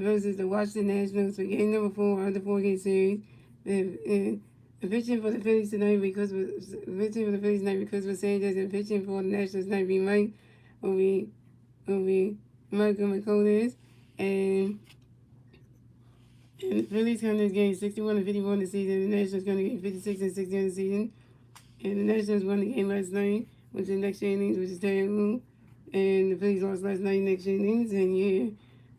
versus the Washington Nationals for game number 4 of the 4-game series. And pitching for the Phillies tonight because pitching for the Phillies tonight because Los Angeles and pitching for the Nationals tonight will be Michael McCollins and the Phillies come this game 61-54 in the season. The Nationals going to get 56-60 in the season. And the Nationals won the game last night, which is next innings, which is terrible. And the Phillies lost last night next innings, and yeah.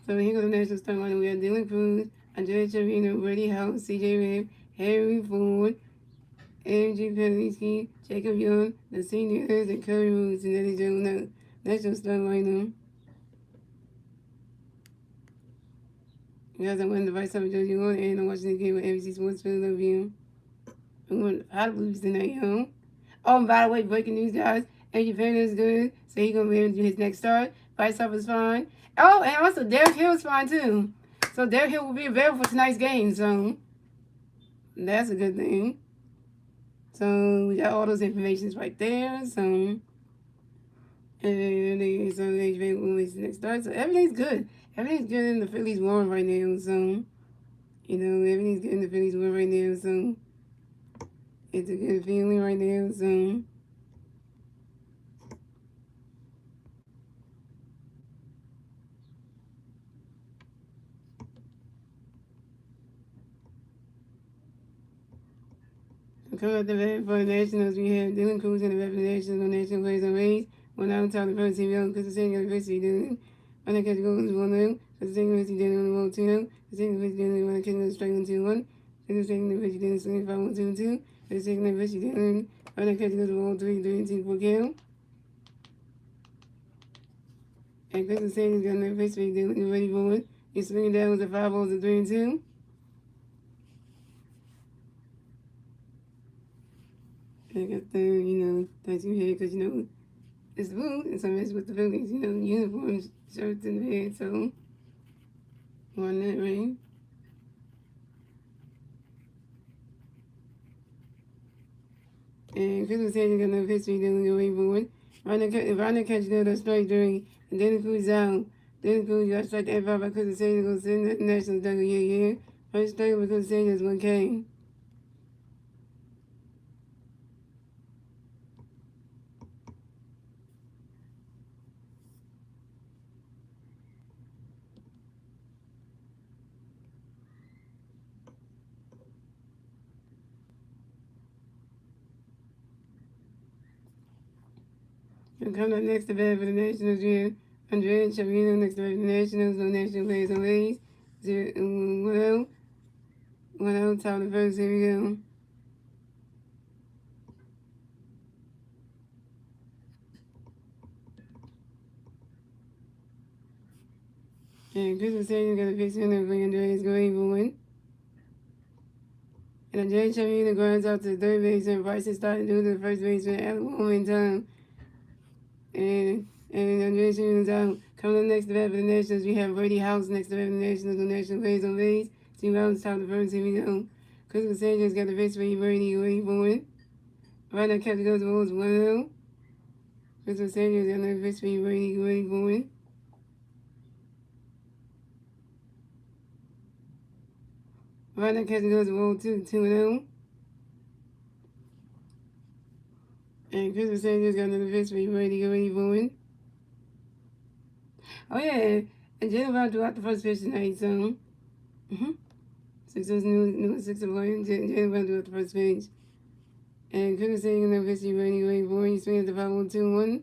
So here goes the Nationals starting lineup. We have Dylan Cruz, Andrea Trevino, Brady House, C.J. Webb, Harry Ford, A.J. Pelitsky, Jacob Young, the seniors, and Curry Roots, and Eddie Jones. Nationals starting lineup. You guys, I'm winning the Vice of Josie Horn, and I'm watching the game with ABC Sports Philadelphia. I'm going to Hot Blues tonight, yo. Oh, and by the way, breaking news, guys. AJ Penn is good, so he's going to be able to do his next start. Vice is fine. Oh, and also Derek Hill is fine, too. So Derek Hill will be available for tonight's game, so that's a good thing. So we got all those informations right there, so AJ Penn will be his next start. So everything's good. Everything's good in the Phillies war right now, so, everything's good in the Phillies war right now, so it's a good feeling right now, so. Coming up the bat for the Nationals, we have Dylan Cruz in the bat for the Nationals on National Plays on Rays. One out top of the first team, because the second University Dylan. On the catch goes 1-0, because the second University Dylan on the roll 2-0. The second University Dylan on the catch goes strike 1-2-1. The second University Dylan swing 5-1-2-2. The second University Dylan on the catch goes roll 3-3-2 for kill. And because the second got no first week, Dylan ready for it. He's swinging down with the 5 balls of 3-2. I got the, thoughts you had because, it's blue and some is with the Phillies, uniforms, shirts in the head, so won that ring. And Christmas said you got no history dealing with way forward. Ronda catch another strike during, and then Cruz out. Then Cruz got struck at 5 by Christmas said goes to the Nationals dug a year. First strike with Christmas said is 1K. And coming up next to bat for the Nationals, we have Andrea Chavino next to bat for the Nationals, no national players on Rays. 1-0. 1-0, top of the first, here we go. And Christmas Sagan got a pitch in there for Andreas going for one. And Andrea Chavino grinds out to the third base, and Bryson started to do to the first baseman at a moment in time. And Andrea Chavino's out. Coming up next to bat for the Nationals, we have Brady House next to bat for the Nationals on National Plays on base. 2 rounds, top of the first, here we go. Christmas Sagan's got the pitch for Brady waiting for it. Right now, Captain goes to Wolves 1-0. Christmas Sagan's got another pitch for Brady waiting for it. Right now, Captain goes to Wolves 2-0. And Christmas Sagan's got another pitch for Brady waiting for it. Oh, yeah. And Jalen Brown threw out the first pitch tonight, so. 6 new 6 of Lions. Jalen Brown threw out the first pitch. And Christmas Sagan got another pitch for Brady waiting for it. He swings the 5-1-2-1.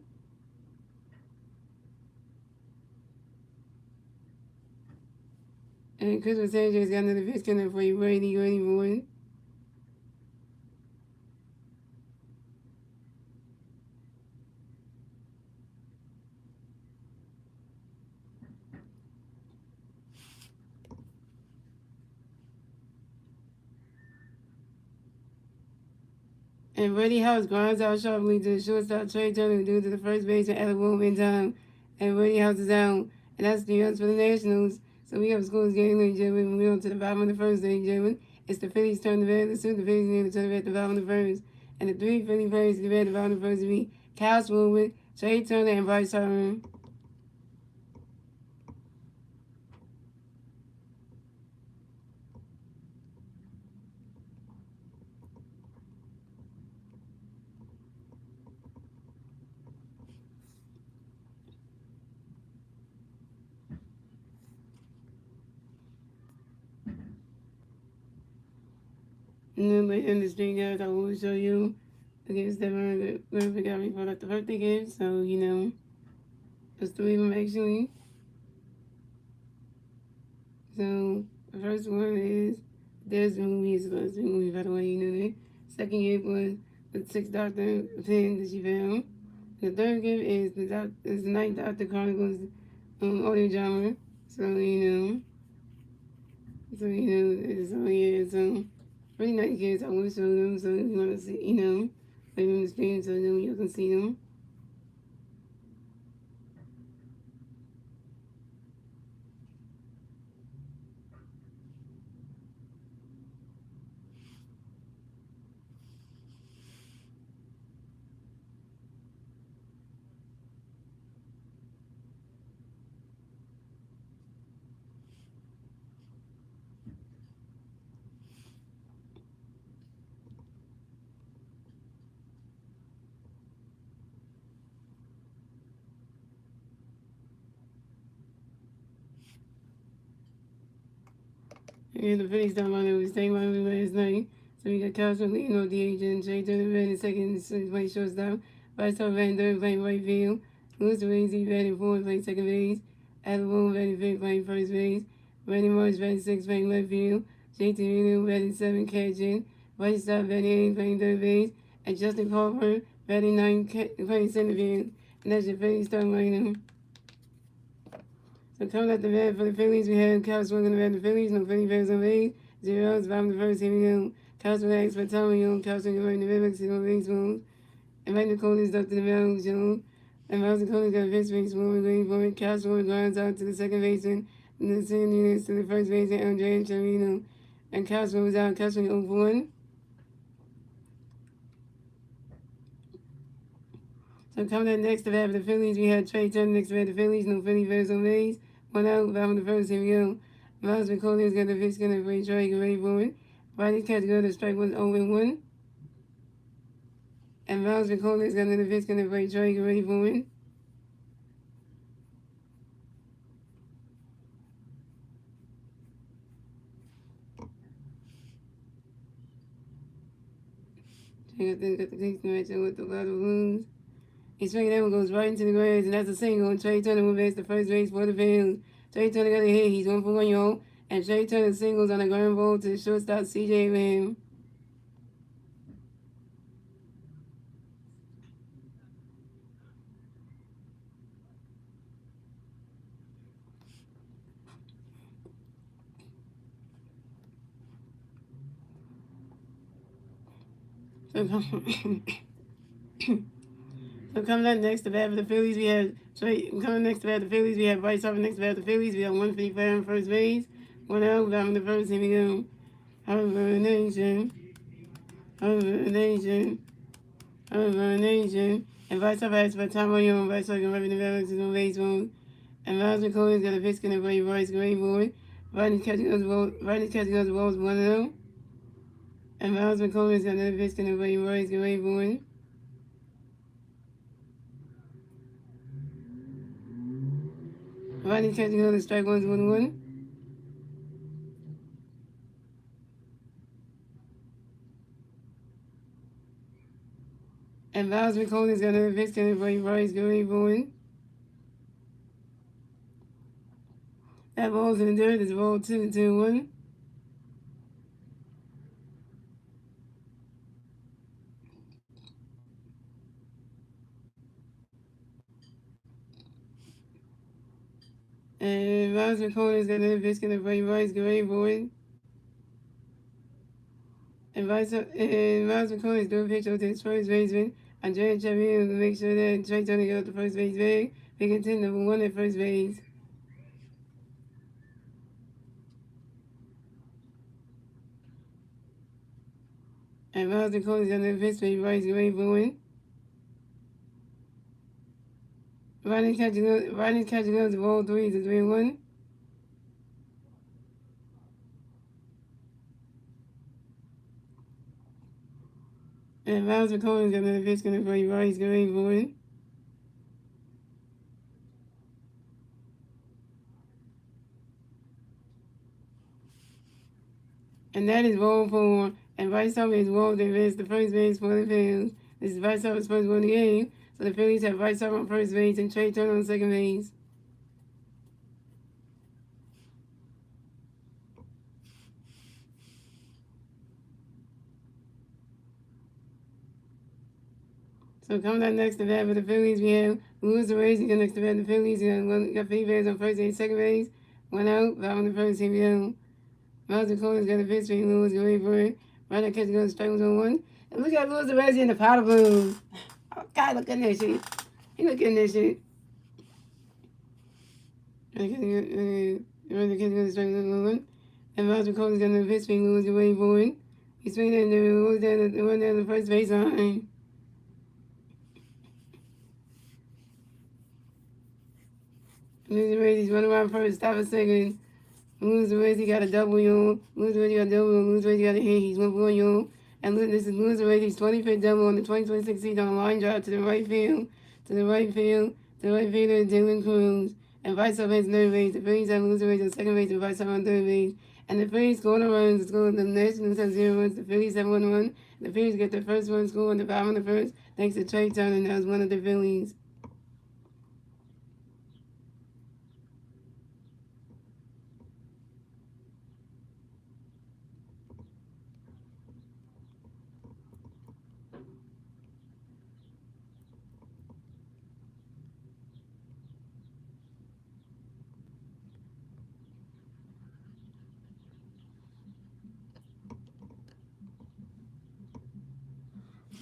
And Christmas Sagan's got another pitch coming for you, Brady waiting for it. And Brady House grinds out sharply to the shortstop Trey Turner due to the first baseman at a moment in time. And Brady House is out. And that's the runs for the Nationals. So we have scores game, ladies and gentlemen. We're on to the bottom of the first, ladies and gentlemen. It's the Phillies turn the bat. Let's see the Phillies need to turn the bat at the bottom of the first. And the 3 Philly players to the bat at the bottom of the first will be Kyle Swinwood, Trey Turner, and Bryce Harper. And then later in the stream, guys, I will show you the gifts that my got me for like the birthday gift. So, just three of them actually. So, the first one is this movie. It's a movie, by the way, you know that. Second gift was the Sixth Doctor pen that she found. The third gift is the Ninth Doctor Chronicles audio drama. So, so really nice gifts. I will show them. So, if you want to see, later in the stream so then you can see them. And the Phillies downloaded was staying by me last night. So we got Kyle Lean on DH and Jay Turner batting second, play shortstop. Vice Top batting third, playing right field. Louis Raisy batting fourth, playing second base. Adam Boone batting fifth, playing first base. Randy Marsh batting sixth, playing left field. Jay Turner batting seventh, catching. Vice Top batting eighth, playing third base. And Justin Crawford batting ninth, playing center field. And that's your Phillies starting lineup. So coming at the bat for the Phillies, we have Kyle Swing the bat the Phillies, no Philly fans on base. 0 outs, bottom of the first, here we go. Kyle relax for Tommy Young, Kyle Swing right in the river, zero baseball. And right the corner is up to the mound, Joe. And Miles Corner's got a pitch base, moving waiting for it. Kyle Swing grounds out to the second baseman. And the second units to the first baseman, Andre Charino. And Kyle Swing was out, Kyle Swing 0 for 1. So coming up next to bat for the Phillies, we had Trey Turner next to bat the Phillies, no Philly fans on base. 1 out, bottom of the first, here we go. Miles McCollum's got the pitch gunner for Trey, get ready for it. Riley catch go to strike was 0-1. And Miles McCollum's got another pitch gunner for Trey, get ready for it. Got the pitch match with the lot of wounds. He swinging that one goes right into the grass, and that's a single. And Trey Turner will base the first base for the Phillies. Trey Turner got a hit. He's 1 for 1, y'all. And Trey Turner singles on a ground ball to the shortstop, CJ Abraham. So coming up next to bat for the Phillies, we have coming next to bat the Phillies, we have Bryce Harper next to bat the Phillies. We have 155 on first base. 1 out, bottom of the first, here we go. Harper Nation. Harper Nation. Harper Nation. And Bryce Harper has by Tom Young, Bryce Harper rubbing the balance on baseball. And Miles McCollum's got a pitch going to play Bryce Gray boy. Rodney's catching those balls 1 0. And Miles McCollum's got another pitch going to play Bryce Gray boy. Rodney's catching on the strike 1-1. And Miles McCollum's got another pitch going to play Bryce Gray boy. That ball's in the dirt. It's ball 2-1. And Miles McCollum's got another pitch going to play Bryce Gray boy. And Miles McCollum's doing a pitch to his first baseman. Andrea Chavino to make sure that Trey Turner got the first base bag. They contend number 1 at first base. And Miles McCollum's got another pitch for Bryce Gray boy. Rodney's catching up the ball 3 to 3-1. And Miles McCollum's got another pitch going to play Bryce Gray boy. And that is ball 4. And Bryce Harper is Walt Davis, the first base for the Phillies. This is Bryce Harper's first one game. So the Phillies have Bryce Harper on first base and Trey Turner on second base. So coming up next to bat for the Phillies, we have Lewis Reyes. He's next to bat the Phillies. We got Phillies on first base, second base. One out, five on the first, here we go. Miles McCollum's got a pitch for Lewis, go wait for it. Right now, catch goes, strike was on one. And look at Lewis Reyes in the powder blues. Oh, God, look at that shit. He look at that shit. Right now, catch goes, strike was on one. And Miles McCollum's got a pitch for Lewis, go wait for it. He's swinging at the one down the first base line. Lewis Reyes, he's running around first, stop a second. Lewis Reyes, he got a double, yo. Lewis Reyes, got a double. Lewis Reyes, got a hit. He's 1-4, yo. And this is Lewis Reyes, his 25th double on the 2026 season on a line drive to the right field, to the right field, to the right fielder, Dylan Cruz. And Bryce Harper has third base. The Phillies have Lewis Reyes on second base and Bryce Harper on third base. And the Phillies score the runs. The Nationals have 0 runs. The Phillies have 1 run. The Phillies get their first run score in the bottom of the first, thanks to Trey Turner. That was one of the Phillies.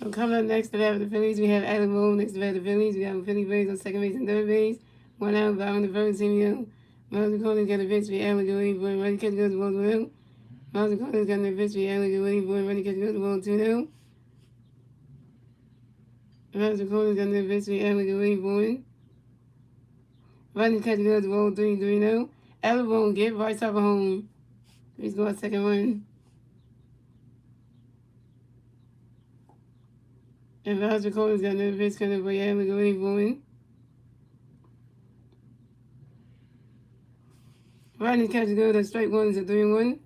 So coming up next to that with the Phillies, we have Adam Boone next to that the Phillies. We have Philly Braves on second base and third base. One out, bottom of the first, here we go. Miles McCollum's got a pitch for Allen, go waiting for it. Ready, catch, goes the ball, well. Miles McCollum's got a pitch for Allen, go waiting for it. Ready, catch, goes the ball, 2-0. Miles McCollum's got a pitch for Allen, go waiting for it. Ready, catch, goes the ball, 3-0. Allen Boone get Bryce Harper home. He's going second run. And Miles McCollum's got another pitch coming for Allen, go waiting for it. Rodney catch go to strike one is a 3-1.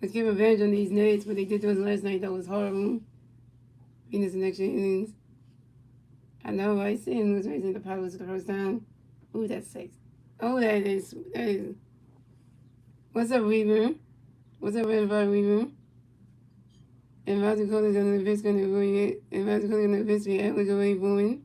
Let's give advantage on these Nets. What they did to us last night, that was horrible. Beating us in extra innings. I know, right? Seeing was raising the Pilots for the first time. Ooh, that's 6. Oh, that is. What's up, Weaver? What's up, Red Bar Weaver? And Miles McCollum's gonna pitch gonna go yet. And Miles McCollum's gonna pitch for Atlas away going.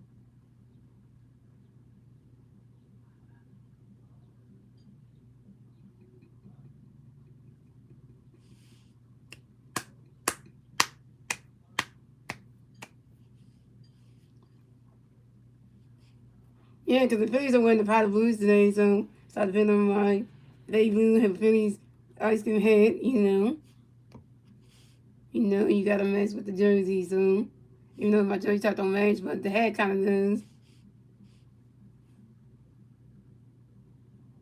Yeah, because the Phillies are wearing the powder blues today, so start depending on my they blue have Phillies ice cream head, you know. You gotta match with the jersey, so even though my jersey top don't match, but the hat kind of does.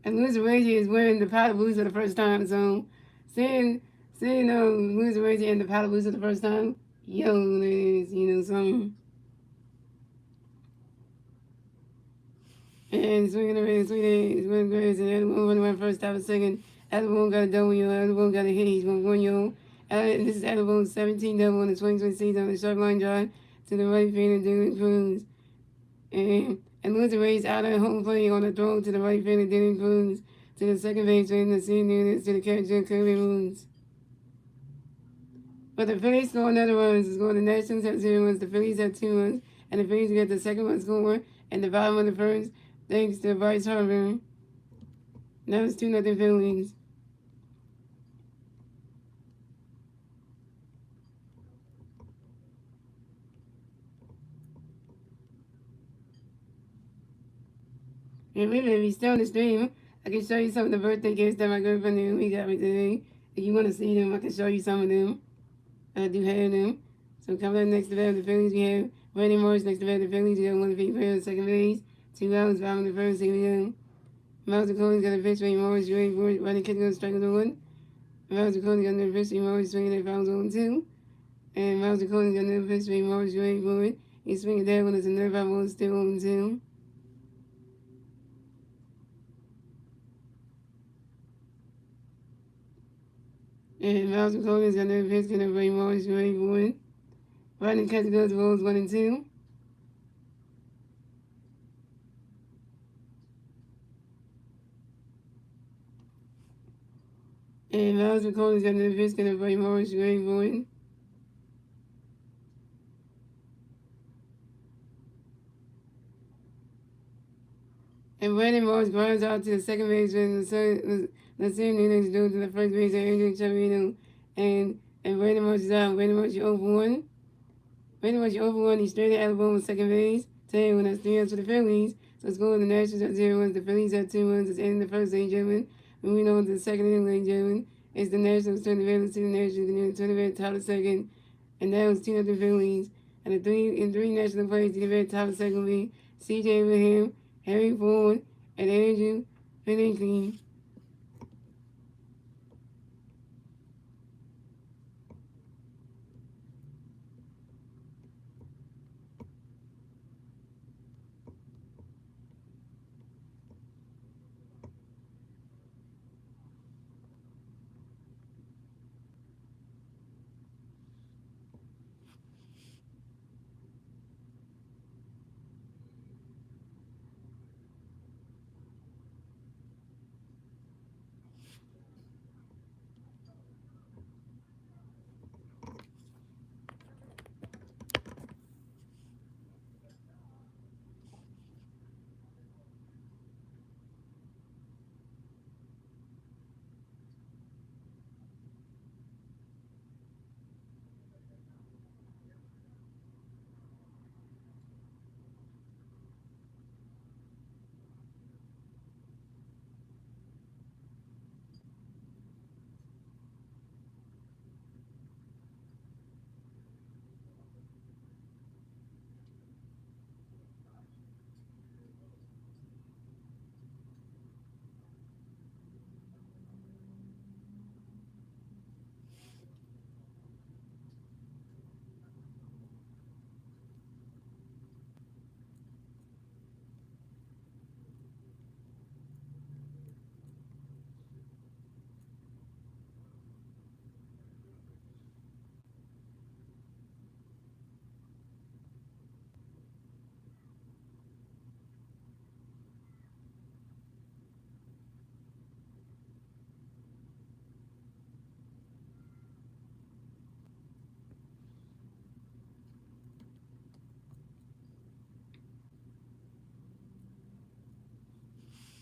And Luis Reggie is wearing the powder blues for the first time, so seeing Luis Reggie in the powder blues for the first time, yo, there's something. And swinging around, swinging grass, and Adam running around first, top of second. Adam got a W, Adam got a hit, he's going to win, yo. And this is Adam 17 double on the 2020 season on the sharp line drive to the right field and Dylan Cruz. And Lewis Reyes out of home plate on the throw to the right field and Dylan Cruz to the second base and the senior to the catcher Kirby Moons. But the Phillies score another runs. It's going the Nationals have 0 runs, the Phillies have 2 runs, and the Phillies get the second one score and the bottom of the first. Thanks to Bryce Harper. Now it's 2-0 Phillies. And wait a minute, if you're still on the stream, I can show you some of the birthday gifts that my girlfriend and we got me today. If you want to see them, I can show you some of them. I do have them. So coming up next to that, the Phillies, we have Randy Morris next to that, the Phillies. We have one of the Phillies second base. 2 outs, bottom of the first, here we go. Miles McCollum's got a pitch, Randy Morris, ready for it. Running kick goes strike on 1. Miles McCollum's got another pitch, Randy Morris swinging that fouls on 2. And Miles McCollum's got another pitch, Randy Morris ready for it. He's swinging that one, it's another foul still on 2. And Miles McCollum got another pitch, going to bring Morris ready for one. Running catch goes balls 1 and 2. And Miles McCollum got another pitch, going to bring Morris ready for one. And Brandon Morris grounds out to the second baseman, the same innings due to the first baseman, Adrian Chavarino. And Brandon Morris is out. Brandon Morris, you 0 for 1. Brandon Morris, you 0 for 1. He straight at Alabama second base. Today, when that's 3 outs for the Phillies. So score the Nationals at 0 runs. The Phillies at 2 runs. It's ending the first, ladies and gentlemen. Moving on to the second inning, ladies and gentlemen. It's the Nationals turn the Phillies to the Nationals. Turn the red top of second. And that was 2 0 Phillies. And the three national players to the red top of second will be C.J. Abraham, Harry Ford, and Andrew Finnegan.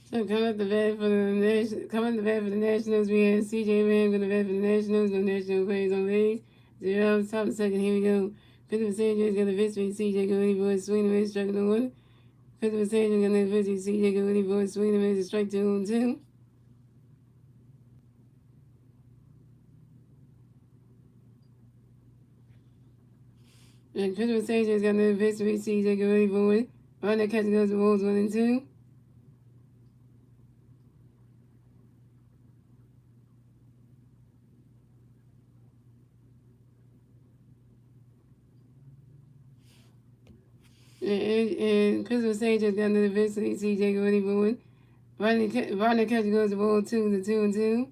So coming to bat for the Nationals, we have C.J. Abraham going to bat for the Nationals. No national players on base. 0 outs, top of the second. Here we go. 50% is going to victory. C.J. go any boy, swing and miss, strike on 1. 50% is going to victory. C.J. go any boy, swing and miss, strike 2 on 2. And Christopher Sanchez is going to victory. C.J. go any boy. Run that catch goes to balls 1 and 2. And Christopher Sanchez got another victory. C.J. go any boy. Run that catch goes to ball 2 to 2 and 2.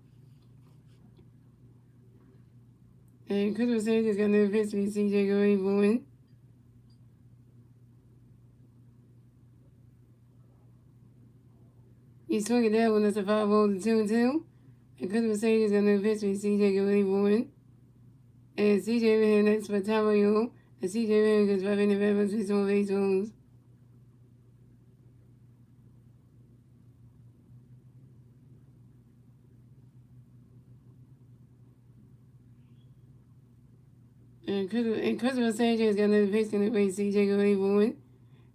And Christopher Sanchez got another victory. C.J. go any boy. He swung it down when it's a 5-0 to 2 and 2. And Christopher Sanchez got another victory. C.J. go any boy. And C.J. Abraham next for Tamayo. And C.J. Abraham goes 5 in the red with some base runs. And Christopher Sanchez got another pitch in the face. C.J. go any boy.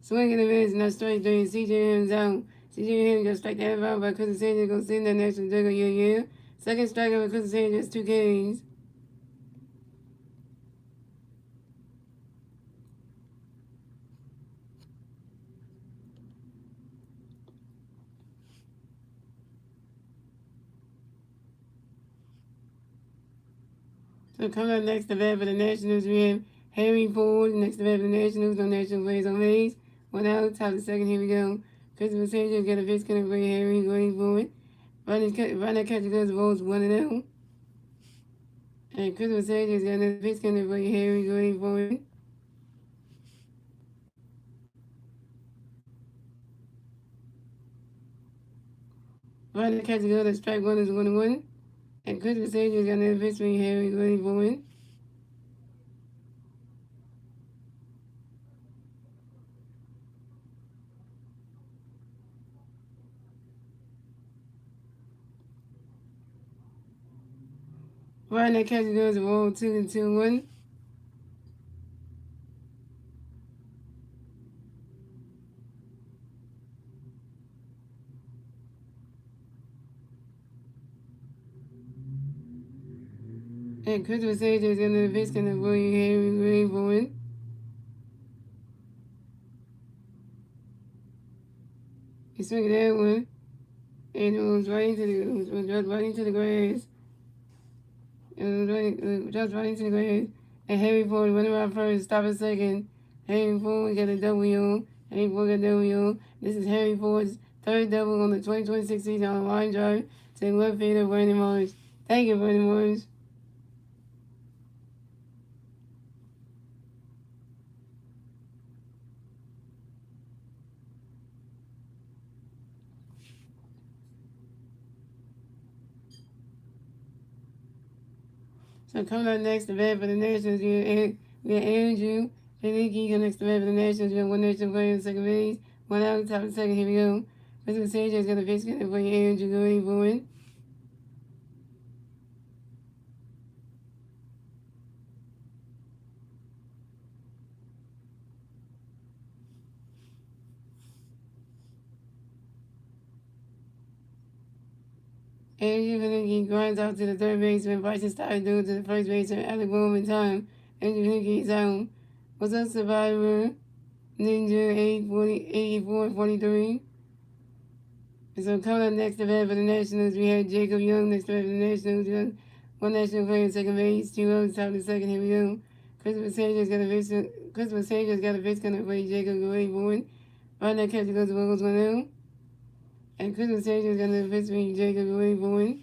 Swing in the miss, not strike three. C.J. Abraham's out. C.J. Abraham got strike that out by Christopher Sanchez. Gonna send that next one. Yeah. Second strikeout with Christopher Sanchez, 2 Ks. So coming up next to bat for the Nationals, we have Harry Ford. Next to bat for the Nationals, no national players on base. 1 out, top of the second, here we go. Christopher Sanchez got a pitch, gonna bring Harry going forward. Run that catch goes balls 1 and 0. And Christmas Sage is got another pitch coming for you, Harry going forward. Right now, catch the other strike one is 1-1. And Christmas Sage is got another pitch for you, Harry going forward. Right now, catch the other ball 2-2-1. And Christmas Sage is got another pitch coming for you, Harry going forward. He swung that one, and it was right into the grass. It was just right into the grass. And Harry Ford went around first, stop a second. Harry Ford got a W. Harry Ford got a W. This is Harry Ford's third double on the 2026 season on a line drive to the left field of Brandon Morris. Thank you, Brandon Morris. So coming up next, the bat for the Nationals, we got Andrew Finicky coming next to bat for the Nationals. We got one national player in second base, one out, top of the second. Here we go. Mr. Sanchez got a pitch for you, Andrew going forward. Andrew Finicky grinds out to the third baseman. Bryson started doing to the first baseman at the moment in time. Andrew Finicky is out. What's up, Survivor? Ninja 8443. And so coming up next to bat for the Nationals, we had Jacob Young next to bat for the Nationals. We got one national player in second base, two outs, top of the second. Here we go. Christopher Sanchez got a pitch coming for Jacob going forward. Right now, catcher goes to Wiggles 1-0. And Christopher Sanchez got a pitch for Jacob going forward.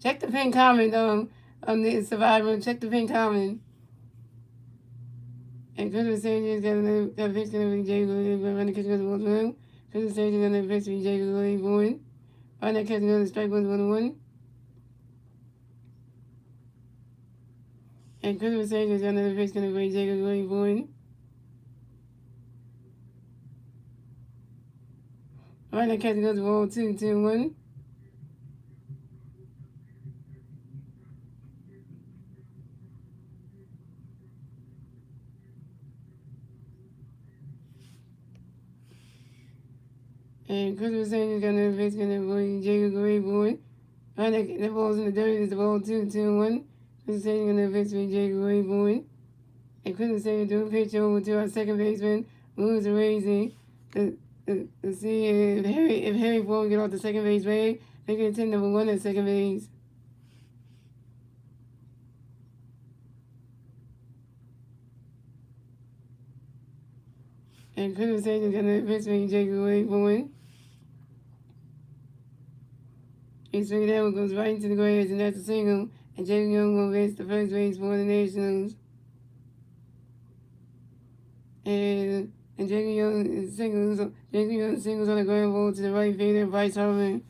Check the pin comment on the Survivor. Check the pin comment. And Christopher Sanchez got a pitch coming for Jacob going forward. Right now, catcher goes to Wiggles 1-0. Christopher Sanchez got a pitch for Jacob going forward. Right now, catcher goes to strike 1-1. And Christopher Sanchez got another pitch coming for Jacob going forward. Right now, catcher goes to ball 2-1. And Christopher Sanchez got another pitch coming for Jacob going forward. Right now, that ball's in the dirt. It's the ball 2-1. Christopher Sanchez got another pitch for Jacob going forward. And Christopher Sanchez threw a pitch over to our second baseman, Louis Raising, to see if Harry Ford get off the second base bag. They can attend number 1 at second base. And Christopher Sanchez got another pitch for Jacob going forward. He swung that one, goes right into the grass, and that's a single. And Jacob Young will advance to first base for the Nationals. And Jacob Young singles on the ground ball to the right fielder, Bryce Harper. And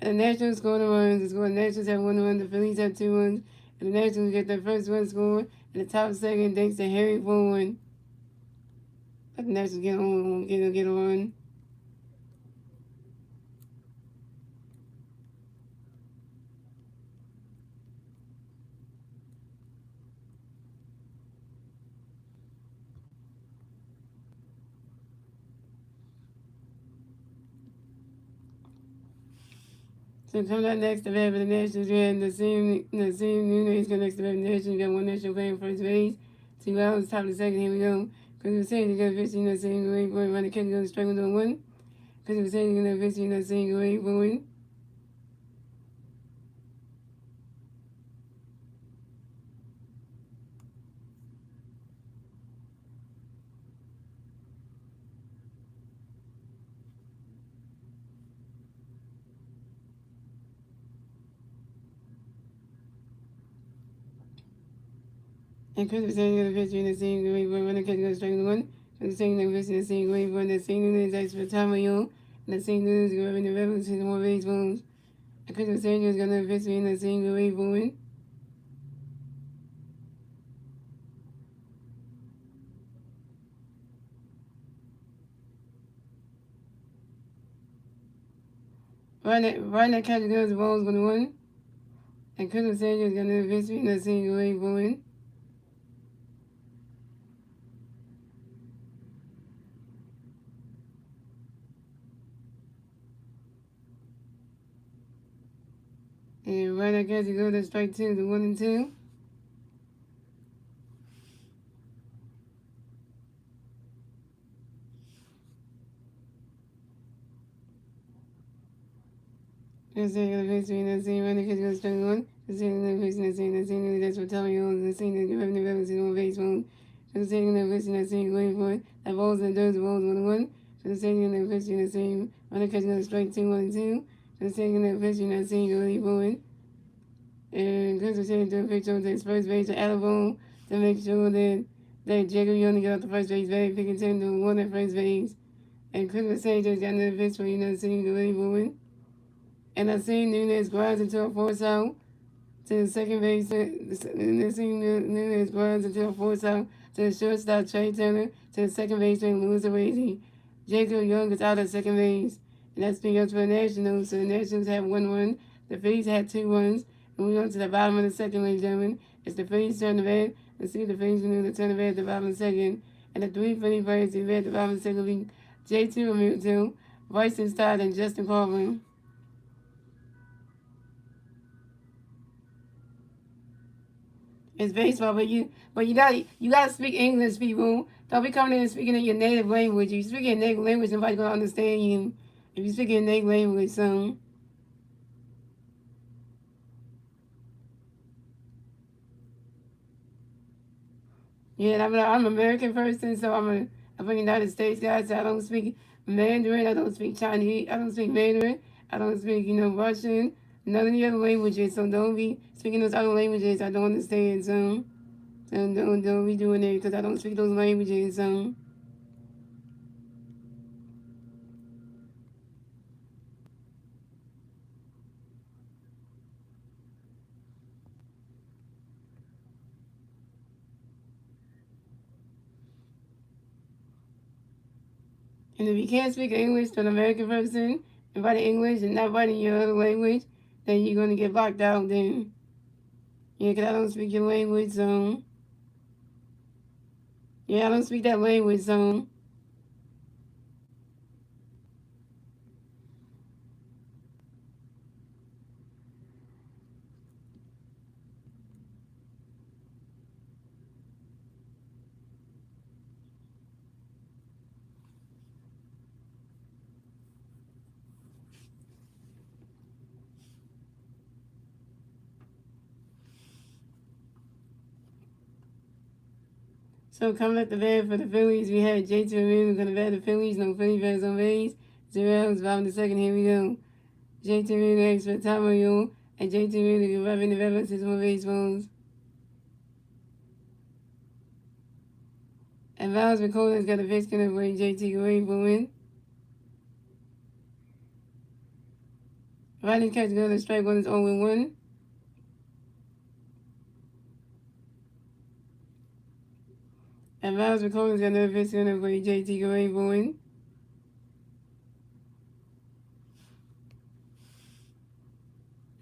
the Nationals score the runs. The Nationals have 1 run, the Phillies have 2 runs. And the Nationals get their first run scored in the top second thanks to Harry Ford. Let the Nationals get on, get a run. So coming up next to bat for the Nationals, we have the same Nunes going next to bat for the Nationals. We got one national player in first base, 2 outs, top of the second. Here we go. Because we're saying you got 15, that same going forward. Running catch goes strike 1-1. Because we're saying you got 15, that same going forward. And Chris was saying the pitch in the same way for running catch goes strike one. Chris was saying the pitch in the same way for the same news as for Tamayo. And the same news going to reference to more baseballs. And Chris was saying he was going to pitch in the same way for it. Right now catch goes the ball's going to win. And Chris was saying he was going to pitch in the same way for it. And right now catch goes to strike two, the 1 and 2. The same between the same when the kids go straight on. The same person, the same that's what telling you the same that you have never seen on baseball. The same person, the same going for it. That balls and those balls 1-1. The same person, the same when the kids go straight 2-1-2. The same person, the same going for it. And Chris was saying to a picture of the first base at Alabama to make sure that Jacob Young get off the first base bag, picking 10 to 1 at first base. And Chris was saying just got another pitch for same going for it. And I seen Nunez grind into a force out to the second base. And I seen Nunez grind into a force out to the shortstop Trey Turner to the second baseman Louis Arezi. Jacob Young is out at second base. And that's being up to the Nationals. So the Nationals have 1-1. The Phillies had 2 runs. And we on to the bottom of the second, ladies and gentlemen. It's the Phillies turn the bat. Let's see if the Phillies can do the turn the bat at the bottom of the second. And the 3 Philly players to bat at the bottom of the second will be J2 and Mewtwo, Bryson Stott, and Justin Corbin. It's baseball, but you gotta speak English, people. Don't be coming in and speaking in your native language. If you speak in native language, nobody's gonna understand you. If you speak in native language, so yeah, I'm an American person, so I'm a United States guy. So I don't speak Mandarin. I don't speak Chinese. I don't speak Mandarin. I don't speak Russian. None of the other languages. So don't be speaking those other languages I don't understand. So. So don't be doing it because I don't speak those languages. And if you can't speak English to an American person and write English and not writing your other language, then you're going to get locked out then. Yeah, because I don't speak your language, so. Yeah, I don't speak that language, so. So coming up the bat for the Phillies, we had J.T. Ramirez going to bat the Phillies. No Philly fans on base. 0 outs, bottom of the second. Here we go. J.T. Ramirez for Tamayo. And J.T. Ramirez rubbing the veterans is more baseballs. And Miles McCollum's got a pitch going to bring J.T. away for win. Riding catch going to strike one is 0-1. And Miles McCollum's got another pitch going to bring J.T. away for win.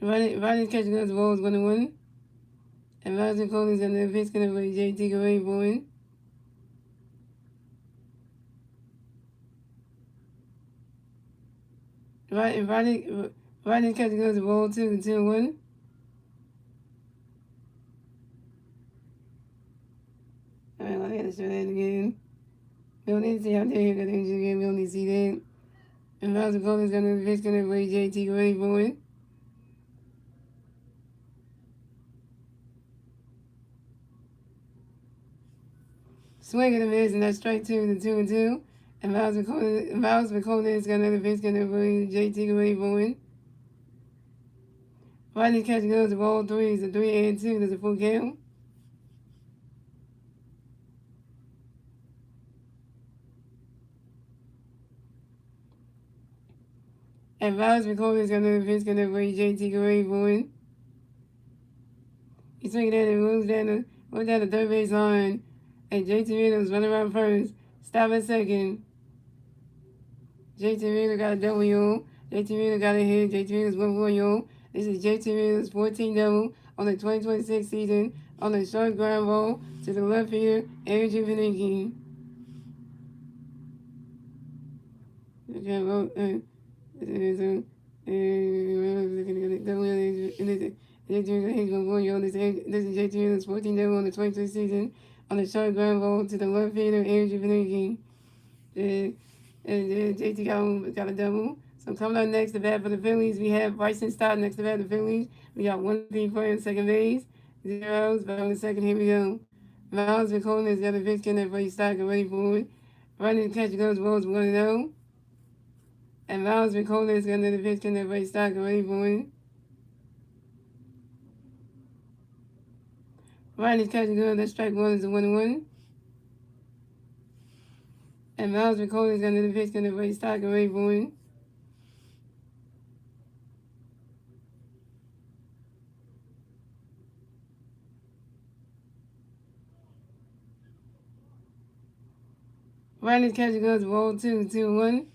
Riding catch goes the ball is 1-1. And Miles McCollum's got another pitch going to bring J.T. away for win. Riding catch goes the ball 2-1. Alright, I gotta show that again. We don't need to see out there here, because again, we don't need to see that. And Miles McCollum's got another pitch going to bring J.T. away for win. Swing and a miss, and that's strike 2 to 2-2. And Miles McCollum's got another pitch going to bring J.T. away for win. Riding catch goes the ball 3 is a 3-2. There's a full count. And Miles McCollum is going to the pitch, going to bring JT Gray going. He's swinging at it, moves down the third base line. And JT Reynolds running around first. Stop at second. JT Reynolds got a W. JT Reynolds got a hit. JT Reynolds 1-for-0. This is JT Reynolds' 14th double on the 2026 season on the short ground ball to the left fielder, Andrew Vanicki. Okay, well, this is JT Reynolds' 14th double on the 2026 season on the short ground ball to the left fielder, Andrew Vanicki. And JT got a double. So coming up next to bat for the Phillies, we have Bryson Stott next to bat for the Phillies. We got 1 player on second base, 0 outs, but on the second, here we go. Miles McCollum is got a pitch in there for Stott, get ready for it. Running catch goes balls 1-0. And Miles McCollum is got another pitch in there for Stott, get ready for it. Running catch goes, that strike one is a 1-1. And Miles McCollum is got another pitch in there for Stott, get ready for it. Riley's catch goes ball 2-1.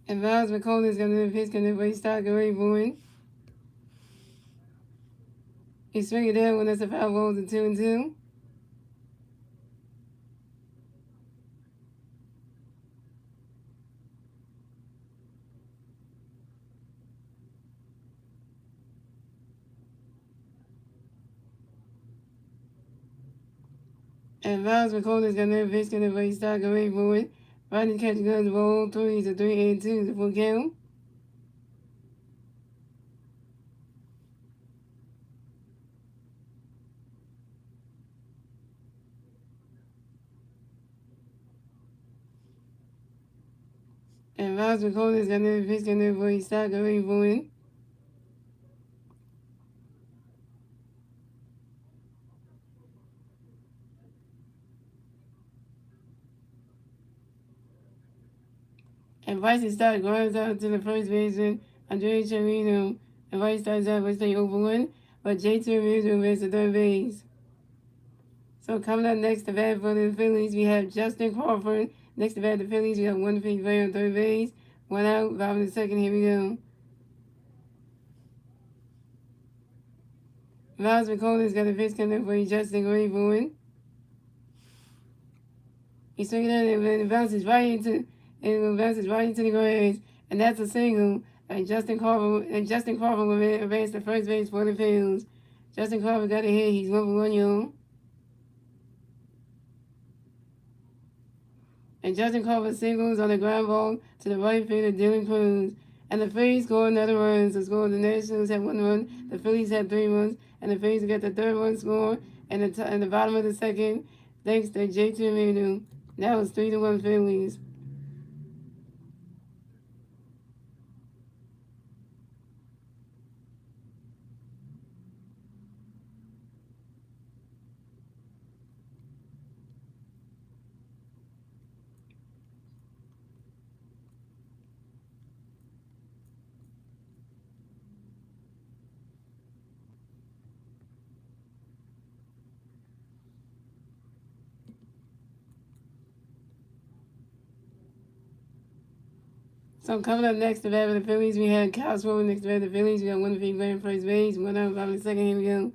And Miles McCollum is going to pitch, going to Stott, get ready for it. He's swinging down when that's a foul ball to 2-2. And Miles McCollum is going to pitch, going to Stott, get ready for it. Riley catch goes ball 3-3-2 is the full count. And Miles McCollum is going to pitch, going to Stott, get ready for it. And Bryson Stott grounds out to the first baseman, Andre Chirino. And Bryson starts out by staying over 1, but JT Reynolds moves to third base. So coming up next to bat for the Phillies, we have Justin Crawford. Next to bat the Phillies, we have 1 player on third base, 1 out, 5 in the second. Here we go. Miles McCollum's got a pitch coming for Justin Gray for it. He's swinging at it and it bounces right into the grass, and that's a single. And Justin Crawford will advance to first base for the Phillies. Justin Crawford got a hit. He's 1-for-1, y'all. And Justin Crawford singles on the ground ball to the right fielder, Dylan Cruz. And the Phillies score another run. So score the Nationals have 1 run, the Phillies have 3 runs, and the Phillies get the third run score in the bottom of the second, thanks to JT Reynolds. That was 3-1 Phillies. So coming up next to bat for the Phillies, we had Kyle Schwarber next to bat for the Phillies. We got 1 player on first base, 1 out, 5 in the second. Here we go.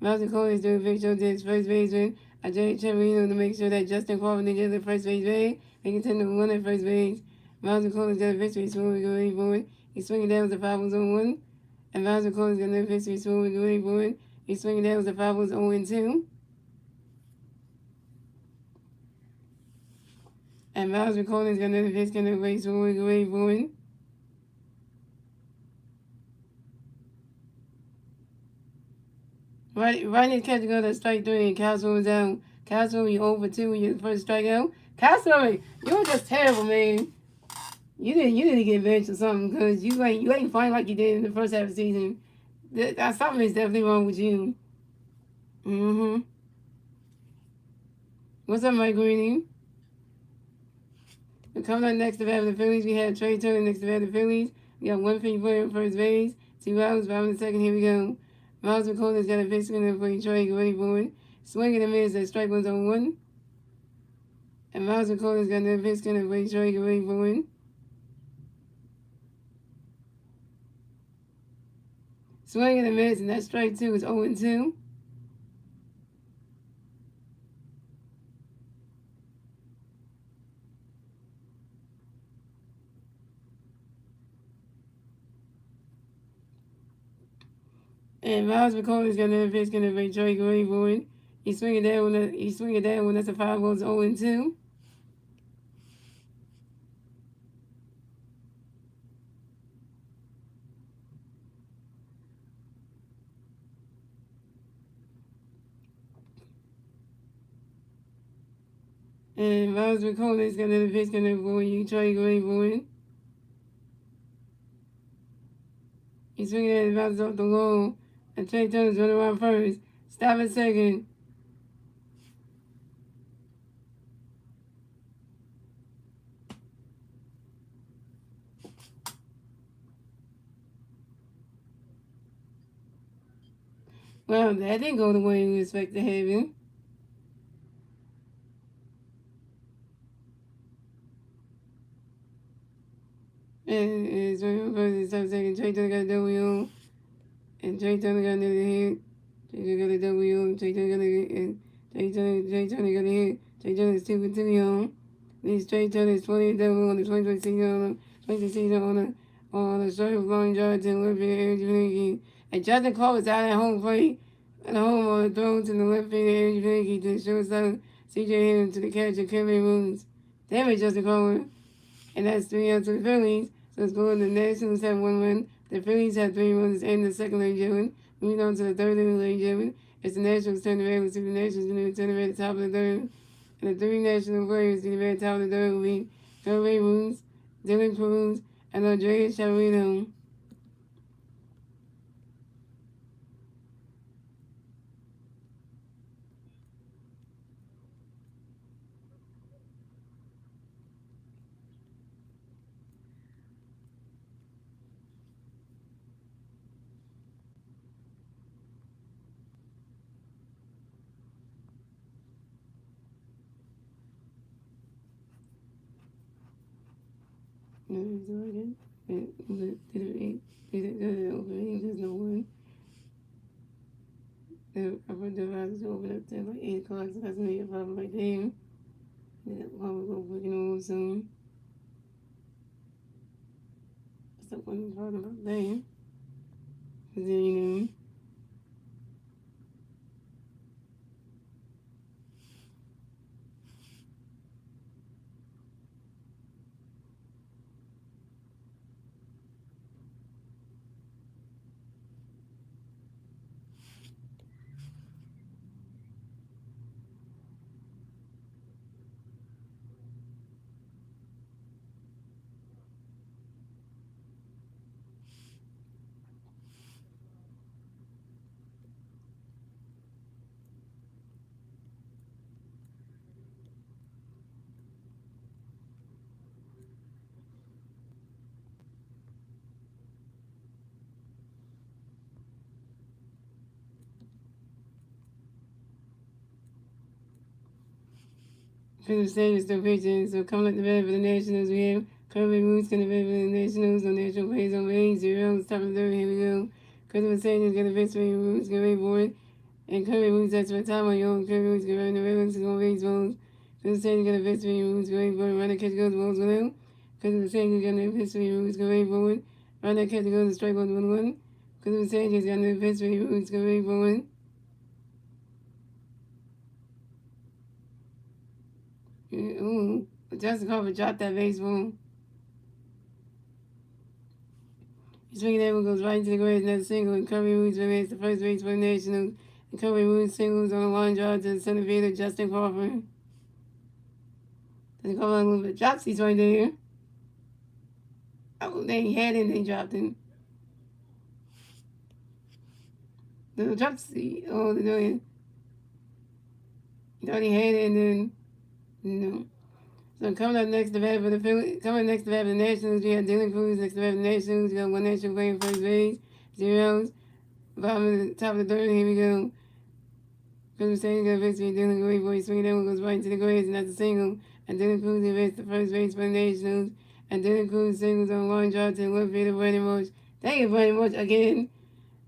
Miles McCollum is doing a big show to his first baseman, Andre Chirino, to make sure that Justin Crawford gets the first base bag. They continue to win at first base. Miles McCollum's got a victory swing, go ready for it. He's swinging down with the 5-1. And Miles McCollum's got a victory swing, go ready for it. He's swinging down with the 5-0-2. And Miles McCollum is going to pitch, going to race forward, go ready for it. Right catch go to strike 3, and Castle was out. Castle, you over 2 with your first strikeout. Castle, you were just terrible, man. You didn't get benched or something because you ain't fine like you did in the first half of the season. Something is definitely wrong with you. Mm-hmm. What's up, Mike Greeny? Coming up next to bat the Phillies, we have Trey Turner next to bat the Phillies. We got 154 in first base, 2 outs, 5 in the second. Here we go. Miles McCollum's got a pitch spinner for Detroit. Get ready for it. Swing and a miss at strike one's on one. And Miles McCollum's got another pitch spinner for Detroit. Get ready for it. Swing and a miss, and that strike two is 0 2. And Miles McCollum's got another pitch spinner for Detroit. Get ready for it. He's swinging down when that's a 5 goes 0 2. And Miles McCollum's got another pitch spinner for Detroit. Get ready for it. He's swinging at it, bounces off the low. And Trey Turner's running around first. Stop at second. Well, that didn't go the way we expected to have it. And swinging first, stop second. Trey Turner got a W. And Trey Turner got another hit. Trey Turner got a W. Trey Turner got a hit. And Trey Turner got a hit. Trey Turner's 2 for 2, y'all. This Trey Turner's 20 double on the 2020 season on a short line drive to the left field area Japanese. And Justin Cole was out at home plate. At home on a throw to the left field area Japanese to the shortstop CJ Hill to the catcher Kevin Moons. Damn it, Justin Cole. And that's 3 outs to the Phillies. So it's going. The Nationals have 1 run. The Phillies have 3 runs and the second leg gentleman. Moving on to the third leg gentleman. It's the Nationals turn the red. We'll see the Nationals going to turn the red at the top of the third. And the 3 national players in the red top of the third will be Trey Moons, Dylan Cruz, and Andreas Chavarino. No, it's Oregon. Did it open? There's no one. I put the vibes open up there like 8 o'clock, so that's gonna be a problem right there. While we're working on soon. That's what I'm talking about there. Because then, you know. Phillips Stadium still pitching, so coming up the bat for the Nationals, we have Kirby Moose going to bat for the Nationals on National Plays on base, 0, top of the third, here we go. Christopher Sanders going to pitch for Moose, get ready for it. And Kirby Moose, that's for time on your Kirby Moose, get ready to the Ravens, on base balls. Christopher Sanders going to pitch for Moose, get ready for it. Runner catch goes, balls go out. Christopher Sanders going to pitch for Moose, get ready for it. Runner catch goes, strike goes 1-1. Christopher Sanders going to pitch for Moose, get ready for it. Ooh, Justin Carver dropped that baseball. He's swinging that one goes right into the grass, another single, and Kirby Woods remains the first base for the Nationals. And Kirby Woods singles on a line drive to the center fielder, Justin Crawford. Justin Crawford a little bit drops, he's right there. Oh, they had him, they dropped him. the drop seat. Oh, they're doing. They already had it, and then no. So coming up next to bat for the Phillies, coming next to bat for the Nationals, we have Dylan Cruz next to bat for the Nationals. We got one national playing first base, zeros. Bottom of the top of the third, here we go. Cruz saying got a victory. Dylan Cruz, boy, swinging down, goes right into the grass, and that's a single. And Dylan Cruz advanced to first base for the Nationals. And Dylan Cruz singles on line drive to the left field of Brandon Marsh. Thank you, Brandon Marsh, again.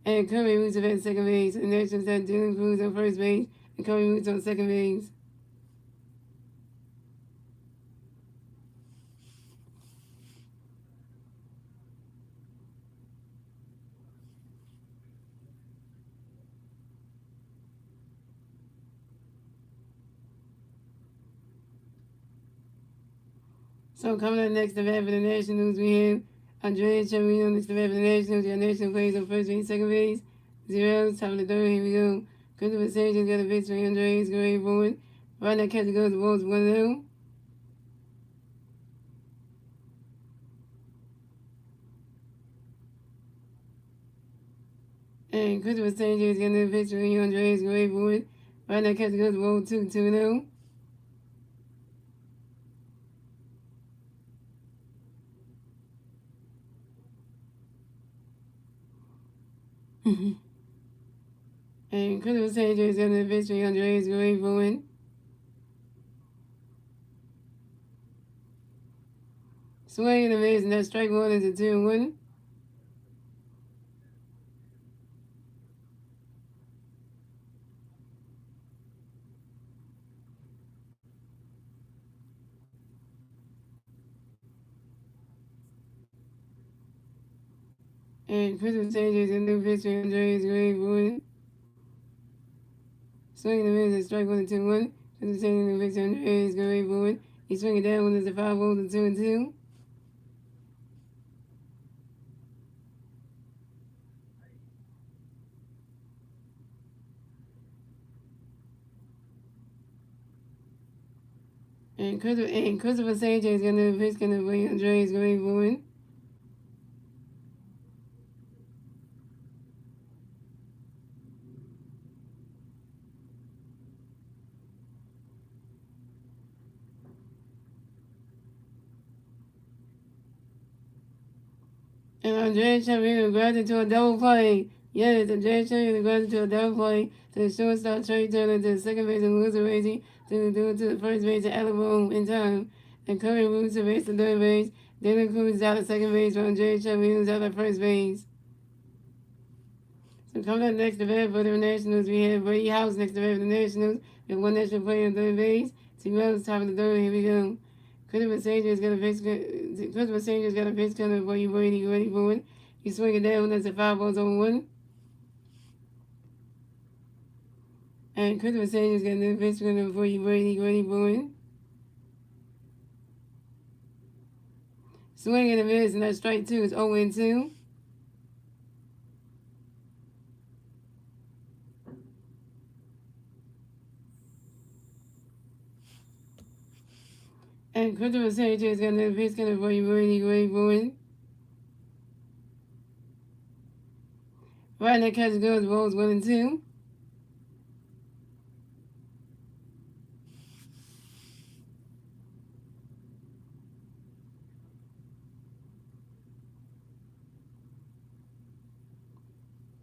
And Kirby Roots at second base. And the Nationals had Dylan Cruz on first base, and Kirby Roots on second base. So coming up next to bat for the Nationals, we have Andrea Chavino next to bat for the Nationals. We have National plays on first base, second base. Zeros, top of the third, here we go. Christopher Sanchez got a victory. Andre's going forward. Right now, catcher goes, the ball's 1-0. And Christopher Sanchez got a victory. Andre's going forward. Right now, catcher goes, the ball 2-0. And Christopher Sanchez got a victory. Andre's going forward. Swing and a miss, and that strike one is a 2-1. And Christopher Sanchez got a victory. Andre's going forward. Swinging the miss and strike one and 2-1. Christopher Sanchez the victory. Andre's going forward. He's swinging down when there's a 5-0 to 2-2. And Christopher Sanchez is going to pitch, going to play Andre's going forward. And Andre's Chavino grabs it to a double play. Yes, Andre's Chavino grabs it to a double play to the shortstop Trey Turner, to the second base and Loser Racy, to the first base and Alabama in time. And Curry moves to base to third base. Dylan Cruz is out at second base, while Andre's Chavino is out at first base. So coming up next to bat for the Nationals, we have Brady House next to bat for the Nationals. We have one national player on third base. T. Wells, top of the third. Here we go. Christopher Sanchez got a pitch coming for you, Brady. You ready for it? He's swinging down. That's a 5-1. And Christopher Sanchez got another pitch coming for you, Brady. You ready for it? Swing and a miss, and that's strike two. It's 0-2. And Christopher Sanchez got another pitch coming for you, Brady. You ready for it? Right now, catch goes, balls 1-2.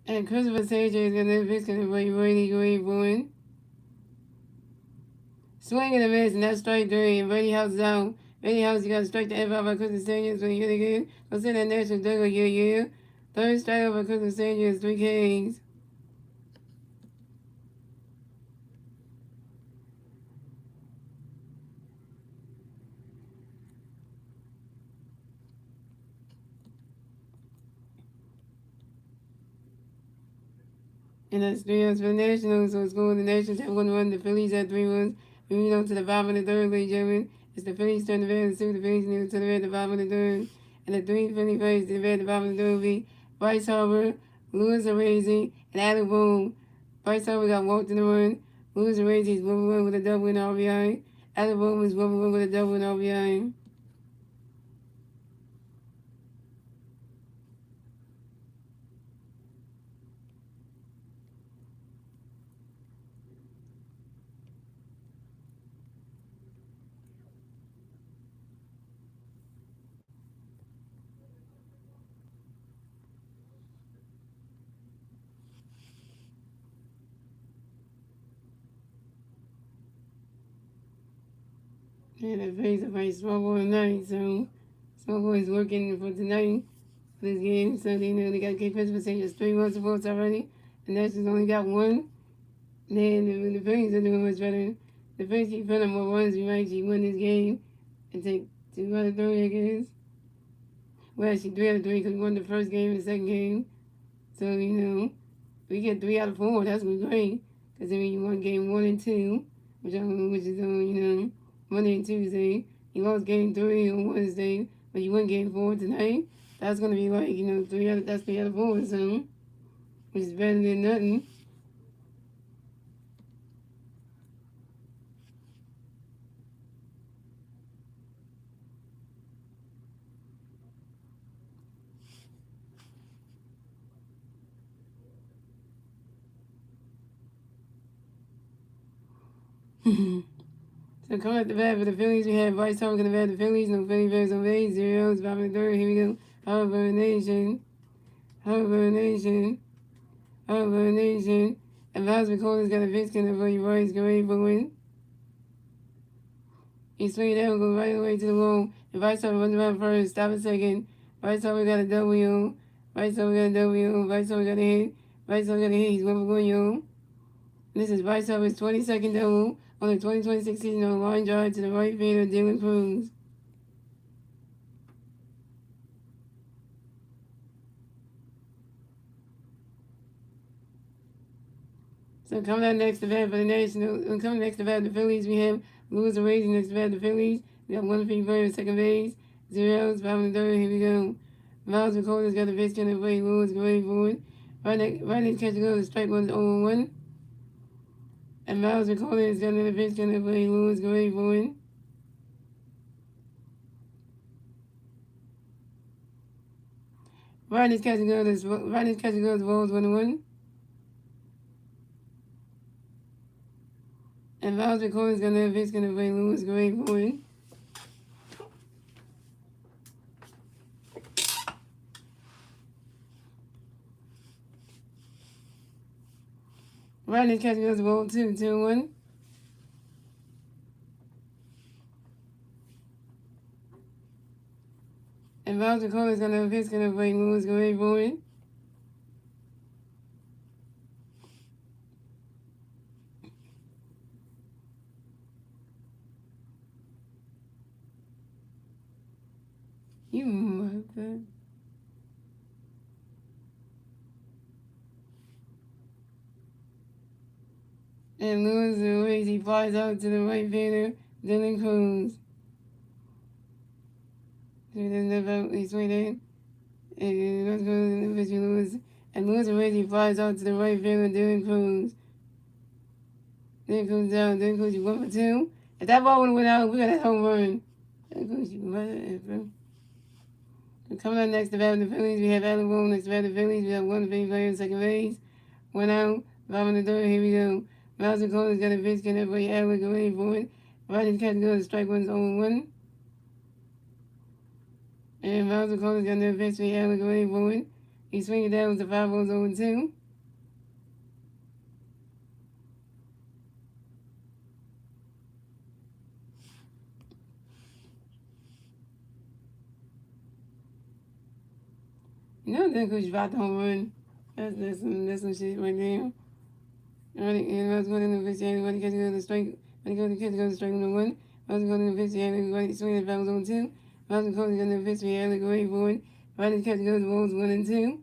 And Christopher Sanchez got another pitch coming for you, Brady. You ready for it? Swing and a miss, and that's strike three. And Brady House is out. Brady House, you got to strike the F out by Christopher Sanchez when you get again. Go send that national double, yeah. Third strike out by Christopher Sanchez, 3 Ks. And that's 3 runs for the Nationals. So it's going the Nationals have 1 run. The Phillies have 3 runs. Moving on to the bottom of the third, ladies and gentlemen. It's the Phillies turn the red, the Phillies new to the red, the bottom of the third. And the 3 Philly players, the red, the bottom of the third will be Bryce Harper, Louis Arazi, and Adam Boone. Bryce Harper got walked in the run. Louis Arazi is 1-1 with a double and RBI. Adam Boone is 1-1 with a double and RBI. And the Phillies are playing small ball tonight, so small ball is working for tonight for this game. So they know they got to get Christmas percentage 3 runs supports already. The Nationals only got one. Then the Phillies are doing much better. The Phillies keep putting more runs. We might actually win this game and take 2 out of 3, I guess. Well, actually 3 out of 3 because we won the first game and the second game. So, we get 3 out of 4. That's gonna be great. Because then you won game 1 and 2, which is on, Monday and Tuesday. You lost game 3 on Wednesday, but you won game 4 tonight. That's gonna be like, 3 out of 4, so which is better than nothing. So coming at the bat for the Phillies, we have Bryce Harper going to bat the Phillies. No Philly Bears on base. 0s, bottom of the third. Here we go. Harper Nation. Harper Nation. Harper Nation. And Miles McCollum's got a pitch going to play Bryce. Go ahead for win. He swing it out, go right away to the wall. And Bryce Harper runs around first. Stop a second. Bryce Harper got a W. Bryce Harper got a W. Bryce Harper got a hit. Bryce Harper got a hit. He's 1 for 1, yo. This is Bryce Harper's 22nd double on the 2026 season on a line drive to the right fielder, Dylan Cruz. So coming out next to bat for the Nationals, coming next to bat the Phillies, we have Lewis Raising next to bat the Phillies. We got 1 for second base, 0s, bottom of the third. Here we go. Miles McCollum's got the pitch going to play. Lewis going forward. Right next catch goes, strike 1-0-1. And Miles McCollum is got another pitch going to play. Lewis going forward. Right next catch goes, balls 1-1. And Miles McCollum is got another pitch going to play. Lewis going forward. Right next catch goes ball 2-1. And Miles McCollum is going to have a pitch going to play. Lewis going forward. You mother. And Lewis away, he flies out to the right fielder, Dylan Cruz. So he doesn't have out, he's waiting. And let's go to the pitch Lewis. And Lewis away, he flies out to the right fielder, Dylan Cruz. Dylan Cruz down, Dylan Cruz, you 1 for 2. If that ball would have went out, we got a home run. Dylan Cruz, you better. Coming up next to bat the Phillies, we have Allen Boone next to bat the Phillies. We have 1 player in second base. 1 out, bottom of the third. Here we go. Miles McCollum's got a pitch, can that play Allen go in for it. Right in catch goes, strike 1-0-1. And Miles McCollum's got another pitch for Allen go in for it. He swings it down to 5-0-2. That coach about the home run. That's some shit right there. And I was going in the pitch, and when he catches the strike, when he goes to catch the strike on the 1, I was going in the pitch, and when he swings the fouls on 2, I was going in the pitch, and I go right for it. Right in catch goes balls 1 and 2.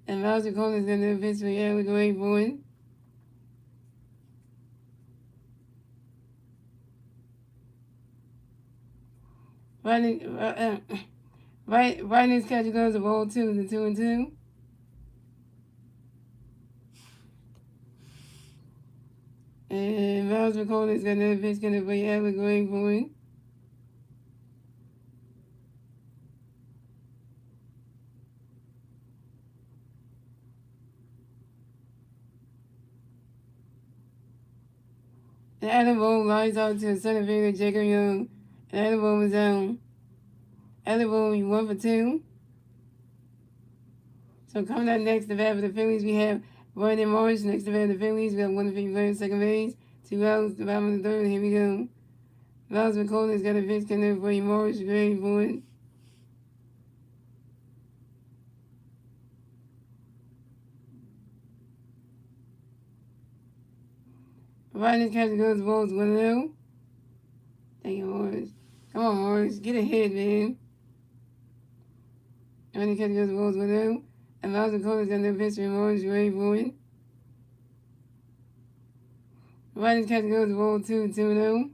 And Miles McCollum is going to pitch, and I go right for it. Right in his catch goes the ball 2, the 2 and 2. And Miles McCollum is going to pitch, going to play Allen going for it. And Adam Boone lines out to center fielder Jacob Young. And Adam Boone is down. Adam Boone 1 for 2. So coming up next to bat for the Phillies, we have Brandon Marsh next to bat for the Phillies. We have 1 for second base. 2 outs, the bottom of the third. Here we go. Miles McCollum's got a pitch coming for Morris Gray for it. Riding catch goes balls 1-0. Dang it, Morris. Come on, Morris. Get ahead, man. Riding catch goes balls 1-0. And Miles McCollum's got a pitch for Morris Gray for it. Riding catch goes ball 2-0.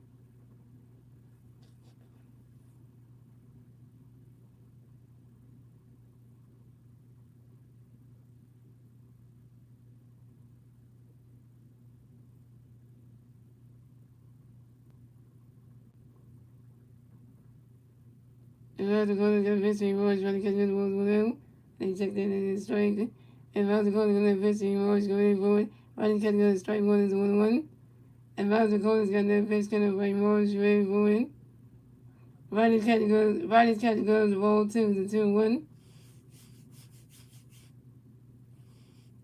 And Miles McCollum's got a pitch for Morris. Riding catch goes balls 1-0. They checked in and it's strike. And Miles McCollum's got a pitch for Morris Gray for it. Riding catch goes strike 1 is 1-1. And Miles McCollum's got that pitch coming for Morris Gray for it. Riding catch goes ball 2 to 2-1.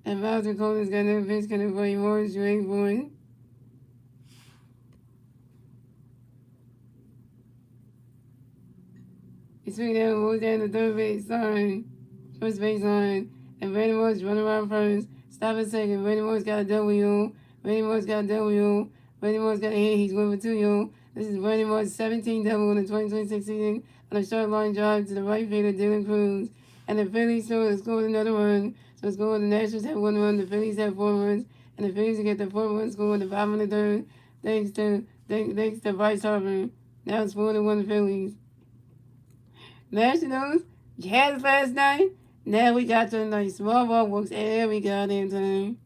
And Miles McCollum's got that pitch coming for Morris Gray for it. He's swinging down, moves down the third base line, first base line, and Brandon Morris running around first. Stop at second. Brandon Morris got a W. Brandon Morris got a W. Brandon Morris got a hit. He's going for 2, yo. This is Brandon Morris' 17th double in the 2026 season on a short line drive to the right fielder, Dylan Cruz. And the Phillies scored another run. So scored the Nationals have 1 run, the Phillies have 4 runs, and the Phillies get the 4th run score in the bottom of the third, thanks to Bryce Harper. Now it's 4-1 Phillies. Nationals, you had it last night. Now we got to tonight. Small ball works every goddamn time.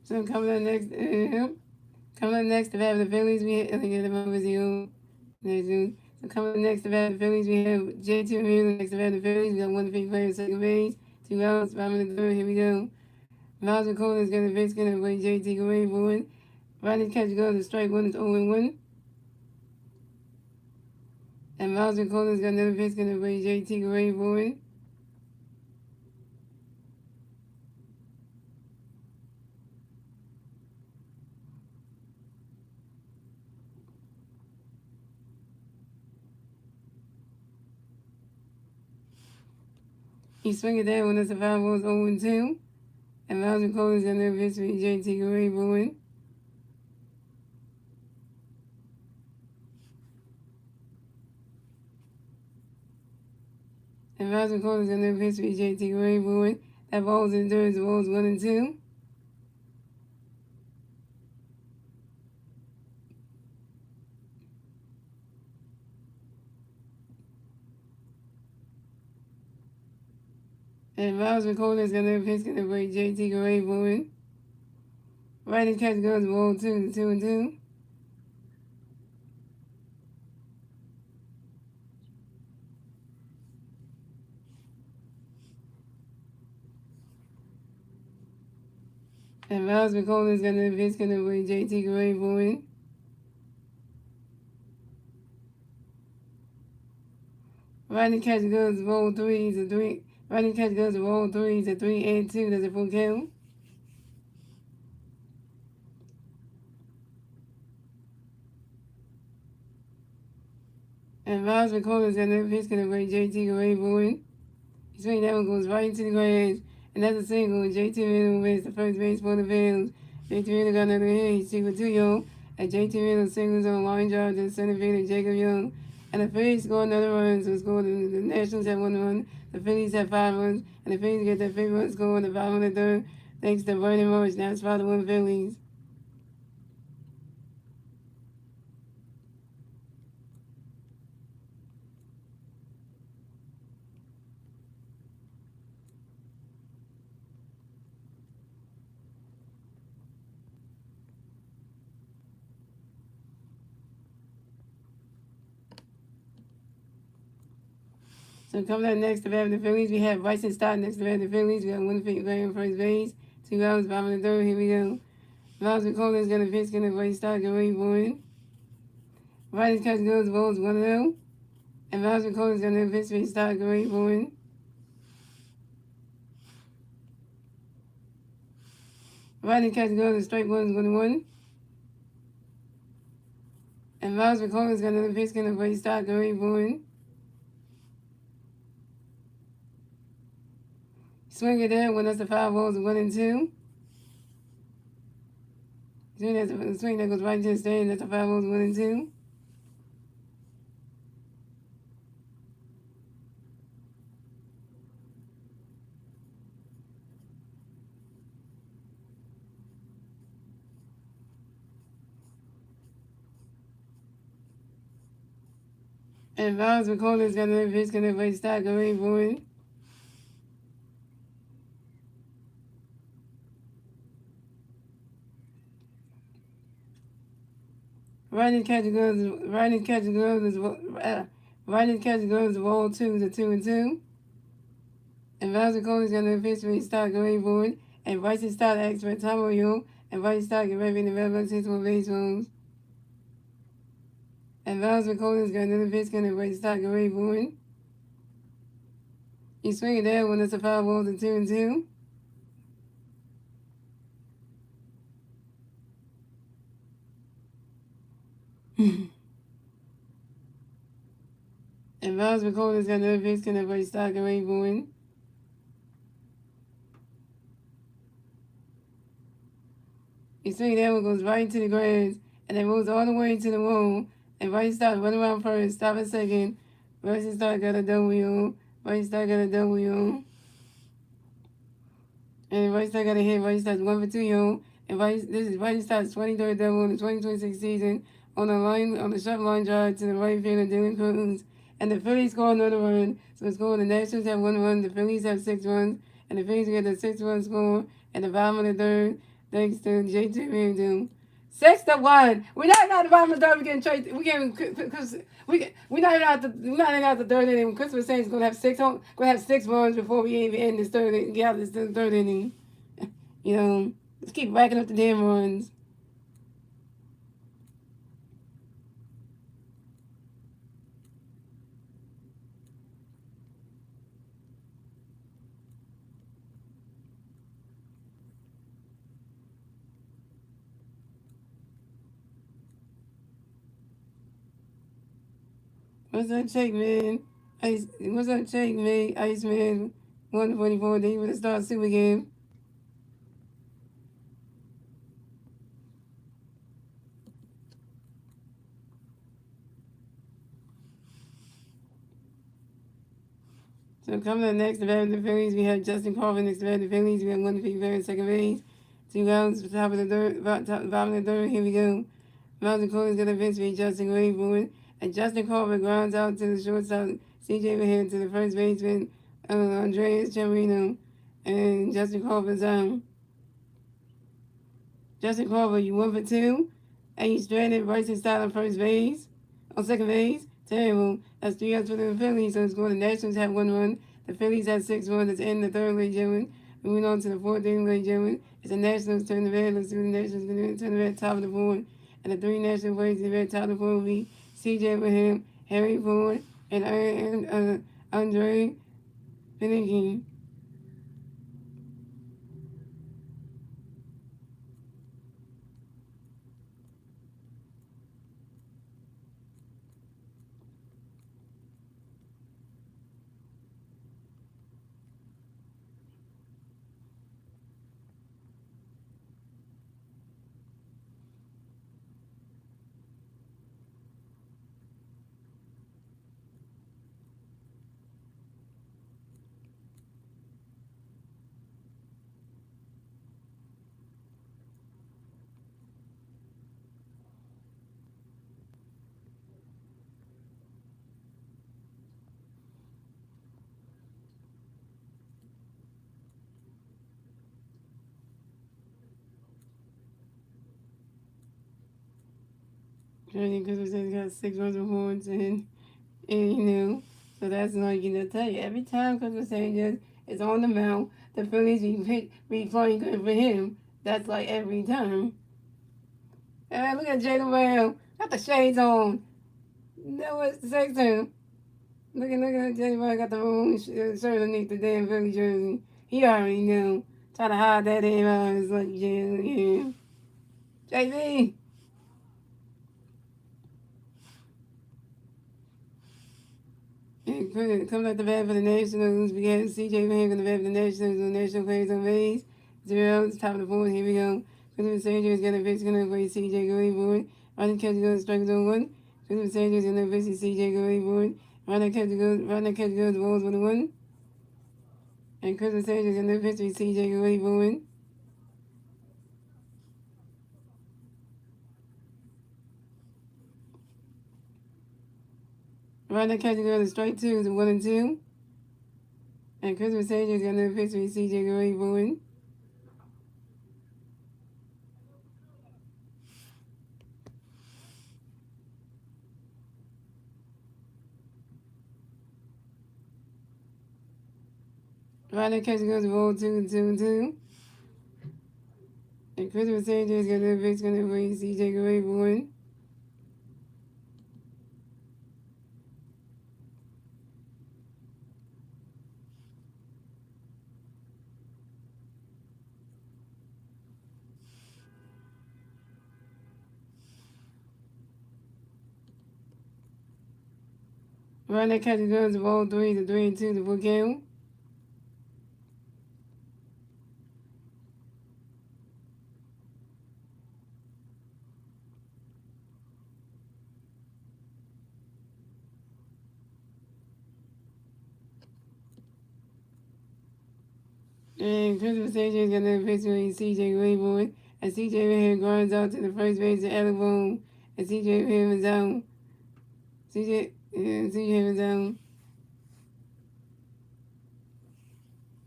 So coming up next, we have the Phillies. We have So coming up next, we have the Phillies. We have J.T. Ramirez. Next, we have the Phillies. We got 1 big player, second base, 2 outs, bottom of the third. Here we go. Miles McCollum is going to face going to play J.T. Gray for it. Riding catch goes to strike 1 is 0-1. And Miles McCollum is going to face going to play J.T. Gray for it. He's swinging that one. That's a 5 balls 0-2. And Miles McCollum is going to face with J.T. Gray for it. And Miles McCollum is going to face with J.T. Gray for it. That ball's in third. The ball's 1-2. And Miles McCollum is going to pitch going to break J.T. Gray for it. Riding catch goes ball 2 to 2-2. And Miles McCollum is going to pitch going to break J.T. Gray for it. Riding catch goes ball 3 to 3. Riding catch goes ball 3 to 3-2. That's a full count. And Miles McCollum is going to pitch going to break J.T. Gray for it. He's swinging that one goes right into the grass. And that's a single. J.T. Riddle wins the first base for the Phillies. J.T. Riddle got another hit. He's 2 Young. And J.T. Riddle singles on a line drive to the center fielder, Jacob Young. And the Phillies score another run. So score the Nationals have 1 run. The Phillies have 5 runs. And the Phillies get their 5th run score in the bottom of the third. Thanks to Brandon Morris. Now it's 5-1 Phillies. So coming up next to bat the Phillies, we have Bryson Stott next to bat the Phillies. We got one player on first base, 2 outs, bottom of the third. Here we go. Miles McCullough is going to pitch, going to Bryson Stott, go ready for it. Bryson catch goes, the ball is 1-0. And Miles McCullough is going to pitch, Bryson Stott, go ready for it. Bryson catch goes, the strike one is 1-1. And Miles McCullough is going to pitch, going to Bryson Stott, go ready for it. Swing it there when that's the 5 balls, 1-2. Swing that goes right to the stand, that's the 5 balls, 1-2. And Miles McCullough is going to pitch, going to Bryson Stott, go ready for it. Riding catch goes the ball 2 to 2-2. And Miles McCullough is going to pitch when he starts going forward. And Bryson Stott asks for time on you. And Bryson Stott get ready in the red 6 more base runs. And Miles McCullough is going to pitch, going to Bryson Stott get ready forward. He's swinging there when it's a 5 balls to 2-2. And Miles McCullough is going to pitch, going to Bryson Stott get ready forward. He's swinging there one goes right to the grass. And it moves all the way to the wall. And Bryson Stott running around first, stop at second. Bryson Stott got a W. Bryson Stott got a W. And Bryson Stott got a hit. Bryson Stott's 1 for 2, yo. And this is Bryson Stott's 23rd double in the 2026 season on the short line drive to the right field of Dylan Cruz. And the Phillies score another run. So it's scored. The Nationals have 1 run. The Phillies have 6 runs. And the Phillies get a 6-run score at the bottom of the third. Thanks to J.T. Reardon. 6-1. We're not at the bottom of the third. We're not even at the third inning. Christopher Saints gonna have 6 runs before we even end this third inning. Get out this third inning. You know, let's keep racking up the damn runs. What's that check, man? What's that check, man? Iceman 144. Then you would have started Super Game. So coming up next, the bat of the Phillies, we have Justin Crawford next to the Phillies. We have 1 to very second base. 2 outs, top of the third, bottom of the third. Here we go. Miles McCullough is going to pitch for Justin Crawford. And Justin Crawford grounds out to the shortstop, C.J. Behan, to the first baseman, Andreas Chamorino. And Justin Crawford's out. Justin Crawford, you 1 for 2. And you stranded Bryson Stott on second base. Terrible. That's 3 outs for the Phillies. So it's going. The Nationals have 1 run. The Phillies have 6 runs. It's in the third, ladies and gentlemen. Moving on to the fourth inning, ladies and gentlemen. It's the Nationals turn the red. Let's see what the Nationals going to turn the red top of the board. And the 3 National players in the red top of the board will be C.J. Abraham, Harry Ford, and Andre Finnegan. Because we said he got 6 runs of horns and you know, So that's all you can tell you. Every time Christmas Sanchez is on the mound, the Phillies be playing good for him. That's like every time. And look at Jalen Brown. Got the shades on. That was the sex him. Look at Jalen Brown got the wrong shirt underneath the damn Philly jersey. He already knew. Try to hide that in eyes like yeah. JB. And coming at the bat for the Nationals, we got CJ Van on the bat for the Nationals on National Players on Base. 0, top of the fourth, here we go. Christopher Sanchez got a pitch going to play CJ going board. Running catch goes strike zone 1. Christopher Sanchez going to pitch CJ going board. Running catch goes balls 1-1. And Christopher Sanchez going to pitch CJ going board. Running catch goes strike 2 is 1-2. And Christopher Sanchez going to pitch CJ going board. Running catch goes ball 2-2-2. And Christopher Sanchez got the pitch going to bring CJ Gray board. Running catch goes ball 3-3-2 to full count. And Christopher Sanchez got the pitch with CJ Gray board. And CJ Ray grinds out to the first base at elbow. And CJ Ray was down. CJ was down.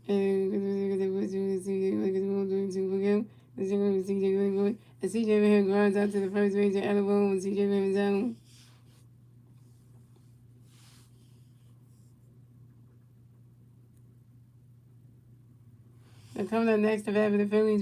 And Christopher got the pitch with CJ Ray ball 3-2 to full count. And CJ Gray board. And CJ Ray grinds out to the first base at elbow. And CJ Ray was down. So coming up next to bat for the Phillies,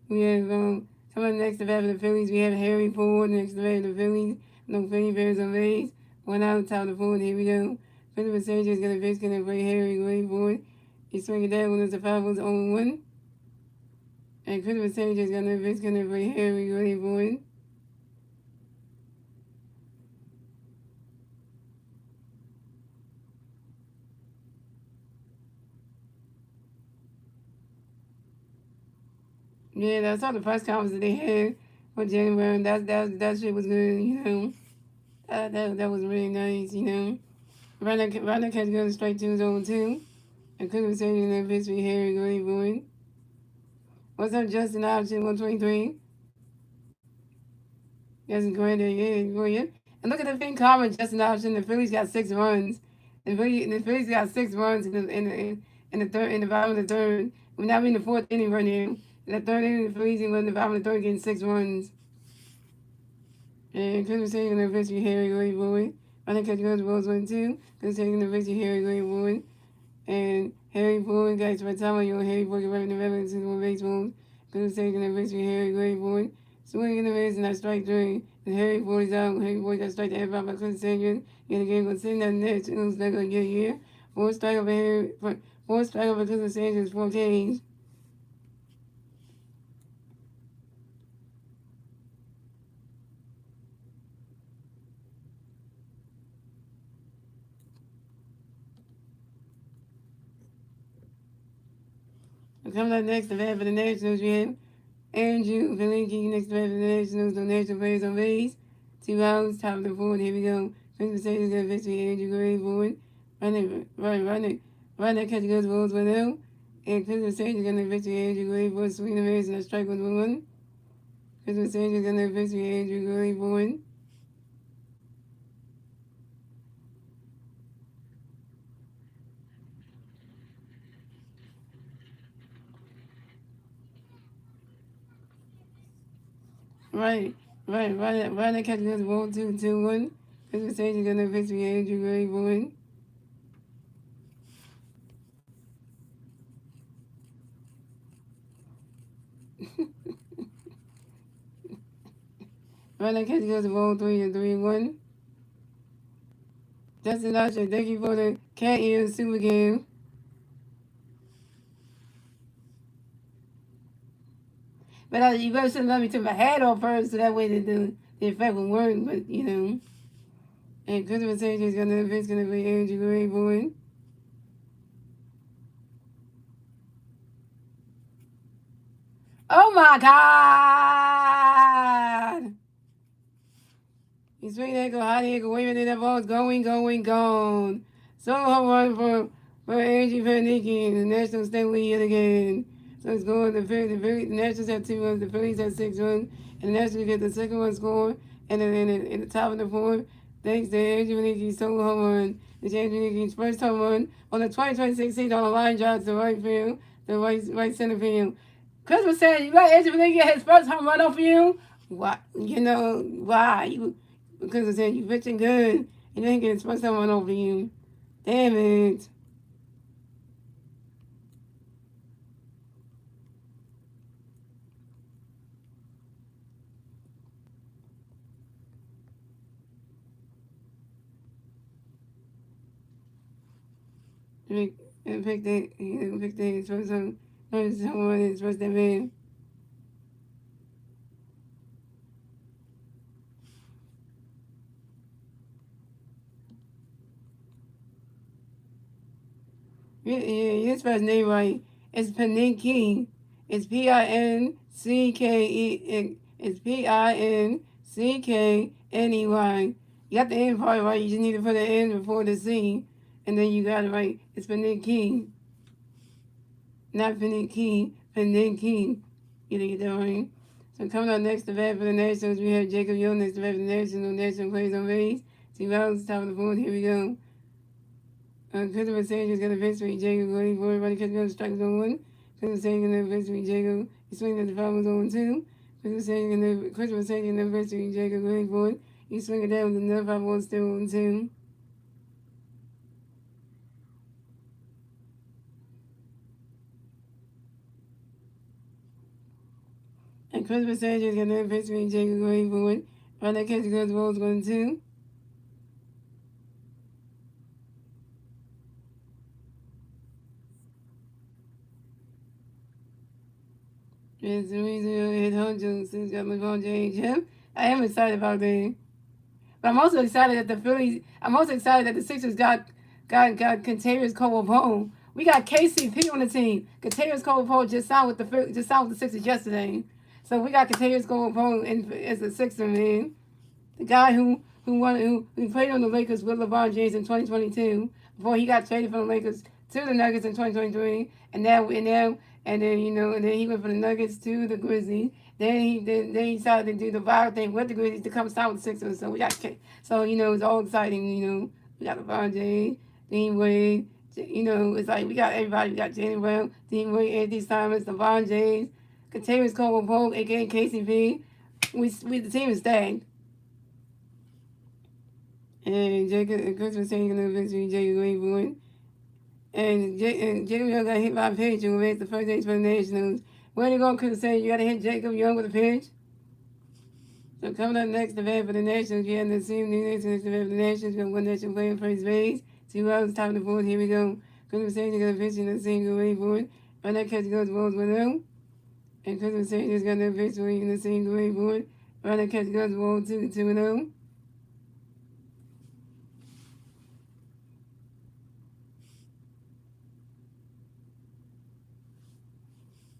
coming up next to bat for the Phillies, we have Harry Ford next to bat for the Phillies. No Philly Bears on base. 1 out, top of the fourth. Here we go. Phillips Sanchez got a pitch, gonna play Harry going forward. He's swinging that one as the 5-1. And Christopher Sanchez got a pitch, gonna play Harry going forward. Yeah, I saw the press conference that they had for January. That shit was good, you know. That was really nice, you know. Runner catch goes straight to his own 2. And Christopher Sanchez got a pitch for Harry going forward. What's up, Justin Option 123? Yes, go ahead. Yeah, go ahead. And look at the thing comment, Justin Option. The Phillies got 6 runs. The Phillies got 6 runs in the bottom of the third. We're now in the fourth inning right now. In the third inning, the Phillies in the bottom of the third getting 6 runs. And Christopher Sanchez in the pitch for Harry going forward. Running catch goes balls 1-2. Christopher Sanchez in the pitch for Harry going forward. And Harry Ford, guys, by the time you're Harry Ford, right in the regular season baseball. Christopher Sanchez in the pitch for Harry going forward. Swinging in the base and that strike 3. And Harry Ford is out. Harry Ford got strike to everybody by Christopher Sanchez. In the game, going to send that net. It looks like a good year. 4 strike over Christopher Sanchez, 4 Ks. Coming up next, the bat for the Nationals, we have Andrew Valinski next to bat for the Nationals, the National Players on base. 2 outs, top of the fourth. Here we go. Christopher Sanchez got a pitch for Andrew going forward. Running catch goes balls 1-0. And Christopher Sanchez got a pitch for Andrew going forward. Swing the base and a strike 1-1. Christopher Sanchez got a pitch for Andrew going forward. Right. Running catch goes ball 2-1. Christopher Sanchez got a pitch for Andrew going forward. Runner catch goes to ball 3-1. Justin Lasher, thank you for the cat ear super game. But you better should let me take my hat off first so that way the effect will work. But, you know. And Christopher Sage is going to be Andrew Gray Boy. Oh my God! He's swinging that go high there, go waving in that ball. It's gone. So home run for Angie Panicki and the Nationals stay lead yet again. So it's going the Nationals have 2 runs, the Phillies have 6 runs, and the Nationals get the second one score and then in the top of the fourth. Thanks to Angie Panicki's solo home run. It's Angie Panicki's first home run on the 2026 season on a line drive to right field, the right center field. Christmas said, you got Angie Panicki get his first home run off you? Why? You know, why? Because I said you pitching good and then get supposed someone over you. Damn it. And pick the supposed someone is supposed to be. Your first name right. It's Panicki. It's Pincke. It's Pinckeney. You got the N part right. You just need to put the N before the C, and then you got it right. It's Panicki, not Panicki. Panicki. You didn't get that right. So coming up next to bat for the Nationals, we have Jacob Young next to bat for the Nationals. National plays on base. See Rollins, top of the fourth. Here we go. Christopher Sage is going to victory. Jacob going for everybody catching up strike zone 1. Christopher Sage going to victory. Jacob he's swinging at the foul zone 2. Christopher Sage going to victory. Jacob going for it. He's swinging down with another 5 1 still on 2. And Christopher Sage is going to victory. Jacob going for it. Right that catch goes balls going 2. It's the reason hit Hunter since got my phone change. I am excited about that. But I'm also excited that the Phillies. I'm also excited that the Sixers got Contarious Cole-Pope. We got KCP on the team. Contarious Cole-Pope just signed with the Sixers yesterday. So we got Contarious Cole-Pope as a Sixer man. The guy who played on the Lakers with LeBron James in 2022 before he got traded from the Lakers to the Nuggets in 2023, and then he went from the Nuggets to the Grizzlies. Then he decided to do the viral thing with the Grizzlies to come sign with the Sixers. So it's all exciting. We got LeBron James, Dean Wade. It's like we got everybody. We got Jalen Brown, Dean Wade, Anthony Simons, LeBron James, Contarious Cole-Pope, aka KCP. The team is stacked. And Christmas saying in the victory, Jacob Greenwood. And Jacob Young got hit by a pitch and raised the first base for the Nationals. Where you go, Chris saying you got to hit Jacob Young with a pitch. So coming up next, the bat for the Nationals, you have the same new next to the bat for the Nationals. Got one national player first base. 2 outs, top of the fourth. Here we go. Christmas saying you got a pitch in the single way board. Right that catch goes balls 1-0. And Christmas saying just got that pitch in the single way board. Right that catch goes balls 2-0.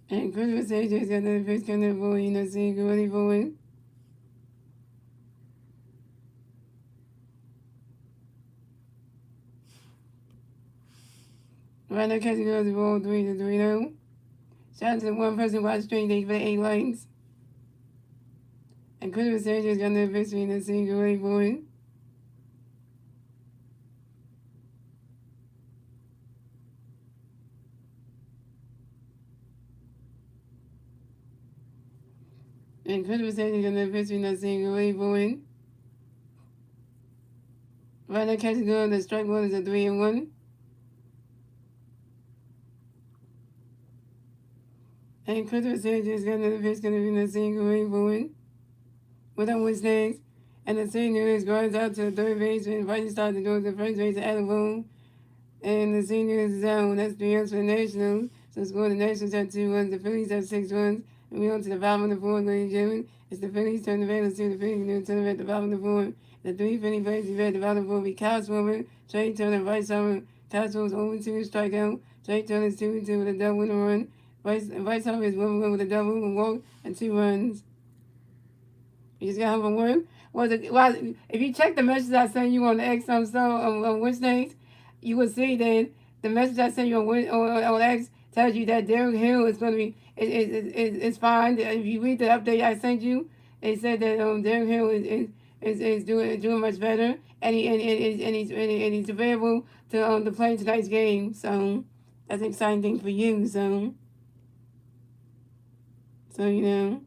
And Christmas AJ's got that pitch coming up for you, single ready for it. Right now, catching goes the ball 3-3 Shout out to the one person watching stream, thank you for the 8 likes. And Christmas AJ's got that pitch in the single ready for it. And Christmas AJ's got that pitch in the single ready for it. Right now, catching goes the strike one is a 3-1. And Christopher Sage got another pitch going to be in the single way forward. What up, what's next? And the seniors runs out to the third baseman. Fighting starts to go to the first base at Alabama. And the seniors is down. That's 3 runs for the Nationals. So score the Nationals have 2 runs. The Phillies have 6 runs. And we on to the bottom of the fourth, ladies and gentlemen. It's the Phillies turn the Phillies to the Phillies. Turn at the bottom of the fourth. The 3 Philly players at the bottom of the fourth. We Kyle Swimmer, Trey Turner, Bryce Harper. Kyle Swimmer's 0-2 strikeout. Trey Turner's 2-2 with a double and a run. Bryce Harper is 1-1 with a double, a walk, and 2 runs. You just got home from work. If you check the message I sent you on the X on Wednesdays, you will see that the message I sent you on X tells you that Derrick Hill is going to be it's fine. If you read the update I sent you, it said that Derrick Hill is doing much better, and he's available to play tonight's game. So that's an exciting thing for you. So you know.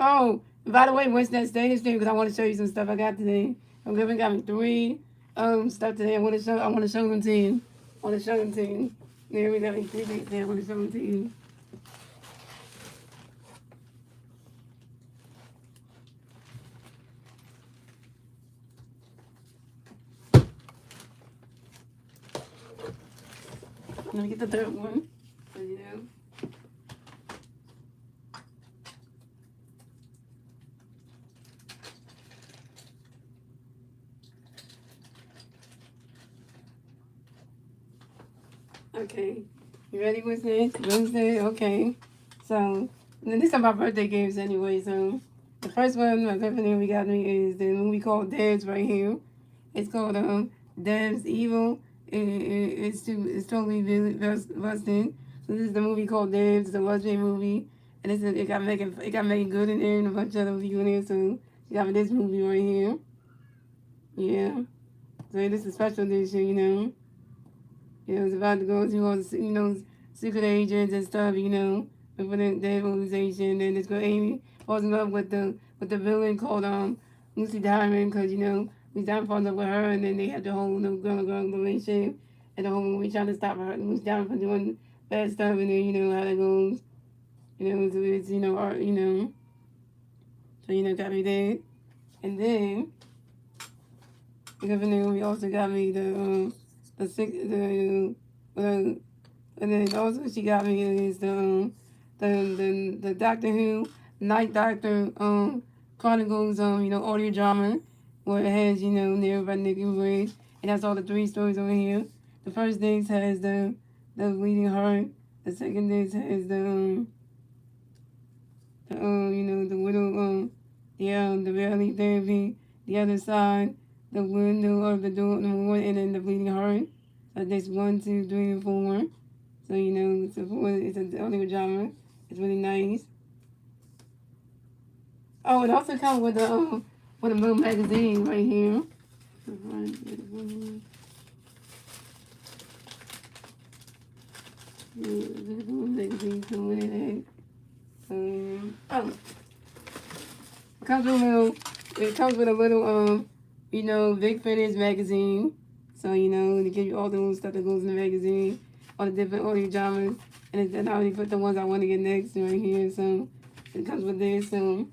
Oh, by the way, what's that status thing? Because I want to show you some stuff I got today. I'm giving got me 3 stuff today. I want to show them to you. I want to show them to you. There we got me 3 things there. I want to show them to you. Let me get the third one. So you know. Okay. You ready, Wednesday? Wednesday? Okay. So, these are my birthday games anyway. So, the first one, my company we got me is the movie called Devs right here. It's called Devs Evil. It's totally busted. So, this is the movie called Devs. It's a luxury movie. And it got Megan Good in there and a bunch of other people in there. So, you got this movie right here. Yeah. So, this is a special edition, you know. You know, it's about to go through all the, secret agents and stuff, for the organization. And it's going Amy falls in love with the villain called Lucy Diamond, because Lucy Diamond falls in love with her, and then they have the whole girl relationship, and the whole movie trying to stop her, Lucy Diamond from doing bad stuff, and then how that goes. So it's art, so got me that, and then we also got me and then also she got me is the Doctor Who Night Doctor Chronicles audio drama where it has narrated by Nick Bridge, and that's all the 3 stories over here. The first disc has the bleeding heart. The second disc has the widow the reality therapy. The other side, the window of the door number 1, and then the bleeding heart. So there's 1, 2, 3, and 4. So it's an audio drama. It's really nice. Oh, it also comes with a little magazine right here. Magazine come with it. It comes with a little Big Finish magazine. So, to give you all the little stuff that goes in the magazine, all the different audio dramas. And I already put the ones I want to get next right here. So, it comes with this. So.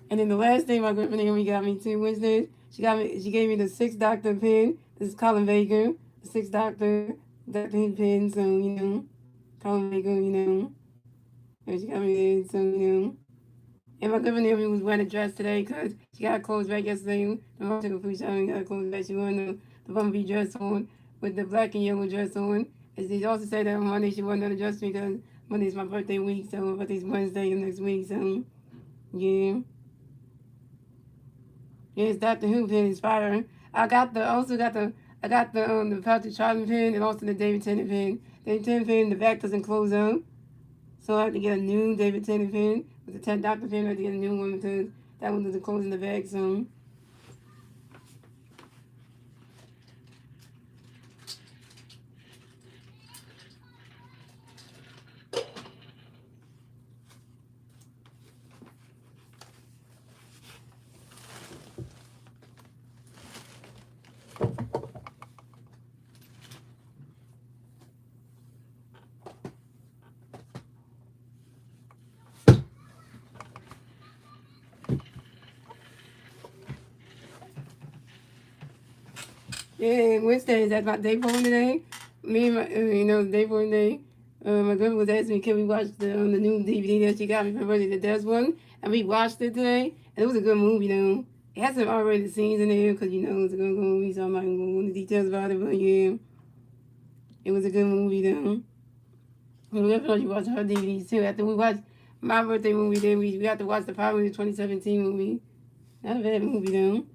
And then the last thing my girlfriend got me too was this. She gave me the 6th Doctor pen. This is Colin Baker. The 6th Doctor pen. So, Colin Baker, And she got me this. So, And my girlfriend was wearing a dress today because she got clothes back yesterday. The mom took a free shower and got clothes back. She wore the bumblebee dress on with the black and yellow dress on. And she also said that on Monday she wore another dress because Monday's my birthday week. So my birthday's Wednesday of next week. So, yeah. Yes, Doctor Who pen inspiring. I got the Patrick Charlton pen and also the David Tennant pen. David Tennant pen, the back doesn't close up. So I have to get a new David Tennant pen. With the 10 Doctor pen, I have to get a new one because that one doesn't close in the back. So. Yeah, Wednesday, that's my day for today. Me and my, day for today. My girlfriend was asking me, can we watch the new DVD that she got me for birthday, the Death one? And we watched it today, and it was a good movie, though. It has some R-rated scenes in there, because, it's a good movie, so I'm not going to go into details about it, but yeah, it was a good movie, though. We definitely watched her DVDs, too. After we watched my birthday movie, then we got to watch the Power 2017 movie. Not a bad movie, though.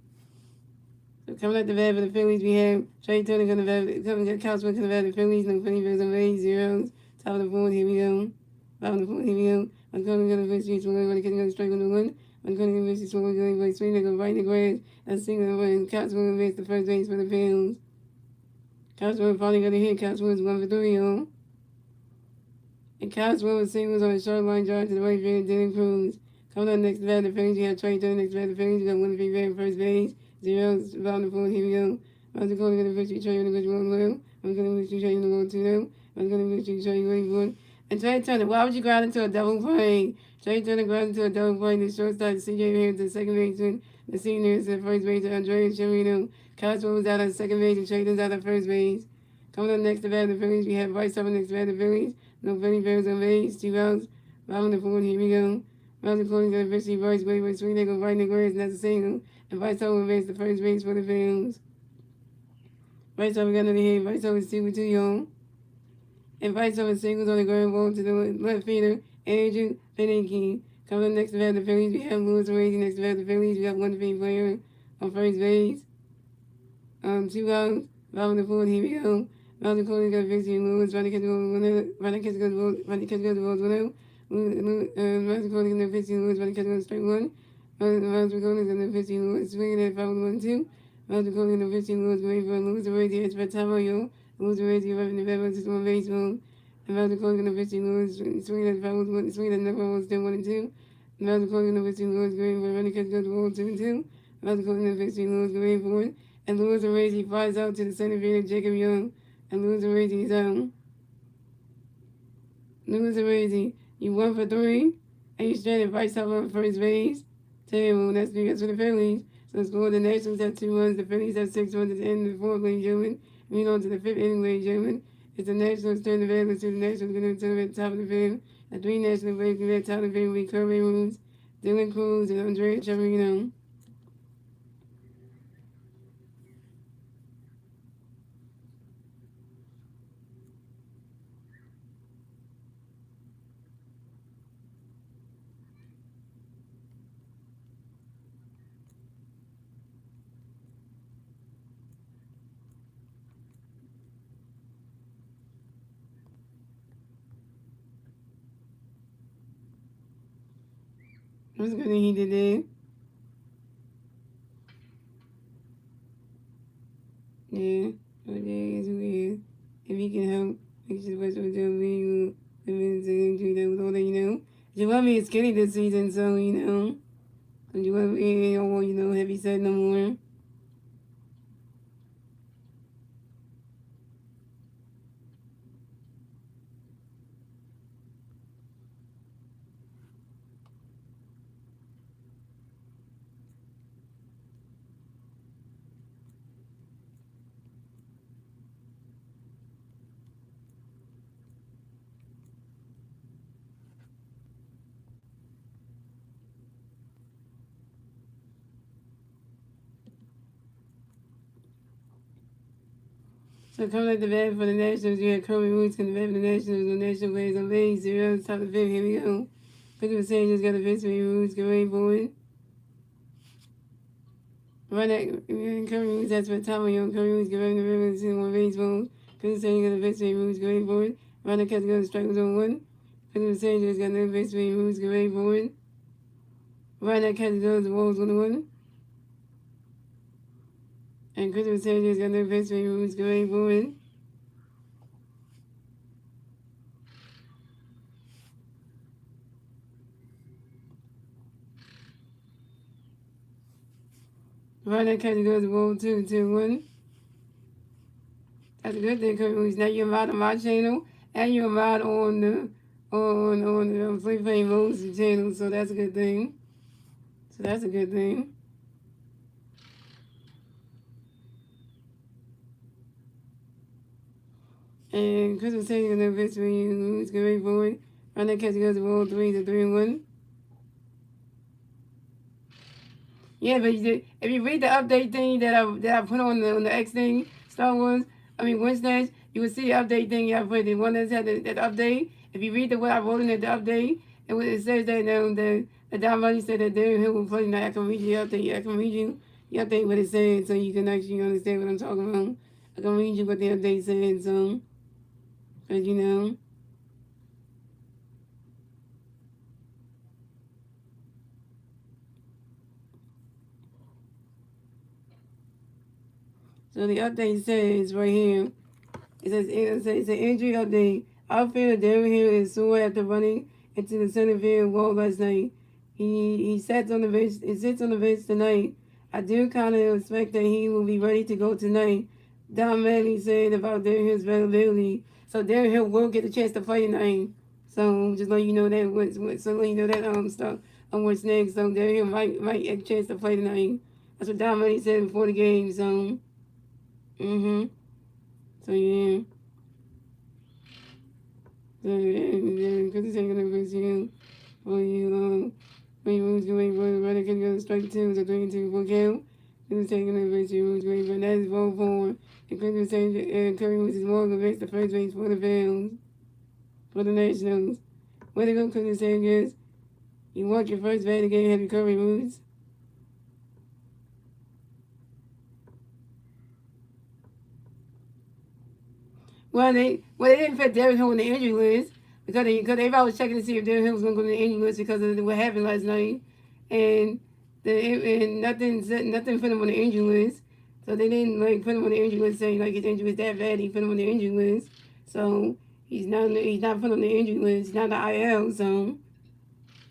So coming at the bat for the Phillies, we have Trey Turner coming at Couchman coming at the Phillies, no funny birds on base, zeros. Top of the board, here we go. Bottom of the board, here we go. I'm going to go to first base, we're going to get strike on the one. I'm going to go to first base, we're going to swing, they're going to right in the grass. That's single run. Couchman makes the first base for the Phillies. Couchman finally going to hit. Couchman's 1 for 3, y'all. And Couchman with singles on a short line drive to the right field, Dylan Cruz. Coming up next to bat, the Phillies, we have Trey Turner next to bat, the Phillies, we got 1 for 3 first base. Zeros, bottom of the board, here we go. I was going to get a first try on the good one well. I was going to try on the go to them. I was going to try going for it. And Trey Turner, why would you ground into a double play? Trey Turner ground into a double play. The shortstop, CJ Harris, the second baseman. The seniors, the first baseman, Andreas Chirino. Cosmo was out on second base, and Trey was out on first base. Coming up next to bat, the Phillies, we have Bryce Harper next to bat, the Phillies. No Philly Bears on base, 2 outs. Bottom of the board, here we go. Round the corner, going to first Bryce, wait, swing, they go right in the grass, and that's a single. And Bryce Harper makes the first base for the Phillies. Bryce Harper got another hit. Bryce Harper is 2 for 2, y'all. And Bryce Harper singles on the ground ball to the left fielder, Andrew Beninki. Coming up next to bat, the Phillies, we have Lewis Racing next to bat, the Phillies. We have one defeated player on first base. 2 outs. Bottom of the board, here we go. Round the corner, got Vixie and Lewis. Running catch goes the balls winner. Round the corner, got Vixie and Lewis. Running catch goes straight one. Round the corner, got Vixie and Lewis. Swinging at 5-1-2. Round the corner, got Vixie and Lewis. Going for Lewis Racing. It's for Tamayo. Lewis Racing, running the back, just one baseball. And round the corner, got Vixie and Lewis. Swinging at 5-1, swinging at number 1, still 1 and 2. Round the corner, got Vixie and Lewis. Going for running catch goes the ball 2 and 2. Round the corner, got Vixie and Lewis. Going for it. And Lewis Racing flies out to the center fielder, Jacob Young. And Lewis Racing is out. Lewis Racing, you 1 for 3. And you stranded Bryce Harper on first base. Terrible. That's because for the Phillies. So score the Nationals have 2 runs. The Phillies have 6 runs at the end of the 4th, ladies and gentlemen. Moving on to the 5th inning, ladies and gentlemen. It's the Nationals turn the bat. Let's see the Nationals going to turn at the top of the field. The 3 National players going to at the top of the field with Kirby Rooms, Dylan Cruz, and Andrea Chirino. What's good he did there? Yeah, what it is, who is. If you can help, make sure the West Coast League, the men's and that with all that, Jawabi is skinny this season, so, Jawabi ain't all, heavy set no more. So coming at the bat for the Nationals, you have Kirby Woods coming back for the Nationals. The National plays on base, 0, top of the 5th, here we go. 50% just got the victory, Woods, get ready for it. Right at Kirby Woods, that's for top of your Kirby Woods, get ready to river, see one baseball. 50% got the victory, Woods, get ready for it. Right at catch goes strike zone 1. 50% just got the victory, Woods, get ready for it. Right at catch goes the Wolves 1-1. And Christopher Sanchez got no victory, Woods, get ready for it. Right at catch goes the Wolves 2-1. That's a good thing, because now you're mod on my channel, and you're mod on the Free Flame Rose channel, so that's a good thing. So that's a good thing. And Christmas Day is going to pitch for you. Who's going forward? Run that catch goes to roll 3-3-1. Yeah, but if you read the update thing that I put on the X thing, Star Wars, Wednesdays, you will see the update thing I put. The one that's had that update. If you read what I wrote in the update, it says that the Don Money said that Darren Hill will play tonight. I can read you the update. I can read you the update what it said, so you can actually understand what I'm talking about. I can read you what the update said, so as you know. So the update says right here. It's an injury update. Outfielder Darren Hill is sore after running into the center field wall last night. He sits on the bench. He sits on the bench tonight. I do kind of expect that he will be ready to go tonight. Don Manley said about Darren Hill's availability. So Darren Hill will get a chance to play tonight. So just let you know that. So let you know that stuff on what's next. So Darren Hill might get a chance to play tonight. That's what Don Manley said before the game. So, So yeah. Because it's taking over you. When you moves your way for the runner can go strike two, so 3-2 full count. It's taking over you, moves your way for that is ball four. And Chris Curry moves his Morgan makes the first base for the Phillies, for the Nationals. Way to go, Chris Sanders. You walk your first bat again, Henry Curry moves. Well, they didn't put Darren Hill on the injury list because they was checking to see if Darren Hill was going to go on the injury list because of what happened last night, and nothing put him on the injury list. So they didn't put him on the injury list saying his injury was that bad. He put him on the injury list, so he's not put on the injury list. He's not the IL. So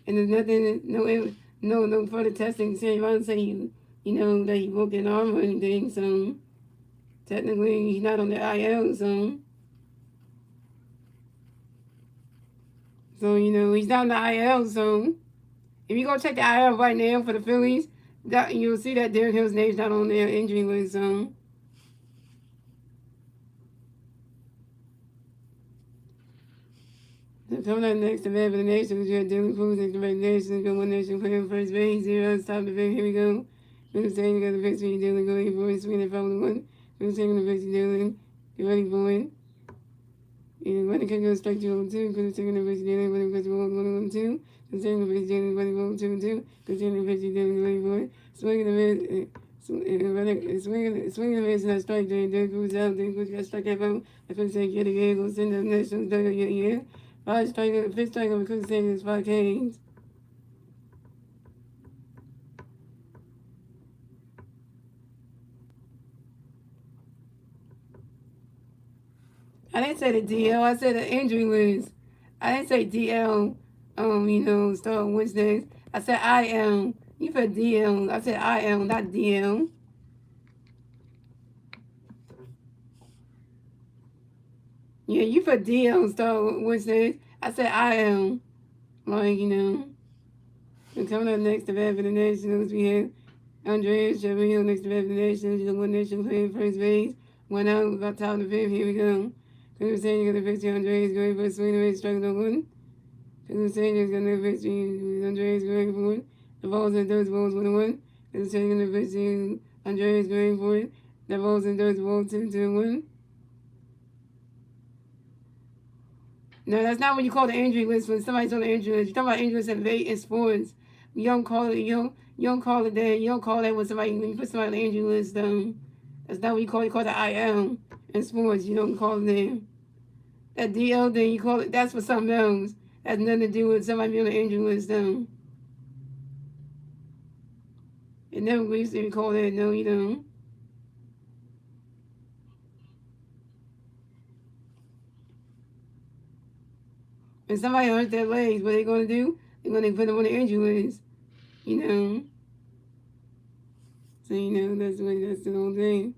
and there's nothing no further testing saying I don't say that he broke an arm or anything. So technically he's not on the IL. So, he's not in the IL. So, if you go check the IL right now for the Phillies, you'll see that Derek Hill's name's not on their injury list. So, coming up next, the man for the Nationals, you have Dylan Cruz next to the Nationals, go one nation playing first base, 0 top the big. Here we go. Who's taking the victory? Dylan going for it, swinging the one. Who's taking the victory? Dylan, get ready for it. And when it can go strike 2-2, because taking the victory, Dylan, when it goes 1-2. Concerning the pitch, Dylan, running ball 2-2. Concerning the pitch, Dylan, ready for it. Swinging the pitch, swinging the pitch, not strike, Dylan Cruz out, Dylan Cruz got struck out. I couldn't say, get again, go send the Nationals, yeah. Fifth strike of Cook Sanders, 5 Ks. I didn't say the DL, I said the injury list. I didn't say DL, start Wednesdays. I said IL. You said DL. I said IL, not DL. Yeah, you put DL start Wednesdays. I said IL. And coming up next to bat for the Nationals, we have Andres Chavino next to bat for the Nationals. You know, one nation playing first base. 1 out, about top of the fifth. Here we go. Chris Sanders going to pitch to Andres, going for a swing away, striking on one. Chris Sanders going to pitch to Andres, going for it. The ball's in third, balls 1-1. Chris Sanders going to pitch to Andres, going for it. The ball's in third, ball 2-1. No, that's not what you call the injury list when somebody's on the injury list. You're talking about injury list in sports. You don't call it. You don't call it that. You don't call that when you put somebody on the injury list. That's not what you call it. You call it the IL in sports. You don't call it that. That DL thing you call it. That's for something else. Has nothing to do with somebody being on the injury list. It never used to be called that. No, you don't. When somebody hurts their legs, what are they going to do? They're going to put them on the injury list. So, that's the whole thing.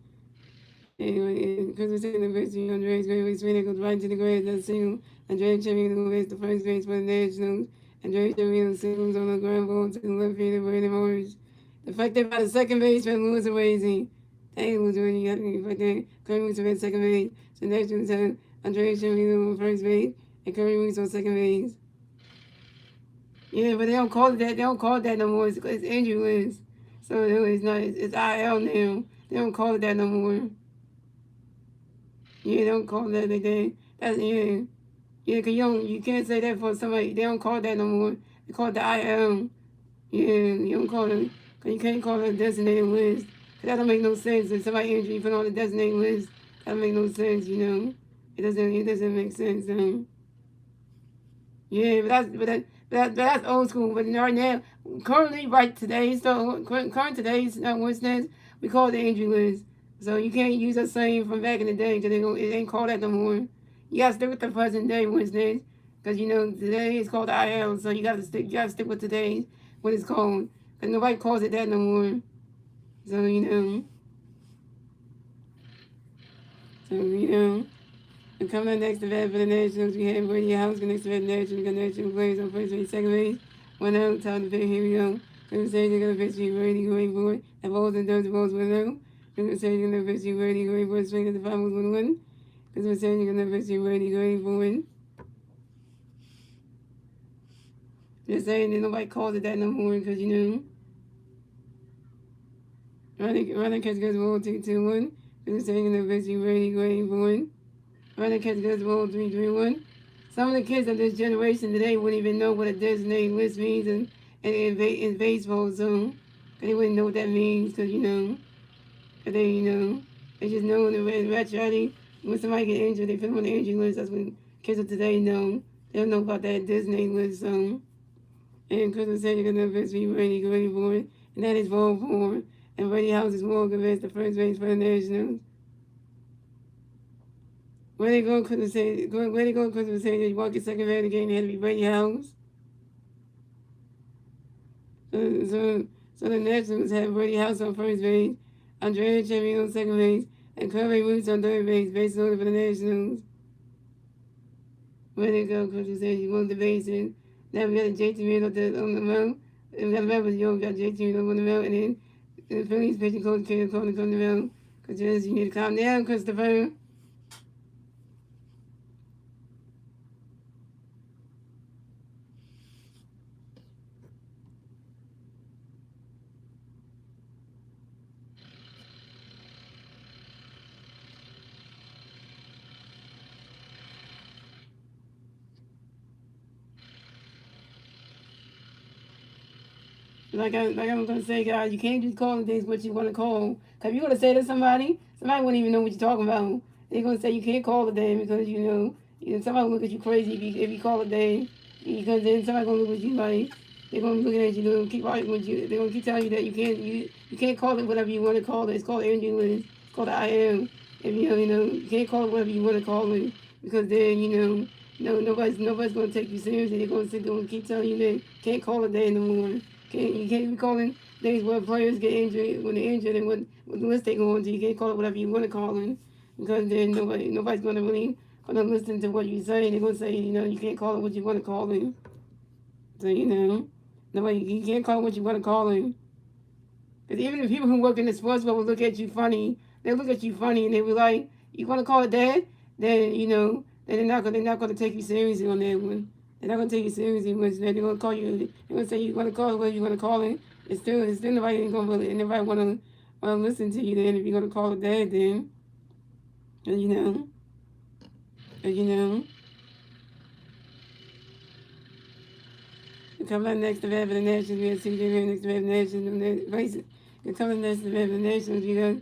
Anyway, because we're taking the victory, Andres Gray swing goes right to the grave. That's single. Andres Cherry goes the first base for the Nationals. Andres Cherry singles on the ground ball to the left field of Brandon Morris. The fact that by the second base for Lewis Away, they was really got me. But then Curry was at second base. So Nationals have Andre Chevy on first base, and Kirby Weeks on second base. Yeah, but they don't call it that. They don't call it that no more. It's injury list. So it's not. It's IL now. They don't call it that no more. Yeah, they don't call it that. That's yeah. Yeah, cause you can't say that for somebody. They don't call it that no more. They call it the IL. Yeah, you don't call it. Cause you can't call it a designated list. Cause that don't make no sense. If somebody injured you put on the designated list, that don't make no sense. You know, it doesn't. It doesn't make sense. Yeah, but that's old school. But right now, currently, right today, so current today's Wednesdays, we call it the injury list. So you can't use that same from back in the day because it ain't called that no more. You gotta stick with the present day Wednesdays because you know today is called the IL. So you gotta stick with today's what it's called because nobody calls it that no more. So you know. And coming up next to bat for the Nationals, we have Brady House next to bat Nationals. We got National players on first base, second base. 1 out, time to pick. Here we go. Conversation gonna pitch you Brady going forward. That balls and those balls 1 out. Conversation gonna pitch you Brady going forward. Swing at the 5 was 1-1. Conversation gonna pitch you Brady going forward. Just saying that nobody calls it that no more because running catch goes ball 2-2-1. Conversation gonna pitch you Brady going forward. Running catch goes ball 3-3-1. Some of the kids of this generation today wouldn't even know what a designated list means in baseball, so they wouldn't know what that means because cause they just know in the retro when somebody get injured, they put them on the injury list. That's when kids of today know. They don't know about that designated list. And Christmas said you're gonna be ready for it, and that is ball 4. And Brady House is more convinced the first base for the Nationals. Where they go, Christmas said you walk your second base again, it had to be Brady House. So the Nationals have Brady House on first base, Andrea Chevy on second base, and Kirby Roots on third base, base loaded for the Nationals. Where they go, Coach says you want the bases. Now we got a JT Reed on the mound. And we got members, we got JT Reed on the mound, and then the Phillies pitching coach Caleb Coleman come to the mound. Coach says you need to calm down, Christopher. I'm gonna say, guys, you can't just call things what you want to call. Cause if you're gonna say to somebody wouldn't even know what you're talking about. They're gonna say you can't call a day because somebody will look at you crazy if you call a day. Because then somebody gonna look at you like they're gonna be looking at you, they're gonna keep arguing with you. They're gonna keep telling you that you can't call it whatever you want to call it. It's called energy list. It's called the I am. If you can't call it whatever you want to call it because then no nobody's gonna take you seriously. They're gonna keep telling you that you can't call a day no more. You can't be calling days where players get injured when they're injured and what list they go on to. You can't call it whatever you want to call it because then nobody's gonna really gonna listen to what you say. They're gonna say you can't call it what you want to call it. So nobody you can't call it what you want to call it. Because even the people who work in the sports world will look at you funny. They look at you funny and they be like, "You want to call it that?" Then then they're not gonna take you seriously on that one. They're not gonna take you seriously when they're gonna call you. They're gonna say you want to call it what you want to call it. It's still nobody ain't gonna really, nobody wanna listen to you. Then if you're gonna call it that, then and coming up next to the Nationals, we have CJ Ham next to the Nationals. Coming next to the Nationals, we got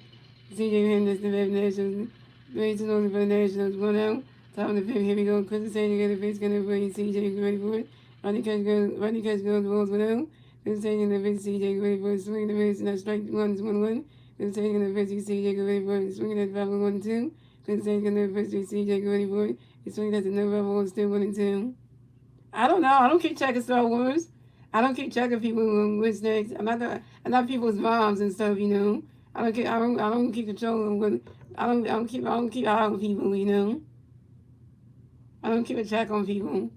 CJ Ham next to the Nationals. Bases only for the Nationals. 1 out. Top of the fifth. Here we go. Chris is saying you got a face. Gonna bring CJ ready for it. Running catch goes balls 1 out. Chris is saying gonna face CJ ready for it. Swing the base and that strike 1 is 1-1. Chris is saying gonna face CJ ready for it. Swinging at 5-1-2. Chris is saying gonna face CJ ready for it. He's swinging at the number of balls still 1-2. I don't know. I don't keep track of Star Wars. I don't keep track of people who what's next. I'm not people's moms and stuff. I don't keep control of what. I don't keep eye on people. I don't keep a track on people.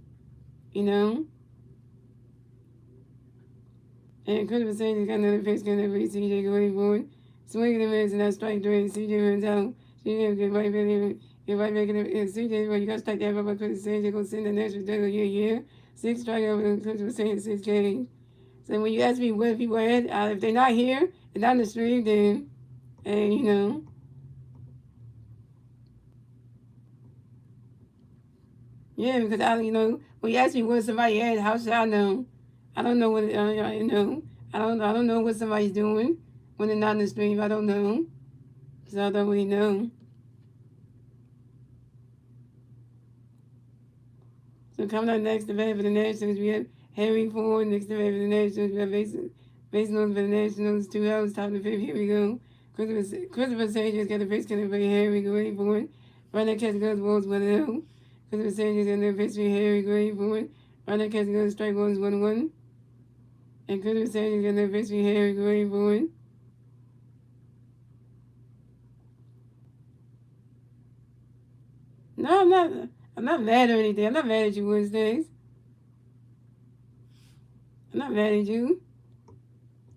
And Chris was saying he's got another pitch going to be CJ going forward. Swinging the miss and that strike during CJ runs out. CJ get right back in. If I make it in CJ, well, you got to strike that rubber because they're going to send the Nationals there yeah. 6 strikeout because we're saying 6 games. So when you ask me where people are at, if they're not here and not in the stream, then, and you know, yeah, because when you ask me where somebody at, how should I know? I don't know what, I don't know what somebody's doing when they're not in the stream. I don't know. So I don't really know. So coming up next, the bat for the Nationals, we have Henry Ford. Next to bat for the Nationals, we have base known for the Nationals. 2 outs, top of the fifth. Here we go. Christopher Sanchez got the base cutting for Henry Gray Ford. Runner catch goes balls 1-0. Christopher Sanchez got the base for Henry Gray Ford. Runner catch goes strike balls 1-1. And Christopher Sanchez got the base for Henry Gray Ford. No, I'm not. I'm not mad or anything. I'm not mad at you, Wednesdays. I'm not mad at you.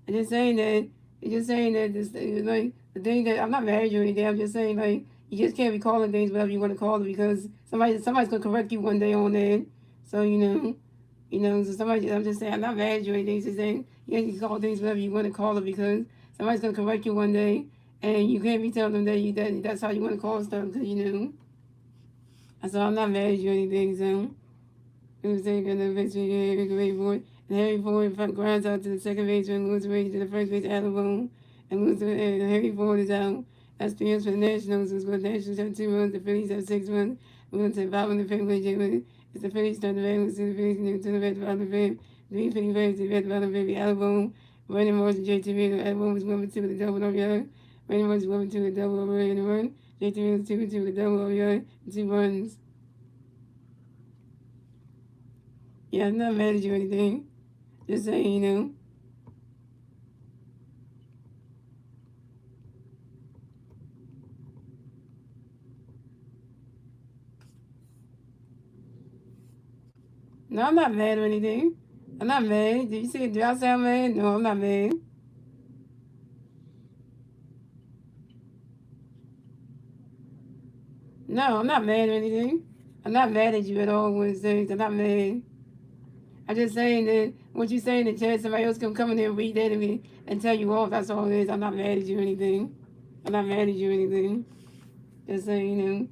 I'm just saying that. I'm just saying that this like the thing that I'm not mad at you or anything. I'm just saying like you just can't be calling things whatever you want to call it because somebody's gonna correct you one day on that. So so somebody. I'm just saying I'm not mad at you or anything. It's just saying you can call things whatever you want to call it because somebody's gonna correct you one day, and you can't be telling them that's how you want to call stuff because So I'm not mad at you or anything. So. It was taken the victory Harry Gray Ford. And Harry Ford grounds out to the second baseman, Lewis Wade to the first base Alabone. And Harry Ford is out. That's the for the Nationals. It's what the Nationals have 2 runs, the Phillies have 6 runs. We're going to take 5 on the fifth play, Jalen. It's the Phillies start the Ravens to the Phillies new to the red bottom of the fifth. 355 to the red bottom of the Alabone. Randy Morris and JT Reed. Alabone was 1-2 with a double over yard. Randy Morris was 1-2 with a double over and a run. JT Reed was 2-2 with a double over yard. 2 runs. Yeah, I'm not mad at you or anything. Just saying. No, I'm not mad or anything. I'm not mad. Did I sound mad? No, I'm not mad. No, I'm not mad or anything. I'm not mad at you at all when it's things. I'm not mad. I'm just saying that what you say in the chat, somebody else can come in there and read that and tell you off. That's all it is. I'm not mad at you or anything. I'm not mad at you or anything. Just saying.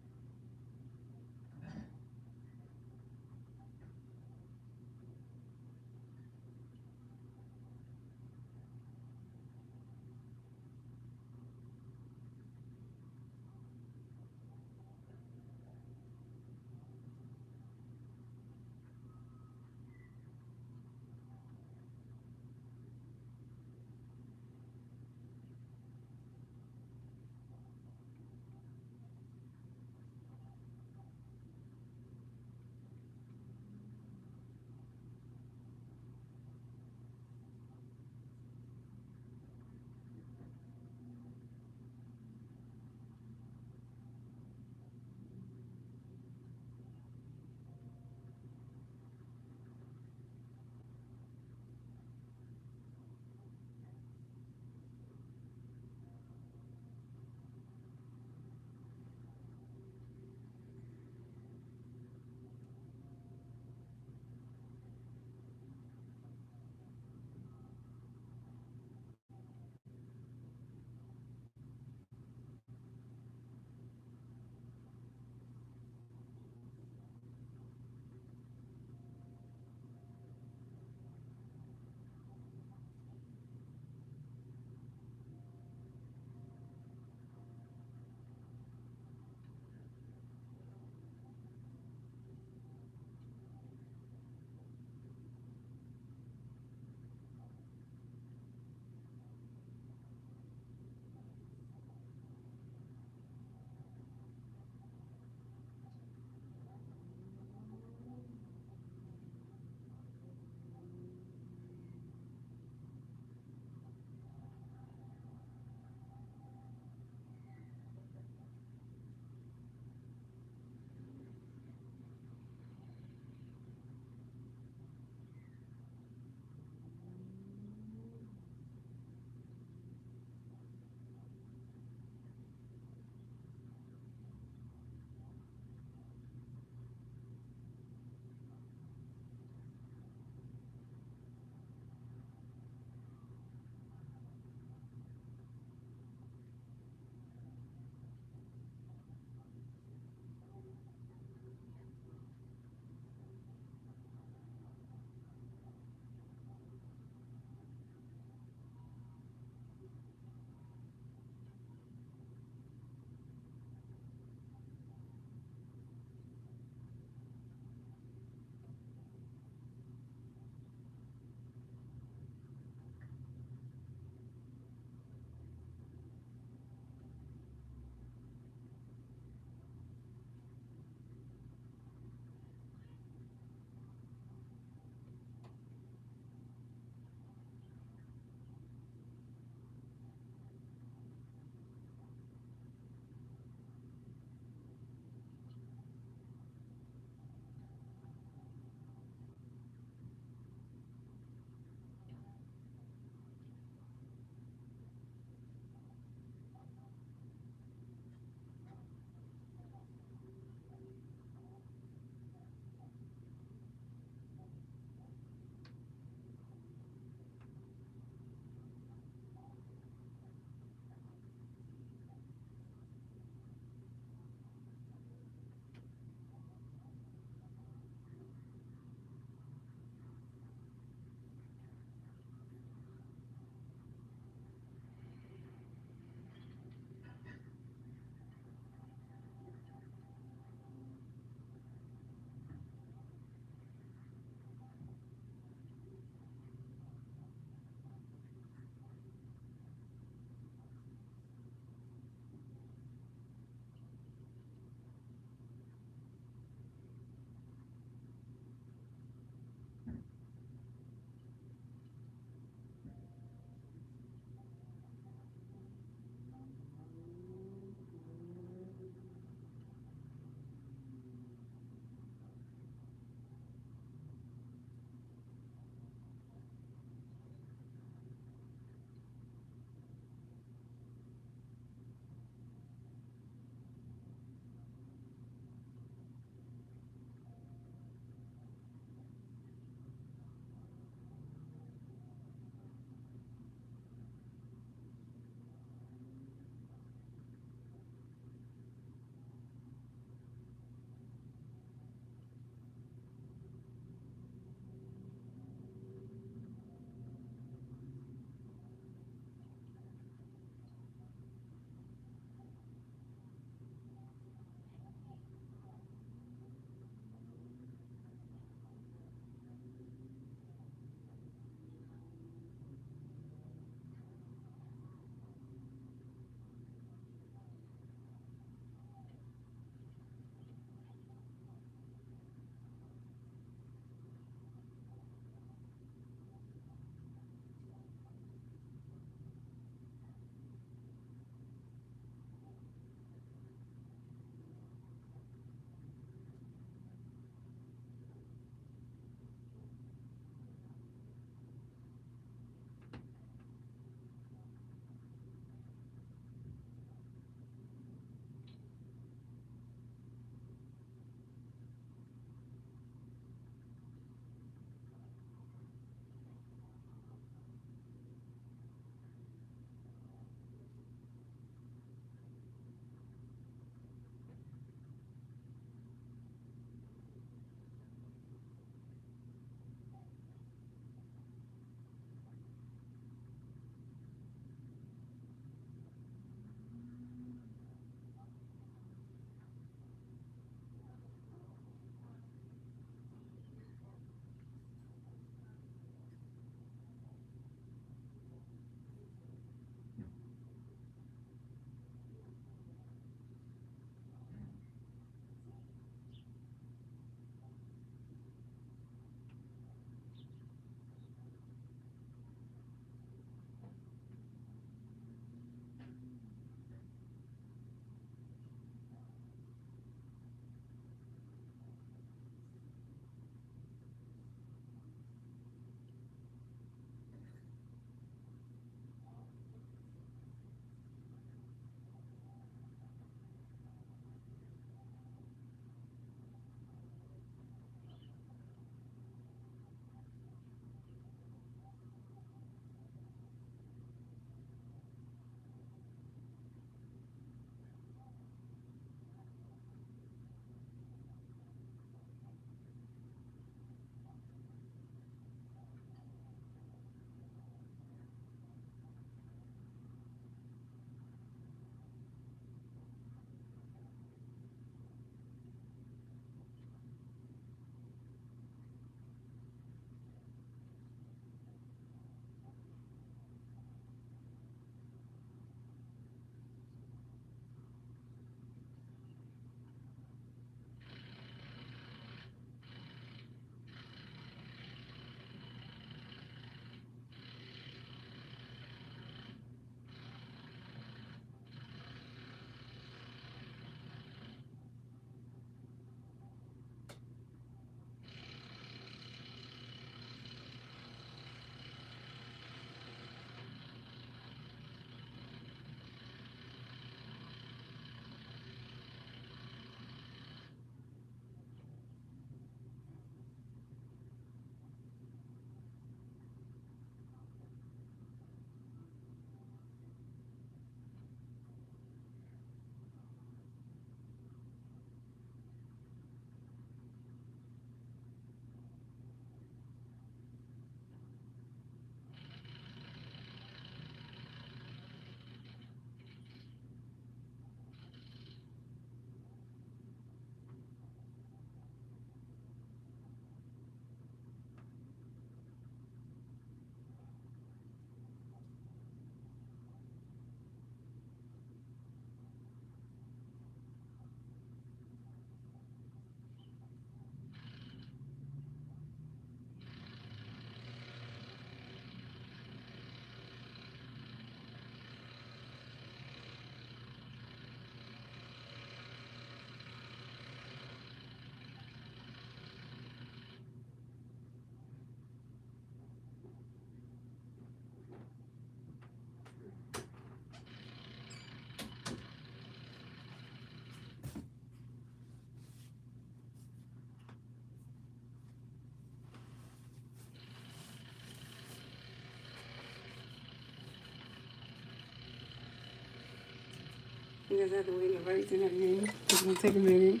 You guys have to wait in the right and everything. It's gonna take a minute.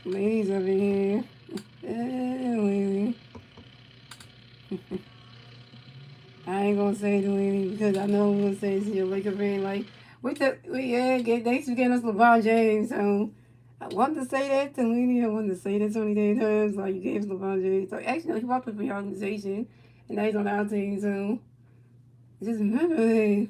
Ladies over here. Lady. I ain't gonna say the lady because I know I'm gonna say she'll wake up and like, thanks for getting us LeBron James. So I wanted to say that to Lady. I wanted to say that so many times. Like, you gave us LeBron James. So actually, no, he walked up for your organization and now he's on our team. So just remember that.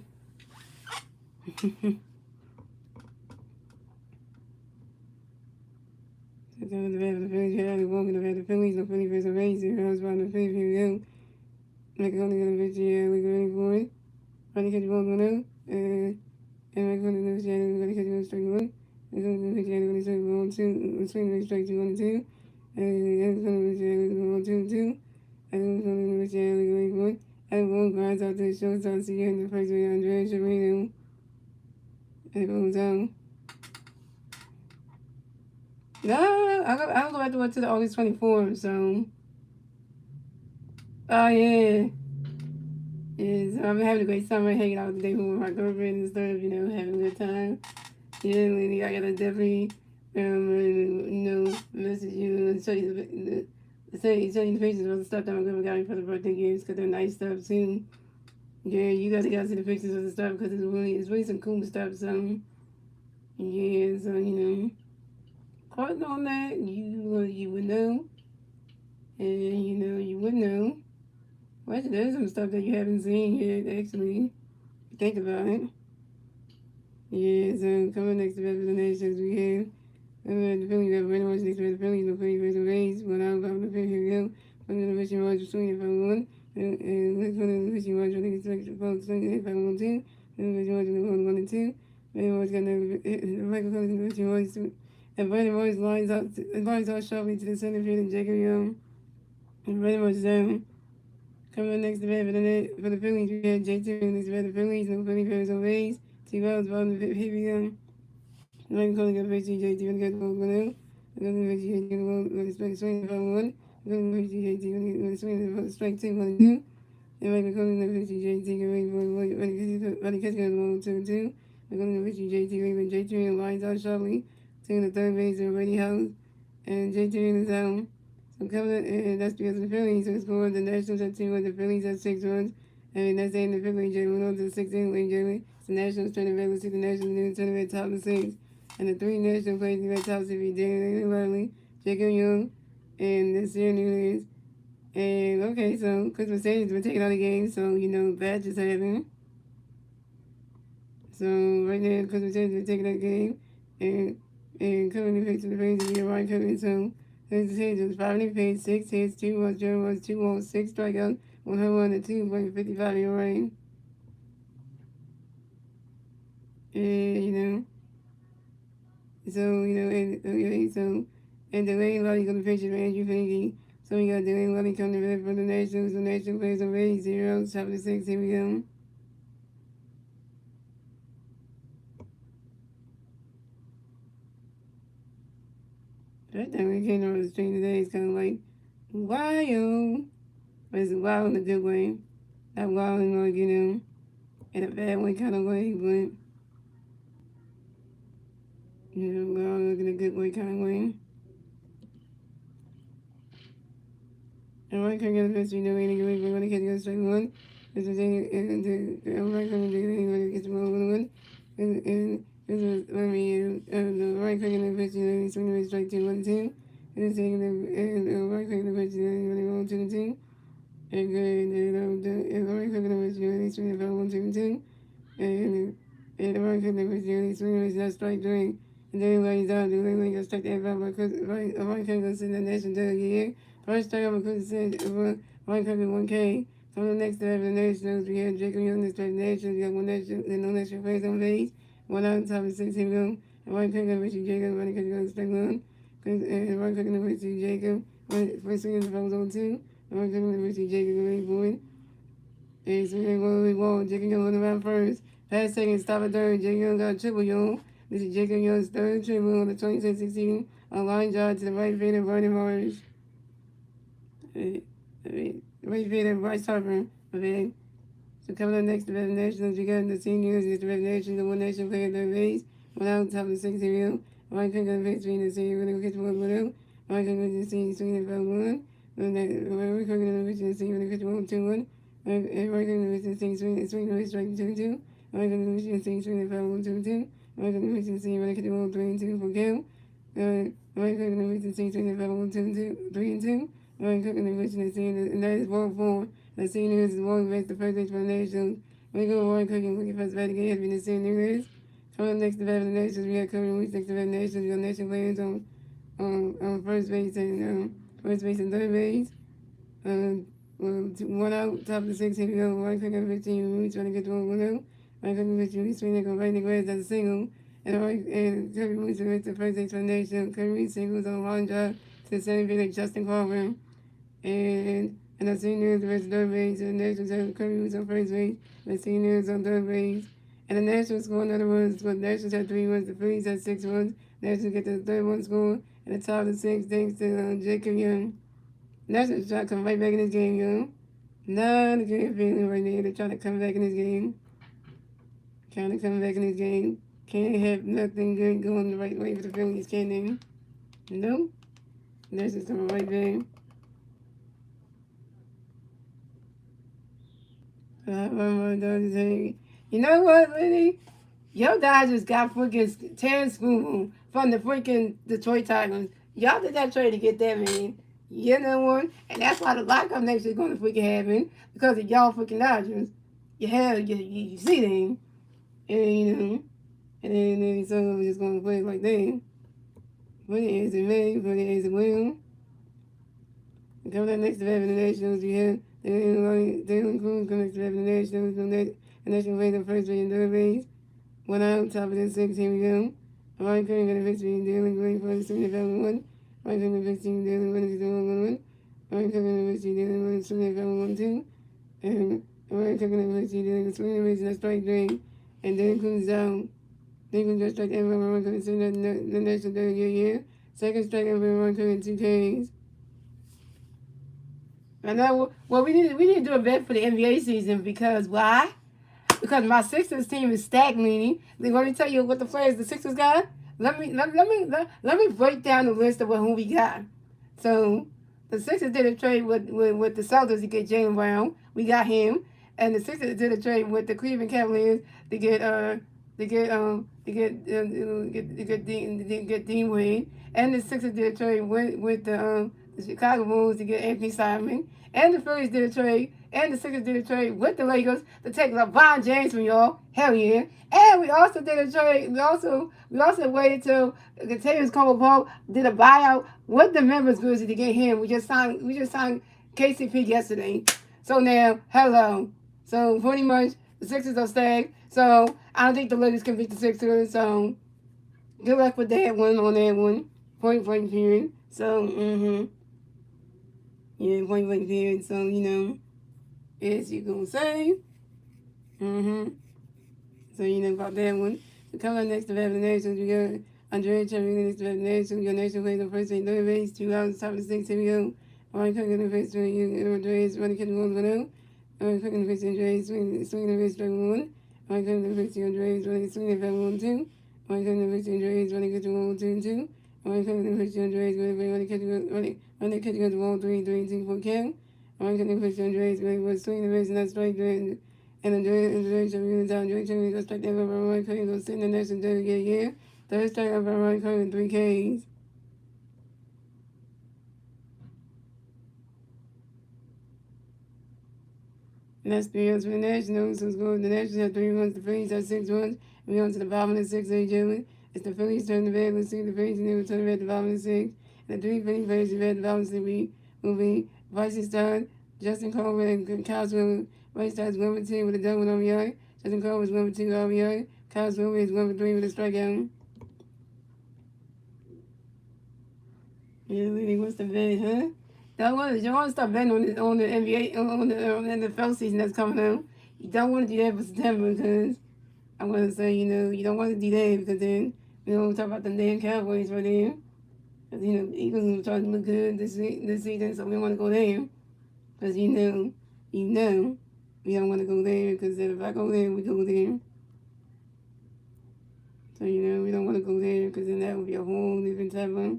The Phillies, yeah, the woman of the Phillies, the Phillies versus Rays, the Rams by the Phillies, here we go. Like, only gonna bet you, we're ready for it. Ready to catch the ball, go now. And we're going to lose, yeah, we're gonna catch the ball straight one. We're going to catch, yeah, we're gonna strike one, two, we're swinging straight two, one, and two. And we're going to lose, yeah, we're going to 2, 2. And we're going to lose, yeah, we're going to one. And one grinds out to the shortstop, see you in the first way, Andrea Shavino. And it goes down. No, I'll go back to what to the August 24th, so. Oh, yeah. Yeah, so I'm having a great summer hanging out today with my girlfriend and stuff, having a good time. Yeah, lady, I gotta definitely, message you and show you the pictures of the stuff that my girlfriend got me for the birthday gifts because they're nice stuff too. Yeah, you gotta see the pictures of the stuff because it's really some cool stuff. So, yeah, so, caught on that, you would know. And, you would know. Well, actually, there's some stuff that you haven't seen yet, actually. Think about it. Yeah, so coming next to the Nations, we have the Phillies have very much next to the Phillies, no Phillies versus Rays, but I'm going to pick here we go. I'm going to wish you much for swinging if I won. And let's go to wish you much for the expected folks swinging if I won too. And wish you much for the 1 and 2. Very much got the Michael Collins and wish you much. And very much lines out sharply to the center field and Jacob Young. And very much so. Coming next to bat for the Phillies, we had J2 next to bat the Phillies, no Phillies versus Rays. 2 outs, bottom of the here we go. I'm calling up JT when I got the ball now. I'm going to JT when I strike swing if I won. I'm going to JT when I swing if I strike 2, 1 and 2. And I'm calling up JT when I catch the ball 2 and 2. I'm going to JT when JT lines out sharply to the third base and ready house. And JT in the zone. So coming and that's because of the Phillies who scored the Nationals at 2 and the Phillies at 6 runs. And that's saying the Phillies went on to the 6th inning, Jerry. The Nationals turned the regular season Nationals new tournament top of 6. And the 3 national players in the top 6 be Daniel Riley, Jacob Young, and this year Nunez. And okay, so Christmas Mercedes been taking out the game, so that just happened. So right now, Christmas Mercedes been taking that game, and coming to face to the face of the right coming. So his hits was 5 in the face, 6 hits, 2 runs, 0 runs, 2 walks, 6 strikeouts, 1 home run, and 2.55 ERA. And so and Delaney Lottie gonna pitch it for Andrew Finnegan. So we got Delaney Lottie coming in for the Nationals. The National players are ready. 0, top of the 6. Here we go. That time we came on the stream today is kind of like wild, but it's wild in a good way. Not wild in like in a bad way kind of way, but wild in a good way kind of way. And right can get the first anything away from when I catch strike 1. This is I'm right coming to anybody gets the ball 1. And this is when the right quick in the pitch, swing the strike 2, 1, 2. And it's taking the right quick in the pitch, when they roll 2 and 2. And the right quick in the pitch, they swing the ball 1, 2 and 2. And the right quick in the pitch, they swing the strike 3. And then lays down, the lady got struck at 5 because right quick goes in the national delegate here. First strike over because it said right quick in 1K. So the next day, the Nationals, we had Jacob Young, the Nationals, we got 1 national, and no national players on base. 1 out of top of 6, here we go. And right quick in Richie Jacob, right quick in strike 1. And right quick in Richie Jacob, first swing in the phone zone 2. And right quick in Richie Jacob, ready for it. And so we're going to wall. Jacob Young on the round first. Pass second, stop at third. Jacob Young got a triple, y'all. This is Jacob Young's third triple on the 26-16. A line drive to the right field of Vernon Morris. Right field of Bryce Harper. So coming up next, the Red Nationals, we got the seniors, the Red Nations, the 1 nation player, third base. without top of the six area. Right click on the face between the city, really catch one without. Right click on the city, swing and foul one. Right click on the face in the city, really catch one, 2-1. Right click on the face in the city, swing the face strike 2-2. Right click on the face in the city, swing and foul 1-2-2. Right click on the face in the city, really catch one, 3-2 for kill. Right click on the face in the city, swing and foul 1-2-2, 3-2. Right click on the face in the city, and that is ball 4. The senior is one base, the first base for the Nationals. We go right click and look at first bat again, has been the senior is. Coming up next to bat for the Nationals, we have Cody Weeks next to bat for the Nationals. We got Nation players on first base and third base. One out, top of the six, here we go. Right click on 15, Weeks trying to get to 1 out. Right click on 15, Weeks swinging right in the grass as a single. And Cody Weeks makes the first base for the Nationals. Cody Weeks singles on a line drive to the center field like Justin Carver. And the seniors versus third base, and the Nationals have Curry on first base, the seniors on third base. And the Nationals score another runs. The Nationals have 3 runs, the Phillies have 6 runs. The Nationals get the third one score, and the top of the 6 thanks to Jacob Young. The Nationals try to come right back in this game, Young. Not a good feeling right there. They're trying to come back in this game. Can't have nothing good going the right way for the Phillies, can they? No. The Nationals coming right back. You know what, Liddy? Your Dodgers got freaking Terrence Spoon from the freaking Detroit Tigers. Y'all did that trade to get that man. You know what? And that's why the lockup next year is going to freaking happen because of y'all freaking Dodgers. You see them. And, you know, and then so we're just going to play like that. Put it as a May, put it as a Will. And coming up next to that in the Nationals, you have Dylan Cruz coming next to that in the Nationals. The Nationals play the first base and third base. 1 out, top of the 6, here we go. Right cutting on the 15, Dylan Green for the 75-1. Right cutting on the 15, Dylan Green for the 1-1. Right cutting on the 15, Dylan Green for the 1-2. And right cutting on the 15, Dylan swinging the base and strike 3. And Dylan Cruz down. Dylan Cruz just strike everyone, right cutting the National third year. Second strike everyone, cutting 2 Ks. I know. Well, we need to do a bet for the NBA season because why? Because my Sixers team is stagnating. Let me tell you what the players the Sixers got. Let me break down the list of who we got. So the Sixers did a trade with the Celtics to get Jaylen Brown. We got him, and the Sixers did a trade with the Cleveland Cavaliers to get Dean Wade, and the Sixers did a trade with the Chicago Bulls to get Anthony Simon, and the Phillies did a trade, and the Sixers did a trade with the Lakers to take LeBron James from y'all. Hell yeah! And we also did a trade. We also waited till Containers Cole did a buyout with the members group to get him. We just signed KCP yesterday. So now, hello. So pretty much the Sixers are stacked. So I don't think the Lakers can beat the Sixers. So good luck with that one on that one. Point blank period. So yeah, point blank period. So as you gonna say, So you know about that one. So coming up next to the Nationals, we got Andrea Cherry next to the Nationals. We got National plays on first and third base. 2 outs, top of the 6. Here we go. All right, cooking the face. Andrea's running catching one out. All right, cooking the face. Andrea's swinging the face. Strike 1. All right, cooking the face. Andrea's running swinging the 1-2. All right, cooking the face. Andrea's running catching 1-2-2. All right, cooking the face. Andrea's running catching the ball 3-3-2 for count. All right, cooking the face. Andrea's swinging the face and that's strike 3. And Andrea Cherry down. Andrea Cherry goes strike over Roy Curry goes sitting in the National yeah. Third strike over Roy Curry in 3 Ks. And that's 3 runs for the Nationals. So the Nationals have 3 runs, the Phillies have 6 runs. We on to the bottom of the 6th inning, gentlemen. It's the Phillies turn the bat. Let's see the Phillies and they will turn the bat at the bottom of the 6th. And the 3 Phillies players at the bottom of the 6th will be Vice Star, Justin Coleman, and Kyle Swiller. Vice Star is 1-2 with a double RBI. Justin Coleman is 1-2 RBI. Kyle Swiller is 1-3 with a strikeout. Yeah, really, what's the bet, huh? You want to start betting on the NBA on the NFL season that's coming out. You don't want to do that for September because I'm gonna say you don't want to do that because then we talk about the damn Cowboys right there. Because the Eagles are trying to look good this season, so we don't want to go there because we don't want to go there because if I go there, we go there. So, we don't want to go there because then that would be a whole different type of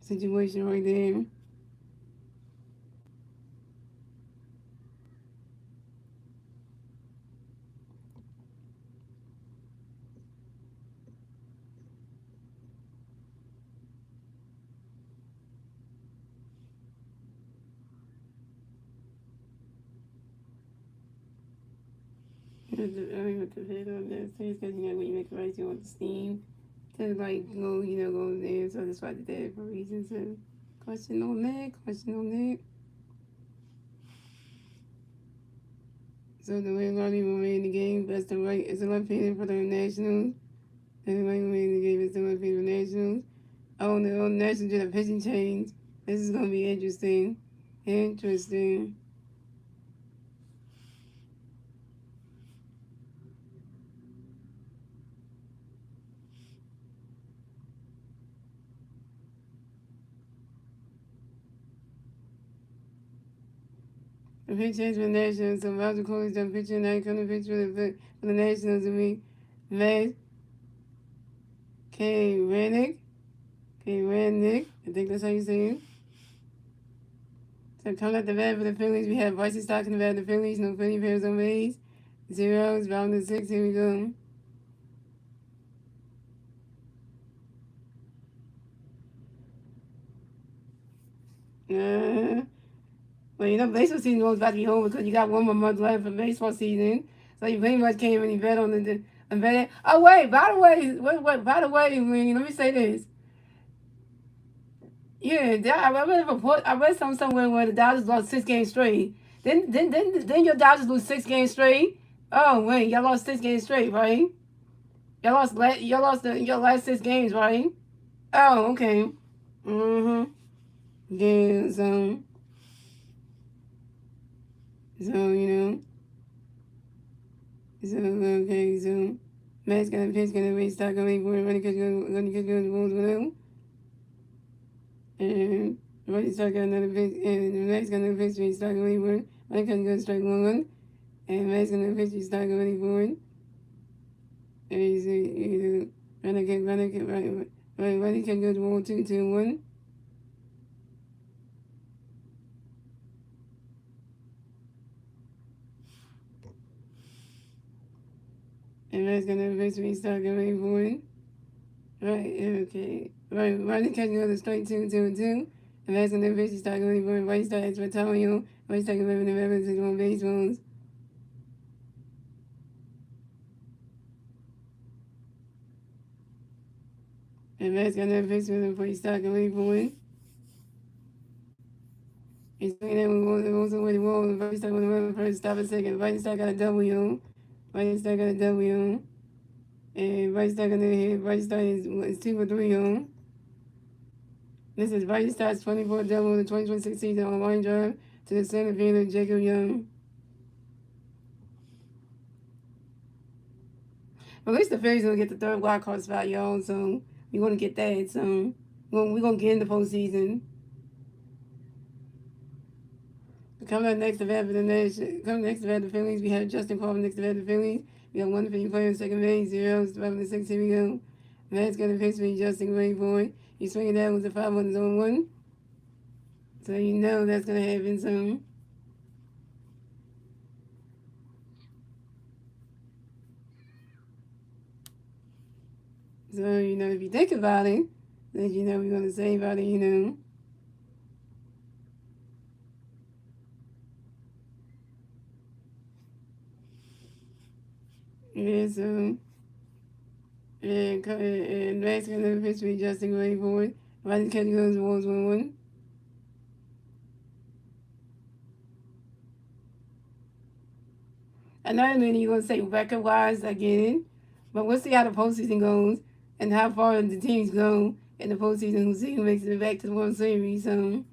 situation right there. With the vid on this, because when you make rice, you want the steam to go there. So that's why I did that for reasons. So question on that. So the way Lonnie will win the game, that's the right is the left-handed for the Nationals. And the right will win the game is the left-handed for the Nationals. Oh no, the Nationals did a pitching change. This is gonna be interesting. Interesting. The pitch change for the Nationals. So Roger Cole done pitching now. Coming pitch for the Nationals to be Matt K. Rennick. I think that's how you say it. So coming at the bat for the Phillies, we have Bryson Stock in the bat for the Phillies. No Philly pairs on base. Zeros, round to 6. Here we go. Well, baseball season was about to be over because you got one more month left for baseball season. So you pretty much can't really bet on the bet. Oh wait, by the way, let me say this. Yeah, I read a report. I read somewhere where the Dodgers lost 6 games straight. Then your Dodgers lose 6 games straight. Oh wait, y'all lost 6 games straight, right? Y'all lost your last 6 games, right? Oh, okay. Mm-hmm. Yeah, so so okay, so Matt's gonna pitch, gonna restart, gonna wait for it, gonna kick the balls whatever. And running start got another pitch, and Matt's gonna pitch, restart, gonna wait for it. Running can go strike one, and Matt's gonna pitch, restart, gonna wait for it. And he's running can go to ball 2-2-1. And Matt's gonna pitch, restart, gonna wait for it. Right, okay. Right, catching on the straight 2-2-2. And that's when the bitch start going for right start extra time, right start living the reference to on baseballs. And that's gonna fix with him before he start going for it. He's swinging that one, also with the wall, and right start with the run first, stop a second. Right start got a W. Right start got a W. And right start gonna hit, right start is 2 for 3 on. This is right start's 24 double in the 2026 season on line drive to the center fielder, Jacob Young. At least the Phillies gonna get the third wild card spot, y'all. So we're gonna get that. So we're gonna get in the postseason. Coming up next to bat for the Nation. Coming next to bat the Phillies, we have Justin Corbin next to bat the Phillies. We have 150 players second base, zeros, 5-6. Here we go. Matt's gonna pitch for Justin Gray boy. He's swinging that with the 5 on his own one. So you know that's gonna happen soon. So if you think about it, then we're gonna say about it. Yeah, so and Matt's gonna pitch for Justin Gray boy. Right catch goes Wolves 1-1. I know you're gonna say record wise, I get it. But we'll see how the postseason goes and how far the teams go in the postseason. We'll see who makes it back to the World Series. So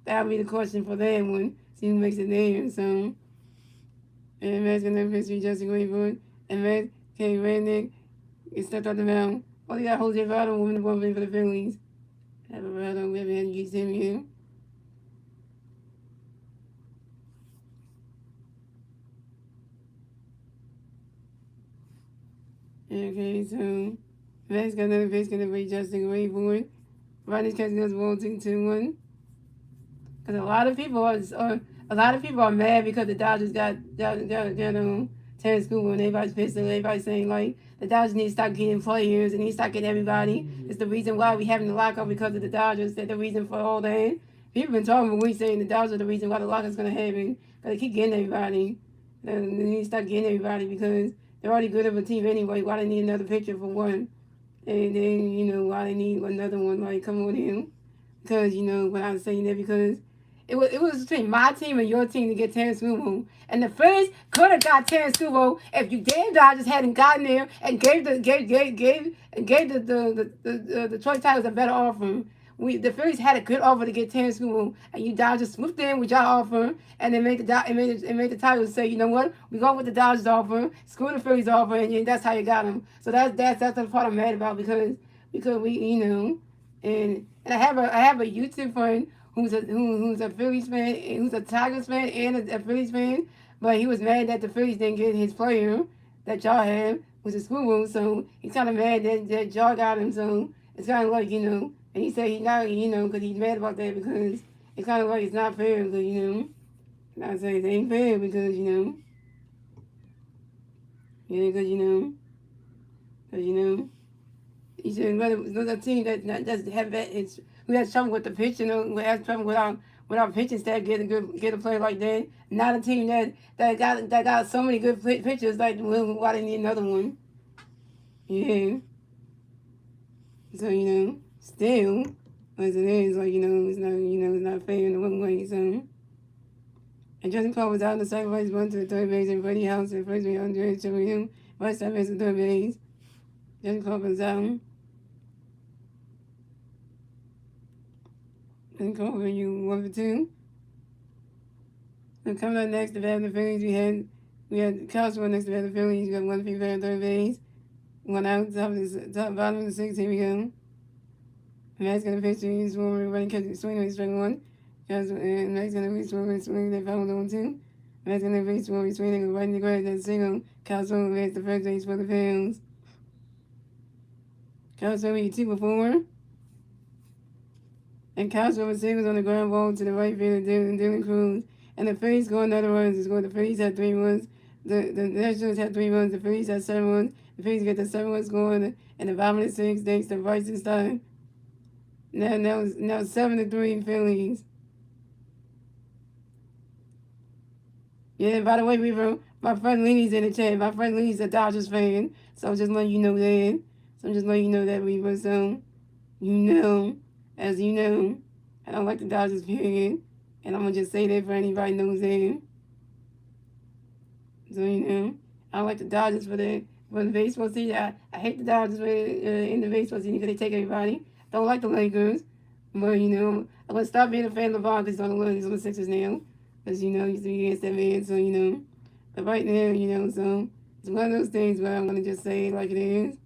that'll be the question for that one. See who makes it there. So and Matt's gonna pitch for Justin Greenwood. And Matt K. Rednick is stepped out the mound. Oh, they got Jose Votto winning the one for the Phillies. Have a Votto, we haven't had to get him here. Okay, so Max got another base, gonna be Justin Ray Board. Ronnie's catching goes ball 2-1. Because a lot of people are mad because the Dodgers got Terrence Cooper and everybody's pissed and everybody's saying like the Dodgers need to stop getting players and need to stop getting everybody. It's the reason why we having the lockout because of the Dodgers. That's the reason for all that. People been talking for weeks saying the Dodgers are the reason why the lockout's gonna happen. Because they keep getting everybody. They need to stop getting everybody because they're already good of a team anyway. Why they need another pitcher for one? And then why they need another one? Like come on in. Because when I was saying that because it was between my team and your team to get Terrence Cubo. And the Phillies could have got Terrence Cubo if you damn Dodgers hadn't gotten there and gave the Detroit Tigers a better offer. The Phillies had a good offer to get Terrence Cubo, and you Dodgers swooped in with your offer, and they made the Tigers say, you know what, we go with the Dodgers offer, screw the Phillies offer, and that's how you got them. So that's the part I'm mad about because we and I have a YouTube friend who's a Phillies fan, who's a Tigers fan and a Phillies fan, but he was mad that the Phillies didn't get his player that y'all had, which is Fubu, so he's kind of mad that y'all got him, so it's kind of like, and he said he not, because he's mad about that because it's kind of like it's not fair, because, I say it ain't fair because, he said another team that doesn't have that. We had trouble with the pitch, we had trouble with our pitching staff get a player like that. Not a team that got so many good pitchers like why they need another one. Yeah. So still as it is, like it's not fair in the one way. So and Justin Clark was out in the second base, run to the third base, and Freddie House and first base Andre to him, right side base and third base. Justin Clark was out. And Clark, you 1-2. And coming up next to bat the Phillies, we had Cosmo next to bat the Phillies. You got 1-3 at third base, one out, bottom of the sixth. Here we go. And Matt's gonna pitch to you, running, catching, swinging, strike one. And Matt's gonna reach forward, swing, they foul on two. Matt's gonna reach forward, swinging, right in the grass, that single. Cosmo advanced the first base for the Phillies. Cosmo, you 2-4. And Cosmo was singles on the ground ball to the right field of Dylan Cruz. And the Phillies scored another runs. The Phillies had 3 runs. The Nationals had 3 runs. The Phillies had 7 runs. The Phillies get the 7 runs scored in the bottom of the 6th thanks to Bryson Stein. Now 7-3 Phillies. Yeah, by the way, my friend Leanie's in the chat. My friend Leanie's a Dodgers fan. So I'm just letting you know that. Weaver. So, as you know, I don't like the Dodgers, period. And I'm going to just say that for anybody knows that. So, I don't like the Dodgers for the baseball season. I hate the Dodgers in the baseball season because they take everybody. Don't like the Lakers. But, I'm going to stop being a fan of LeBron because he's on the Sixers now. Because, he's against that man. So, but right now, so it's one of those things where I'm going to just say it like it is.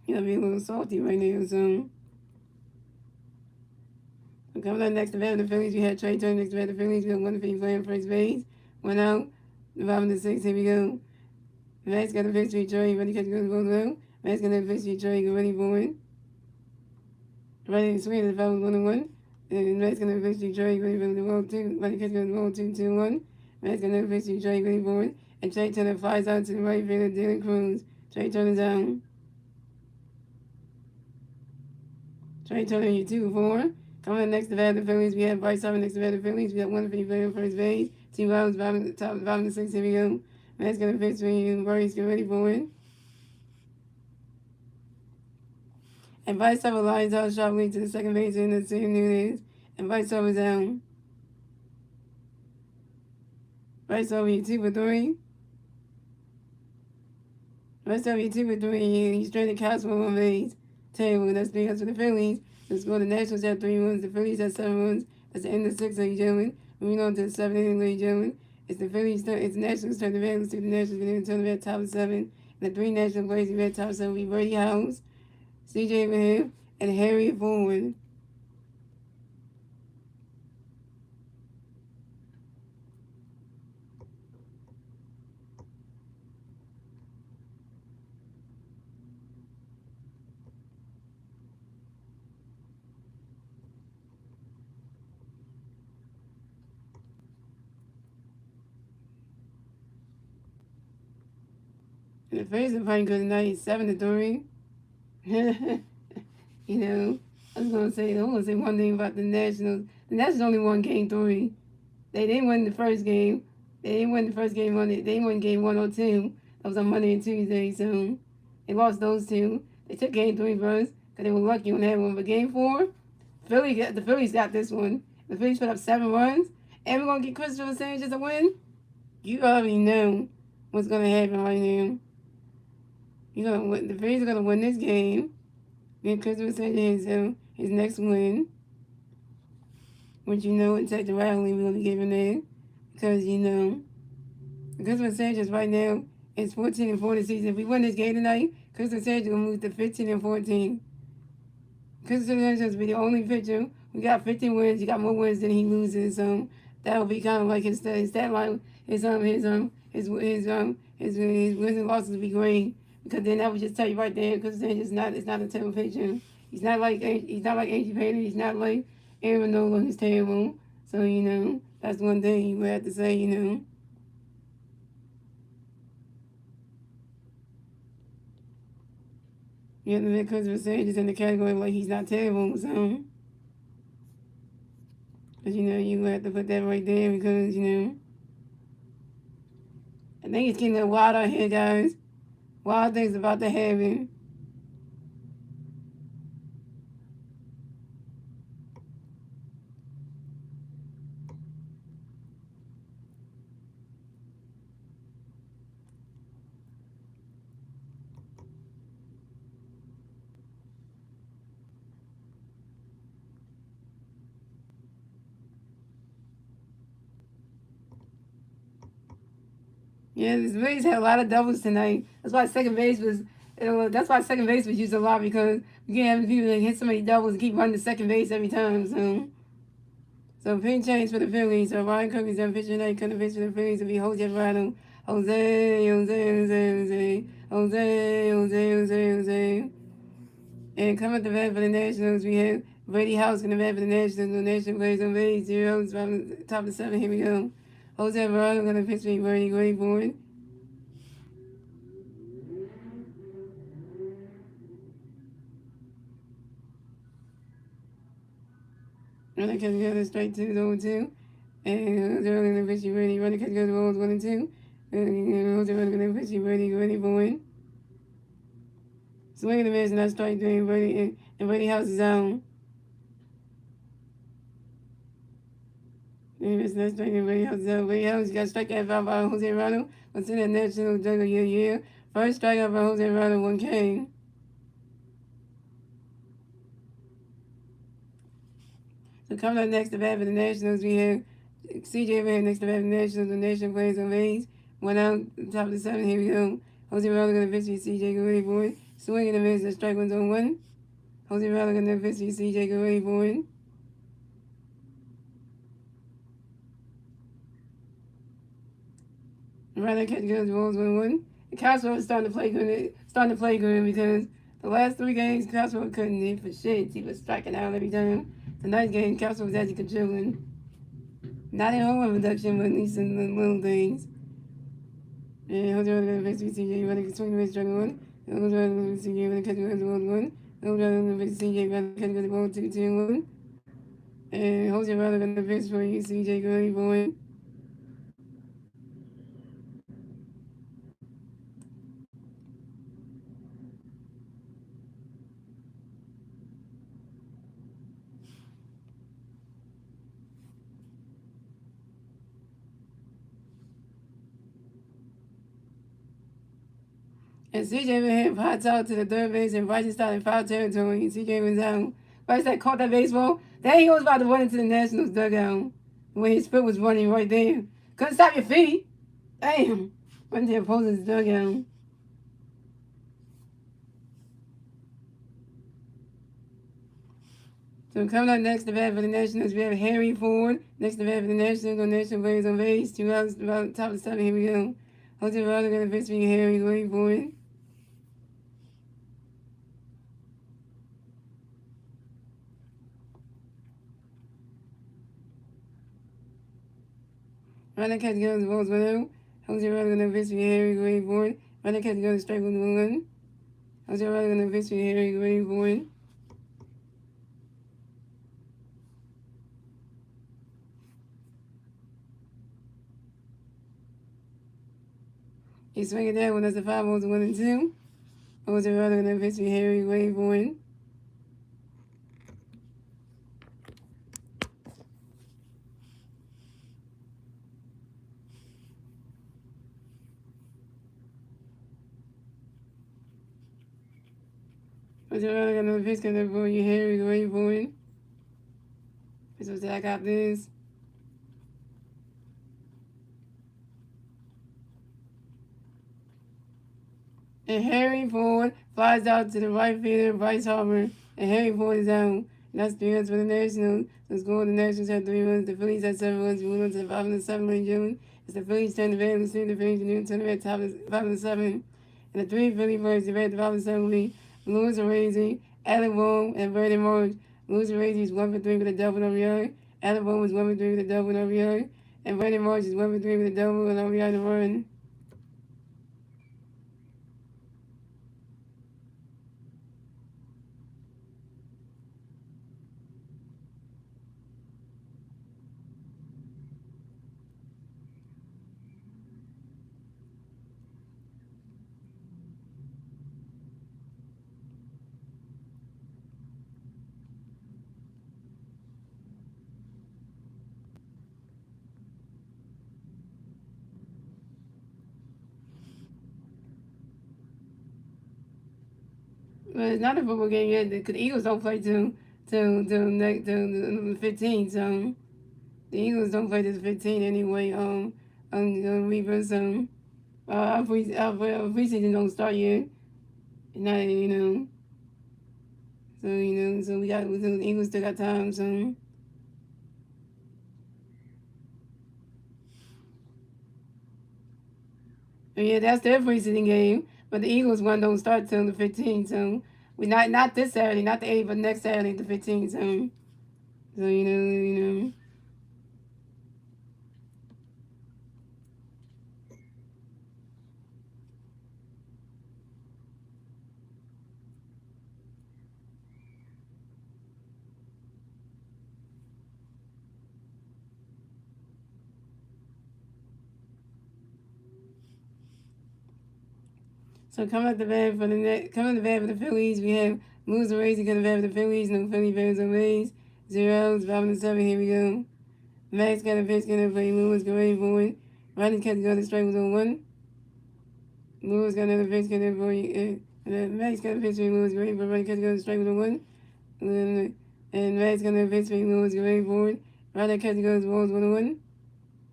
Be a little salty right now, so. Coming up next to bat the Phillies, we had Trey Turner next to bat the Phillies. We got 1-3 playing first base. 1 out. The bottom of the 6th, here we go. Max got a pitch to Trey, ready to catch goes low. Max got a pitch to Trey, ready for it. Ready to swing, the foul was 1-1. And Max got a pitch to Trey, ready for the ball 2. Ready to catch goes ball 2-1. Max got a pitch to Trey, ready for it. And Trey Turner flies out to the right field of Dylan Cruz. Trey Turner's out. Trey Turner, you 2-4. Coming up next to bat the Phillies, we have Bryce Harper next to bat the Phillies. We got 1-3 playing first base. 2 outs, bottom of the 6th. Here we go. Matt's gonna pitch for you. Bryce, get ready for it. And Bryce Harper lines out sharply to the second base in the same Nunes. And Bryce Harper's out. Bryce Harper, you 2-3. Bryce Harper, you 2-3. He's straight to catch for one base. Terrible. That's 3 outs for the Phillies. Let's go. The Nationals have 3 runs. The Phillies have 7 runs. That's the end of 6, ladies and gentlemen. Moving on to the 7th inning, ladies and gentlemen. It's the Phillies' turn. It's the Nationals' turn to bat. Let's see the Nationals going to turn to bat top of 7. And the 3 National players to bat top of 7 will be Brady House, C.J. Abraham, and Harry Ford. the Phillies are playing good tonight, 7-3. You know, I'm gonna say one thing about the Nationals. The Nationals only won Game 3. They didn't win the first game. They didn't win the first game on it. They won Game 1 or 2. That was on Monday and Tuesday. So they lost those two. They took Game 3 first because they were lucky on that one. But Game 4, the Phillies got this one. The Phillies put up 7 runs, and we're gonna get Christopher Sanchez a win. You already know what's gonna happen right now. You're gonna win. The Phillies are gonna win this game. Get Christopher Sanchez his next win, which you know, and take the rally we're gonna give him that because you know. Christopher Sanchez right now is 14-4 this season. If we win this game tonight, Christopher Sanchez will move to 15-14. Christopher Sanchez will be the only pitcher. We got 15 wins. He got more wins than he loses. So that will be kind of like his stat line. His wins and losses will be great because then that would just tell you right there. Christopher Sanchez is not a terrible pitcher. He's not like Angie Painter. He's not like Aaron Nola. He's terrible. So you know that's one thing you would have to say. You know. You have to make Christopher Sanchez in the category like he's not terrible, so. But you know, you have to put that right there because, you know. I think it's getting a little wild out here, guys. Wild things about to happen. Yeah, the Rays had a lot of doubles tonight. That's why second base was. Used a lot because you can't have people that hit so many doubles and keep running to second base every time. So pitch change for the Phillies. So Ryan Cook is on pitch tonight. Coming to pitch for the Phillies will be Jose Alvarado. Jose. And coming at the bat for the Nationals, we have Brady House in the bat for the Nationals. The National plays on base 0. It's about the top of the 7. Here we go. Jose Alvarado going to pitch for Brady going forward. Running catch goes straight to 0-2. And Jose going to pitch for Brady. Running catch goes balls 1-2. And Jose going to pitch for Brady forward. Swing and a miss, and that's strike 3. And Brady House is out. That's strike and Brady House is out. Brady House got struck out by Jose Alvarado. What's in that National Juggle year? First strikeout by Jose Alvarado, 1K. So coming up next to bat for the Nationals, we have CJ Red next to bat for the Nationals. The Nation plays on base. 1 out, top of the 7. Here we go. Jose Alvarado going to pitch for CJ. Go ready for it. Swing and a miss, and strike 1 on 1. Jose Alvarado going to pitch for CJ. Go ready for it. Rather catch goes balls 1-1. The Castro is starting to play good because the last 3 games Castro couldn't hit for shit. He was striking out every time. Tonight's game Castro was actually contributing. Not in home run reduction, but at least in the little things. And Jose Alvarado going to pitch for CJ. Rather swing the miss, strike 1. Jose Alvarado going to CJ. Rather catch goes balls 1. Jose Alvarado going to pitch CJ. Rather catch goes balls 2-1. And Jose Alvarado going to pitch for CJ. Go ready for it. And CJ went hit hot out to the third base, and Bryson started in foul territory. And CJ was out. Bryson caught that baseball. Then he was about to run into the Nationals dugout when his foot was running right there. Couldn't stop your feet. Damn. Went to the opponent's dugout. So coming up next to bat for the Nationals, we have Harry Ford. Next to bat for the Nationals, the National plays on base. 2 outs, about top of the 7. Here we go. Jose Alvarado going to pitch for Harry. Going for it. Running catch goes balls 1-0. Jose Alvarado going to pitch for Harry. Going for it. Running catch goes straight with 1. Jose Raleigh on the pitch for Harry waiting for 1. He's swinging down when that's the 5 balls 1 and 2. Jose Raleigh on the pitch for Harry waiting for 1. Jose Raleigh on the pitch coming for you, Harry waiting for 1. So I got this. And Harry Ford flies out to the right fielder, Bryce Harper, and Harry Ford is out. And that's 3 runs for the Nationals. So score the Nationals have 3 runs. The Phillies have 7 runs. We went on to 5 and 7 in June. It's the Phillies turn the bad and the Phillies new turn the top of 5 and 7. And the 3 Philly players the red 5 and 7 league. Louis Arazi, Alec Bohm, and Brandon Marsh. Louis Arazi is 1 for 3 with a double RBI. Alec Bohm is 1 for 3 with a double RBI. And Brandon Marsh is 1 for 3 with a double and RBI to run. But it's not a football game yet because the Eagles don't play till the 15th. So the Eagles don't play till the 15th anyway. Weaver. So our preseason don't start yet. Not So the Eagles still got time. So. Yeah, that's their preseason game. But the Eagles one don't start till the 15th. So we not this Saturday, not the 8th, but next Saturday, the 15th. So you know. So coming to the bat for the Phillies, we have Moose Raising coming to bat for the Phillies, no Philly Bears or Rays. Zeros, 5 and 7, here we go. Max got a pitch, gonna play Lewis, go ready for it. Ronnie catch go to strike was on 1. Lewis got another pitch, gonna play, Max got a pitch, Lewis, go ready for it. Ronnie catch go to strike was on 1. And Max got another pitch, Lewis, go ready for it. Ronnie catch goes balls 1 1.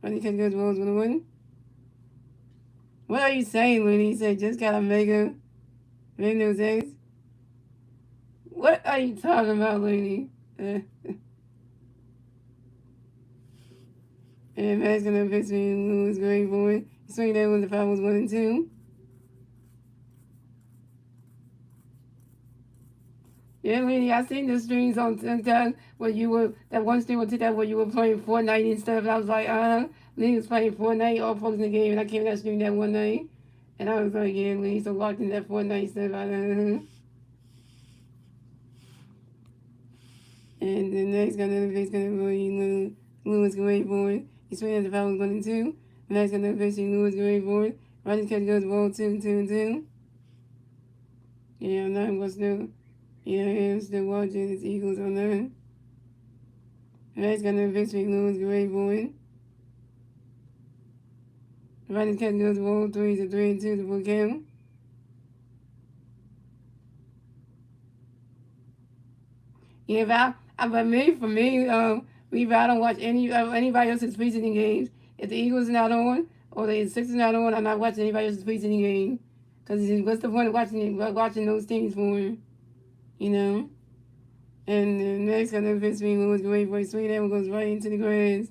Ronnie catch goes balls 1 1. What are you saying, Looney? He said, just gotta make those eggs. What are you talking about, Looney? And Matt's gonna pitch me and Louis going for it. He swing that when the foul was 1 and 2. Yeah, Looney, I seen the streams on TikTok where you were, that one stream on TikTok where you were playing Fortnite and stuff. And I was like, Looney was playing Fortnite all focused in the game, and I came to that stream that one night. And I was like, yeah, Looney, so locked in that Fortnite stuff. And the next guy another face gonna be Lewis going for it. He's swinging at the foul was 1 and 2. The next guy another face Lewis going for it. Rodgers catch goes ball 2 and 2. Yeah, I'm not gonna still. Yeah, I'm still watching his Eagles on there. The next guy another face Lewis going for it. Rodgers catch goes ball 3 to 3 and 2 to full count. Yeah, but for me, I don't watch anybody else's preseason games. If the Eagles are not on or the Sixers are not on, I'm not watching anybody else's preseason game. Because what's the point of watching those teams for him? You know? And the next guy that fits me was going for a swing that one goes right into the grass.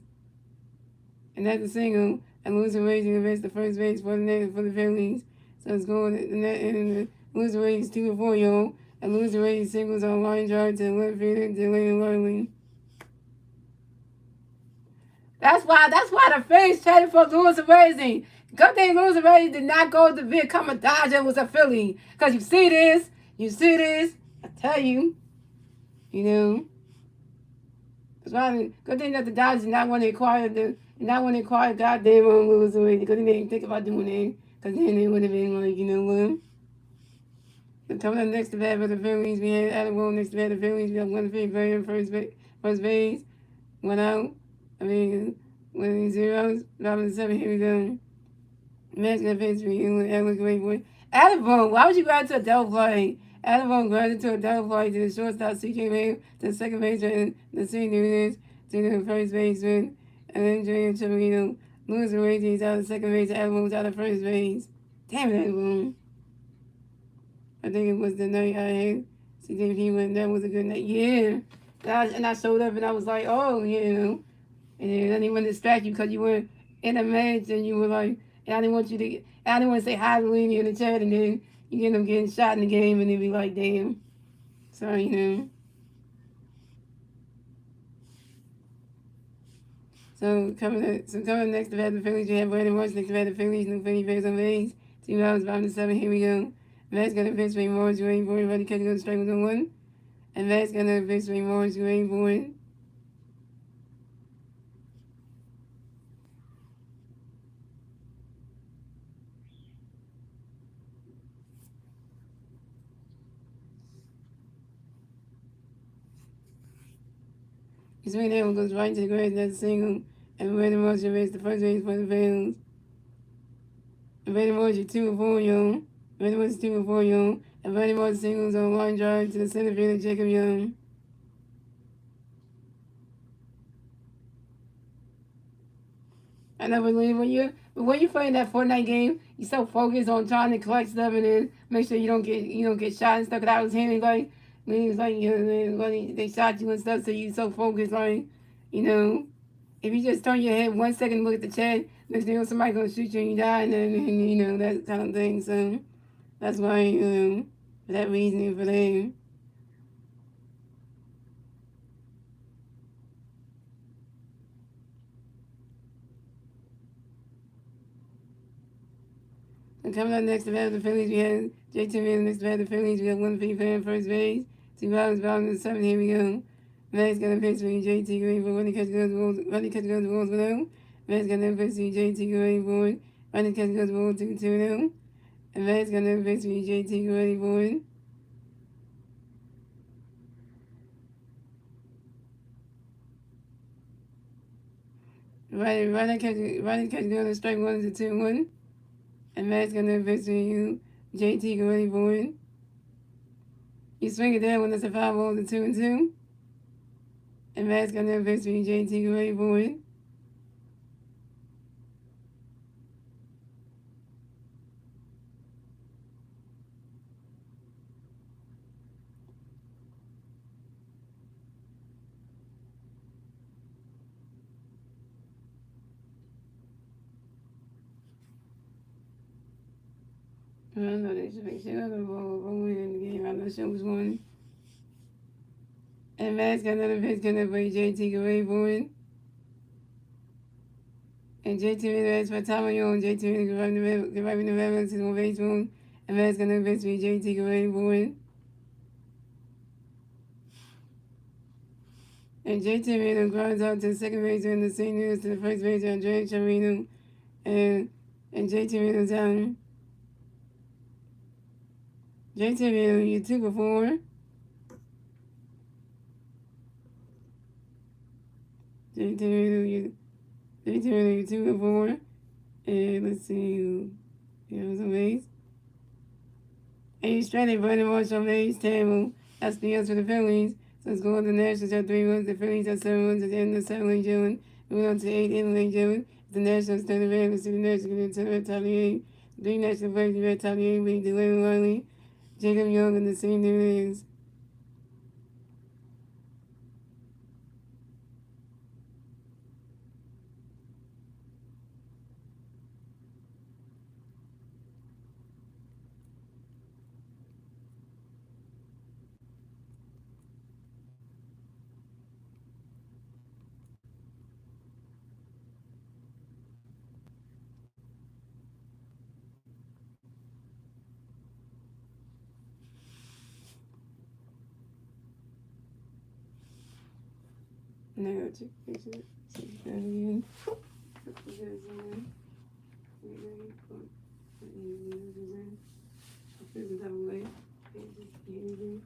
And that's a single. And Lewis Raising the the first base for the Phillies. So it's going and Lewis Raising 2 and 4, y'all. And Lewis Raising singles on line drive to the left fielder to Lane Larley. That's why the Phillies traded for Lewis Raising. Good thing Lewis already did not go to become a Dodger. It was a Philly. Because you see this. You see this. I tell you. You know. That's why good thing that the Dodgers did not want to acquire goddamn Lewis already. Good thing they didn't think about doing that. Because then they would have been like, you know what? So coming up next to bat for the Phillies, we had Adam Rowe next to bat the Phillies. We have one Philly player first base. One out. I mean, 1 0. Bottom of the 7th. Here we go. Match got face for you and Alex Wayboy. Adam, why would you go out to a double play? Adam grounded to a double play to the shortstop CJ Lamb, to the second baseman, the senior is to the first baseman, and then Junior Chirino. Lewis Reyes out of second base, Adam was out of first base. Damn it, Adam. I think it was the night I had CJP went. That was a good night. Yeah. And I showed up and I was like, oh, you know. And I didn't want to distract you because you were in a match and you were like, and I didn't want you to, I didn't want to say hi to Lenny in the chat and then you end up getting shot in the game and then be like, damn. Sorry, you know. So coming next to the Phillies, you have Brandon Marsh next to the Phillies, new Philly Bears on base. 2 hours, bottom of the 7th. Here we go. Matt's got a pitch for Morris, waiting for it, ready to catch the strike with the 1. And Matt's got another pitch for Morris, waiting for it. His swing down goes right into the grass, that's a single. And Brandon Marsh raised the first base for the Phillies. And Brandon Marsh is 2 and 4, yo. Brandon Marsh is 2 and 4, yo. And Brandon Marsh singles on line drive to the center fielder, Jacob Young. I never leave when you play that Fortnite game, you're so focused on trying to collect stuff and then make sure you don't get shot and stuff. Cause I was hearing like when he was like when they shot you and stuff, so you so focused like you know if you just turn your head 1 second and look at the chat, next thing you know somebody gonna shoot you and you die and then you know that kind of thing. So that's why for that reason for them. And coming up next to the Phillies, we have J.T. Miller next to the Phillies. We have one Philly fan first base. 2 hours, bottom of the 7th. Here we go. Max got a pitch for J.T. Green for running catch goes balls. Running catch goes balls below. Max got a pitch for J.T. Green for running catch goes balls 2-2 now. And Max got a pitch for J.T. Green for running catch goes strike 1 to 2-1. And Max got a pitch for you. J.T. Green for you swing it down when it's a 5 ball to 2-2. And Matt's got that pitch for J.T. Green for I don't know, they should make sure other ball going in the game. I'm not sure which one. And Matt's got another pitch coming for J.T. Green for And J.T. Miller for time on your own. J.T. Miller deriving the relevance to the baseball. And Matt's got another pitch for J.T. Green for And J.T. Miller grounds out to the second baseman and the seniors to the first baseman, Andrea Charino. And J.T. Miller's down. J.T. Miller, you 2 for 4. J.T. Miller, you 2 for 4. And let's see, here was a base. And you stranded Brandon Marsh on base, table. That's the answer for the Phillies. So it's going to the Nationals at 3 runs. The Phillies at 7 runs at the end of the 7th June. Moving on to 8 in late June. The Nationals turn the Rams to the Nationals going to retaliate. 3 national players to retaliate with Delaney Riley, Jacob Young, and the senior is. And I gotta check pictures. Check that again. Put the guys in there. This is double A. Pages, pages.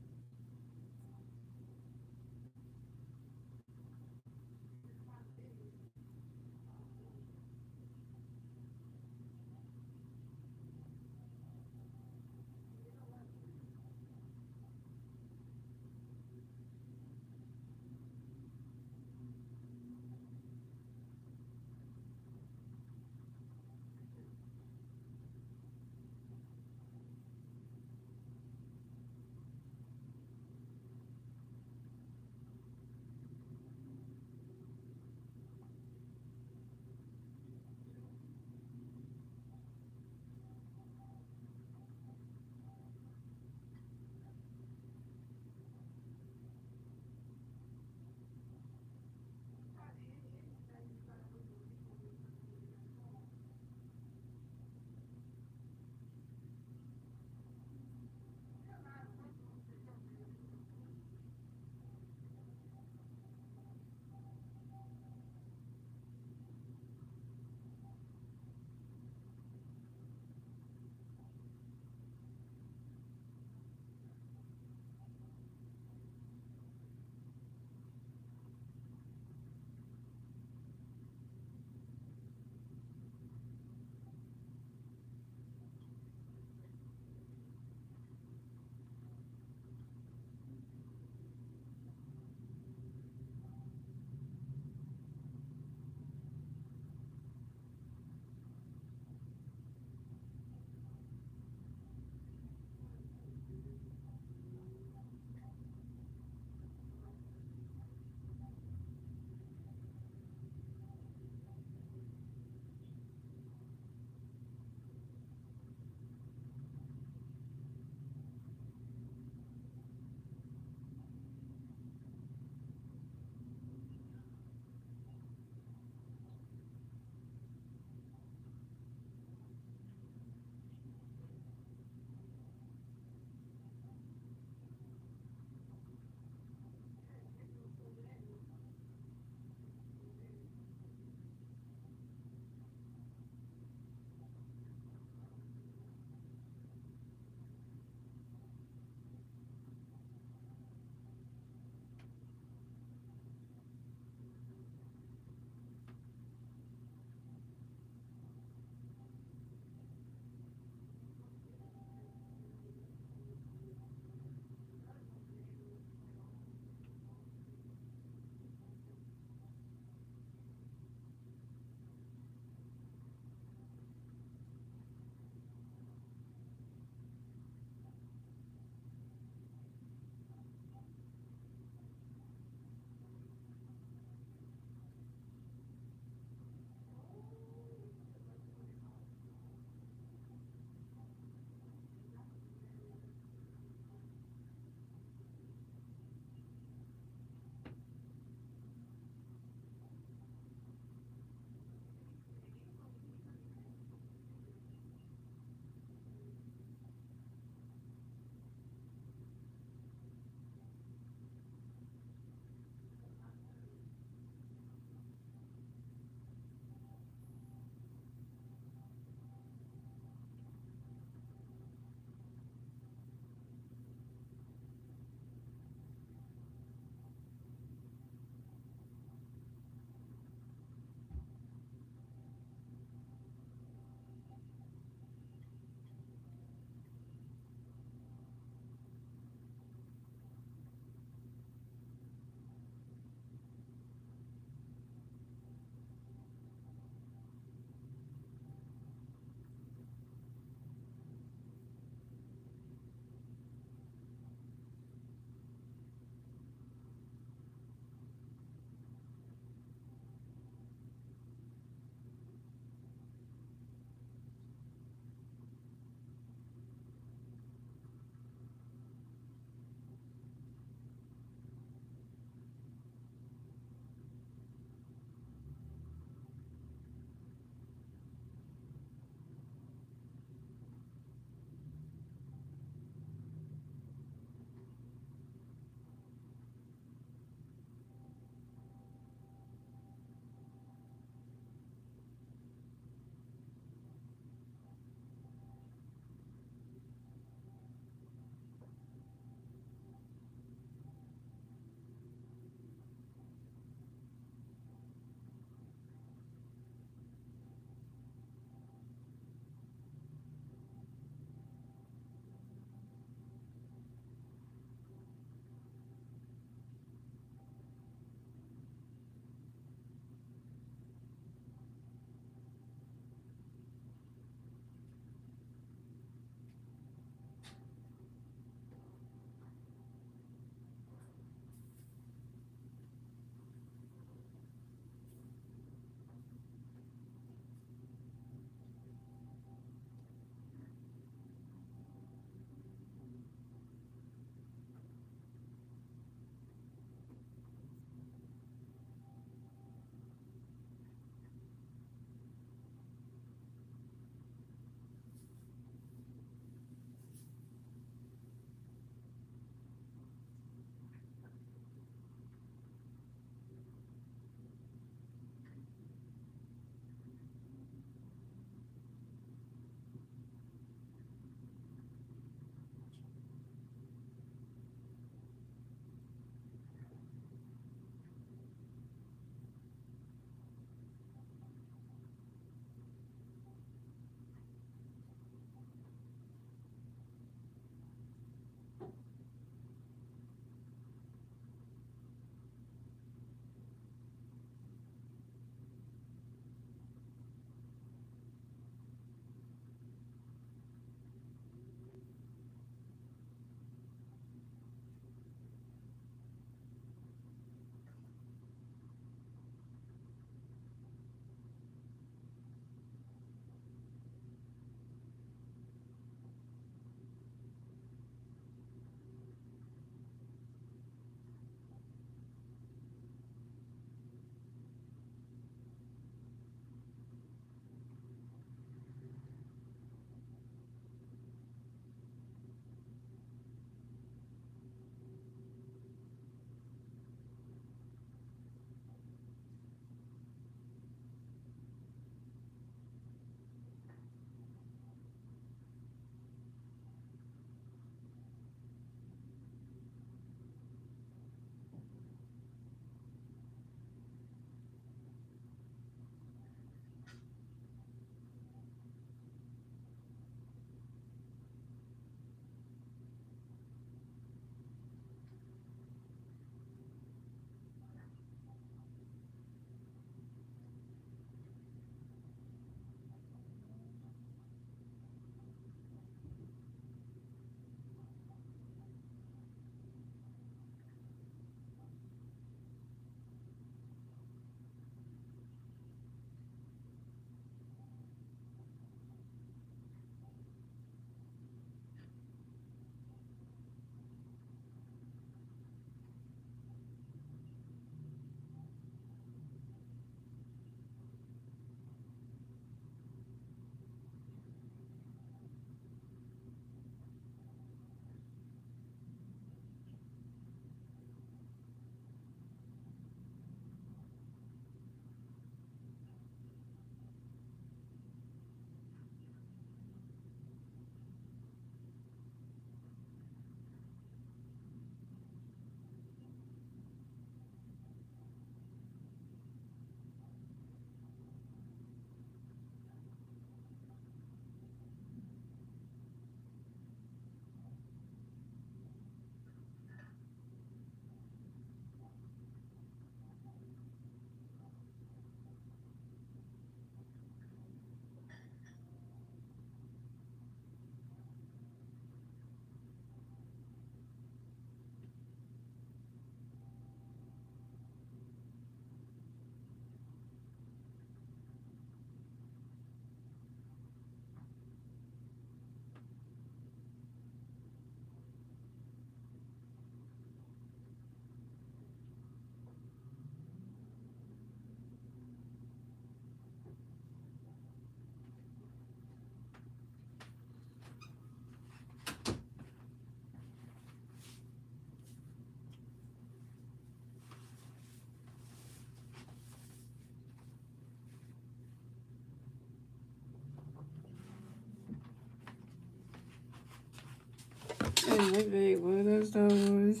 right back. What up, Star Wars?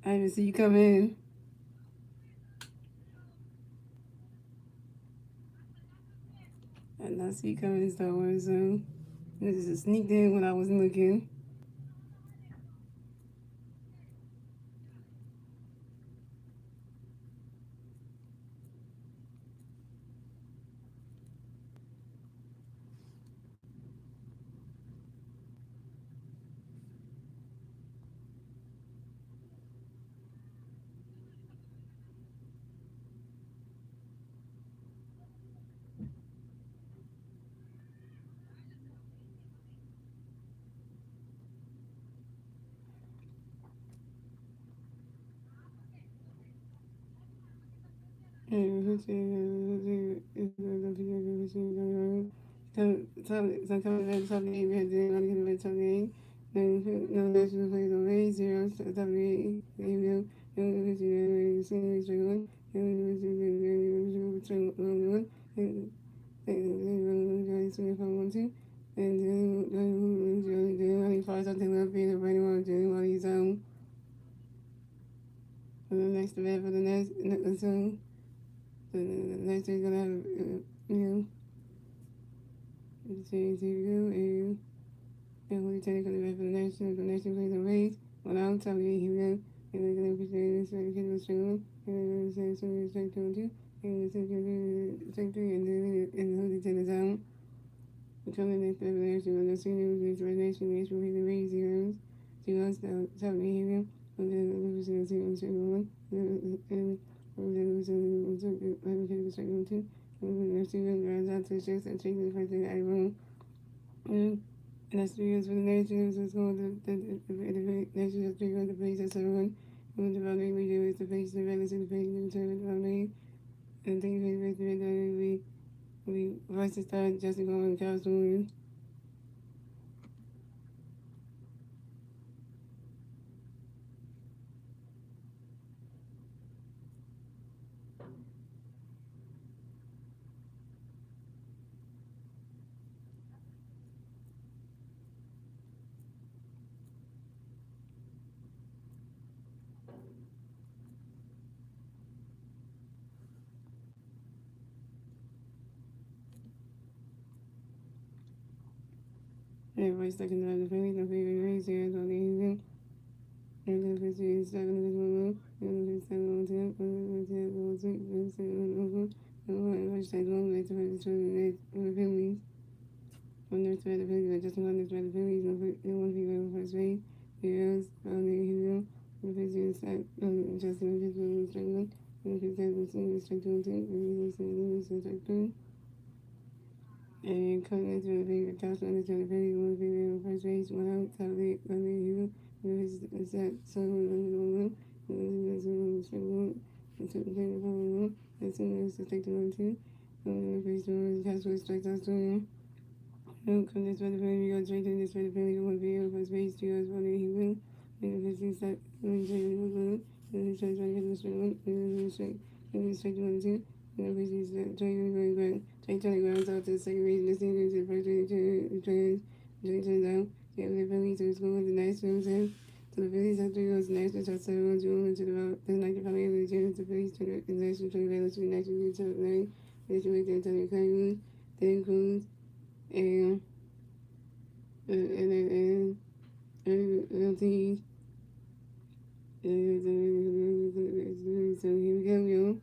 I didn't see you come in. I did not see you come in, Star Wars. So this just sneaked in when I wasn't looking. Some coming back top eight, we had to want to get back top eight. No national plays on eight, zero, top eight, email, and we see senior struggling, and we see one, and senior from 1 2, and then only five something left being a running one, doing while he's for the next event for the next so the next we're gonna have and we're taking the event for the national plays and race. When I'm telling you, and we're gonna appreciate this very kid was strong, and we're gonna say so we're straight to two, and we're take three, and then hold it to the zone. We're coming next revelation of the senior resignation race will be the raise zeros. Zeros, telling you, and then we're going to see one, and and change the first thing I room. And that's 3 years for the nations. It's going to the nations of 3 years, the place that's everyone. And the value we do is the face, the values, and the face, and the term, the value. And thank you for the face, we voice to start Jessica and Charles Williams. Everybody's stuck in the family, no favorite race, zeros on the evening. And the first is 7 is 1 and the 7 on 10, and the 10 on 6, and 7 on 1, and which takes 1 like the first on the families. When there's the families, just one is the families, no one people in the first race, zeros on the hero. The first is just one is one straight 1, and the first is straight 2 and 2, and the second is straight 3. And cutting into the big couch under the very one female first race went out Saturday under you is that so one and took the thing from one as soon as the take the 1 2 and the first one catch was straight out to him. No come this way the family go straight to this way the family one video first race 2 hours one he will and the first is that one straight one and the straight one the straight one and the straight 1 2 and the first is that going back. Take 20 grounds out to the second reason the seniors and first reason to turns out. The other Phillies to school with the Nationals and to the Phillies after it was Nationals shot 7 1 June to the 95 of the June to the Phillies to the National Trade Valence to the National League to the National League to Antonio Cruz, Dan Cruz, and LTs. So here we go, yo.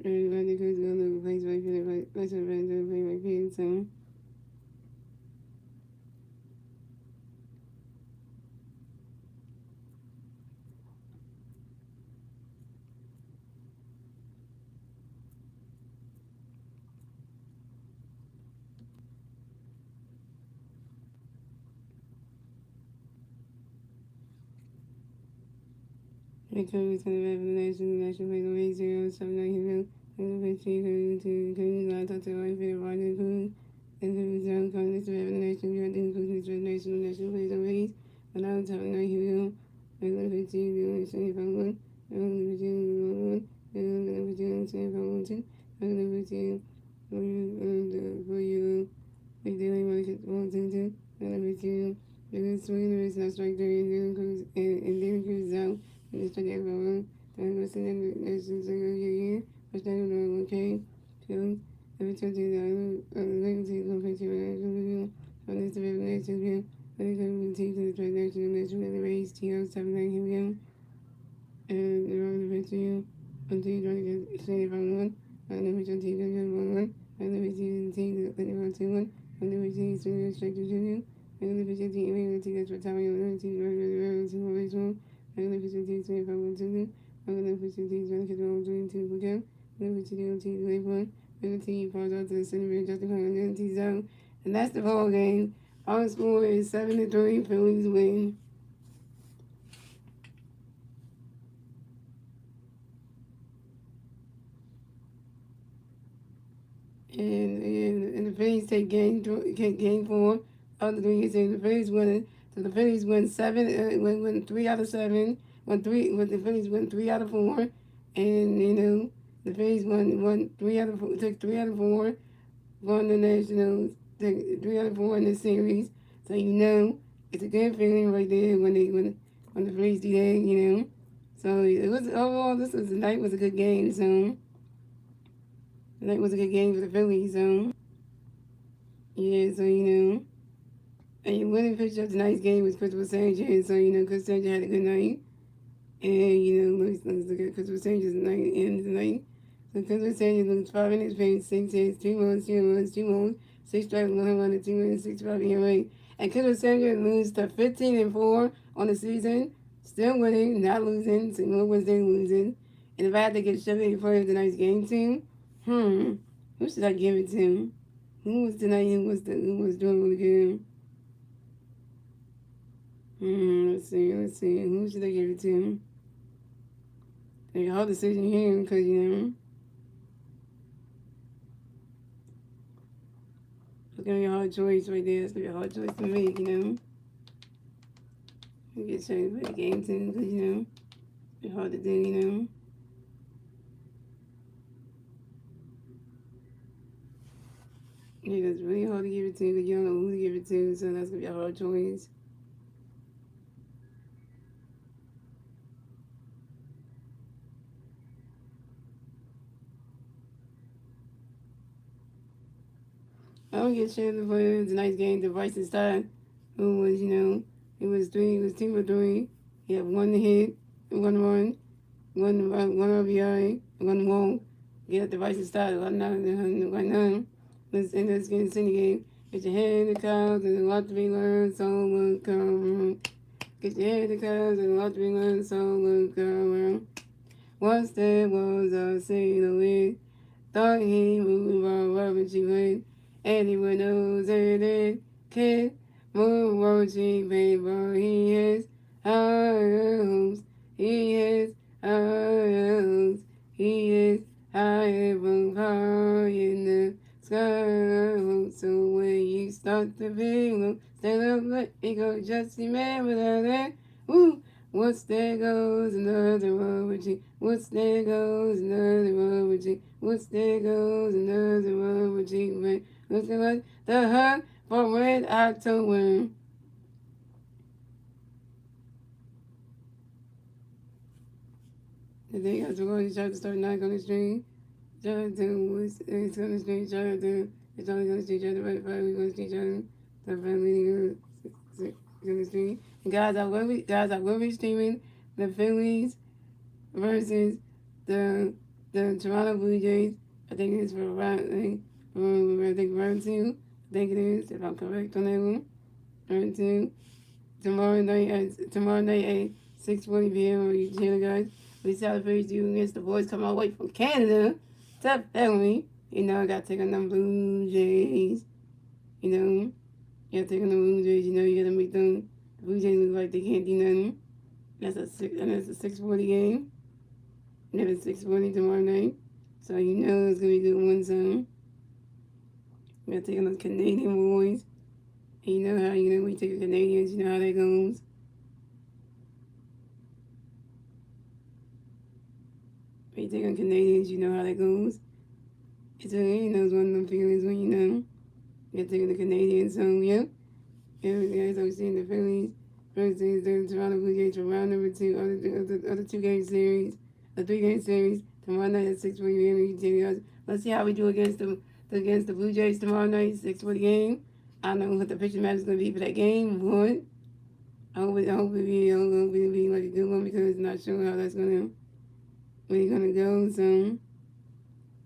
And I think it's going to replace my favorite, my favorite to play my kids, so. The Cubs and the national plays on 8 0, 7 9 hero, and the pitch to Cubs, I thought they were favorite Roger Cruz, and the reserve contest of the nation, you think Cruz is national plays on 8, and I was telling I hero, and the pitch to the from 1, and the pitch to 1, and the pitch to from 1 2, and the pitch for you, we doing 1 2 2, and the pitch The swing the wrist, not strike three, and then cruise out, and then strike out one. Then go send the nations to go again. First time on okay. Two. Every two things I legacy go picture national on this revelation again. Let me come to teach the transaction national in the race TO 79 him and the wrong to you until you try to get straight from one. And then we shall teach them one. And then we see the team that they want to one. And then we see the straight to you. And then we see the team that that's what time you're going to race one. And then we see the team from one to two. And then we see the team trying to get on doing two again. And then we see the team wave one. And the team falls out to the center and justifying the empty zone. And that's the ball game. Our score is 7-3. Phillies win. And the Phillies take game four of the 3 games. The Phillies win. So the Phillies win win 3 out of 7. The Phillies win 3 out of 4, and the Phillies won 3 out of 4, took 3 out of 4, won the Nationals, took 3 out of 4 in the series. So it's a good feeling right there when the Phillies do that. So it was overall the night was a good game. So the night was a good game for the Phillies. So. Yeah, so and your winning pitcher of tonight's game was Christopher Sanchez. So Chris Sanchez had a good night, and let's look at Christopher Sanchez tonight and tonight. So Christopher Sanchez looks 5 innings pitched, 6 hits, 2 runs, 6 strikes, 1 run, and 2 innings, 6.5 ERA. And Christopher Sanchez loses to 15-4 on the season, still winning, not losing. So no Wednesday losing. And if I had to get Chevy player of tonight's game team, who should I give it to? Who was tonight? Who was doing really good? Let's see. Who should I give it to? Make a hard decision here because it's gonna be a hard choice right there. It's gonna be a hard choice to make. You get showed for the game team because it's hard to do. Yeah, it's really hard to give it to because you don't know who to give it to, so that's gonna be a hard choice. I don't get Shannon for tonight's game to Bryson Stein, who was, he was 2 for 3. He had 1 hit, 1 run, 1 RBI, 1 walk. Get the Bryson Stein right now. Let's end this game, send the game. Get your head in the clouds and a lot to be learned, so will come. Get your head in the clouds and a lot to be learned, so will come. Once there was a silhouette, thought he moved on rubber she went. Anyone knows that kid move watching paper. He has higher hopes. He has higher hopes. He has higher from high in the sky. So when you start to feel, stand up, let it go. Just remember that. Woo! What's there goes another one with you. What's there goes another one with you. What's there goes another one with you. Looking like the hunt for Red October. I think I going to try to start knock on the street. Jonathan it's on the street. Jonathan it's only going to see each other right by we're going to see each other. The family on the street. And guys, I will be streaming the Phillies versus the Toronto Blue Jays. I think it's for round 2. I think it is, if I'm correct on that one. Round 2. Tomorrow night at 6:40 p.m. on your channel, guys. We celebrate you against the boys coming all the way from Canada. Tough family. I got to take on them Blue Jays. You got to take on the Blue Jays. You got to make them. The Blue Jays look like they can't do nothing. That's a 6:40 game. And then it's 6:40 tomorrow night. So it's going to be a good one, so. We got to take on those Canadian boys. And you know how, we take the Canadians, you know how that goes. When you take on Canadians, you know how that goes. It's one of them feelings when you got to take on the Canadians, so yeah. Guys, I'm seeing the Phillies versus the Toronto Blue Jays for round number 2 other 2-game series, a 3-game series. Tomorrow night at 6:40 p.m. Let's see how we do against the Blue Jays tomorrow night, 6:40 game. I don't know what the pitching match is going to be for that game. One. I hope it'll be like a good one because I'm not sure how that's gonna really gonna go. So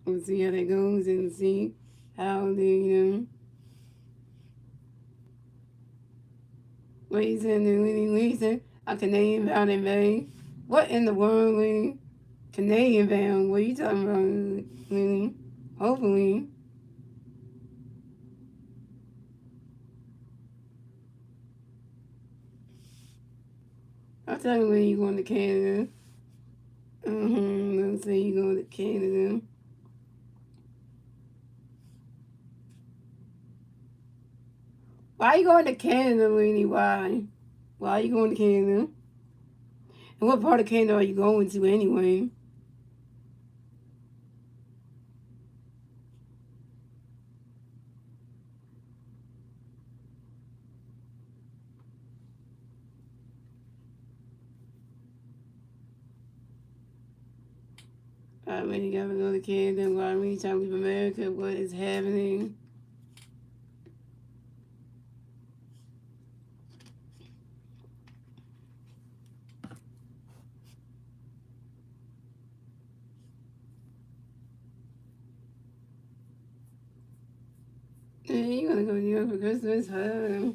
we'll see how that goes and see how they what he said, Lee said, a Canadian bound in May. What in the world, Lee? Canadian bound? What are you talking about, Lee? Hopefully. I'll tell you when you're going to Canada. Let's say you're going to Canada. Why are you going to Canada, Lee? Why? Why are you going to Canada? And what part of Canada are you going to anyway? I really gotta go to Canada. Why I really trying to leave America? What is happening? Hey, you gonna go to New York for Christmas? Huh?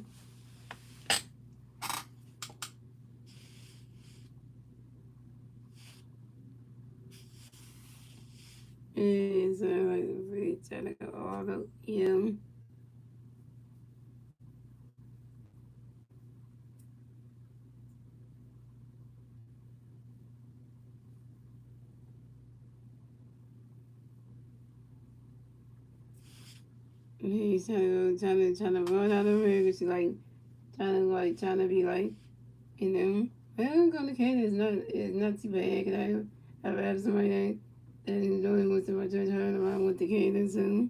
And so like really trying to go all the He's trying to run out of America. She's like trying to be like, well, going to Canada is not too bad. Cause I've had somebody that enjoyed went to my church, heard around with the Canada, so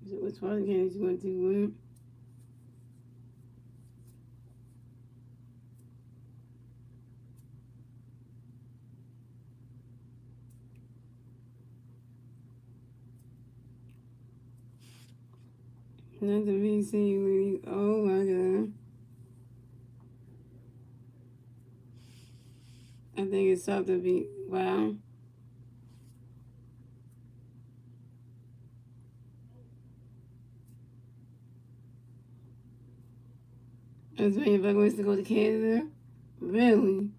so which part of Canada you went to? Not the VC league. Oh my god. I think it's something to be wow. That's why everybody wants to go to Canada. Really?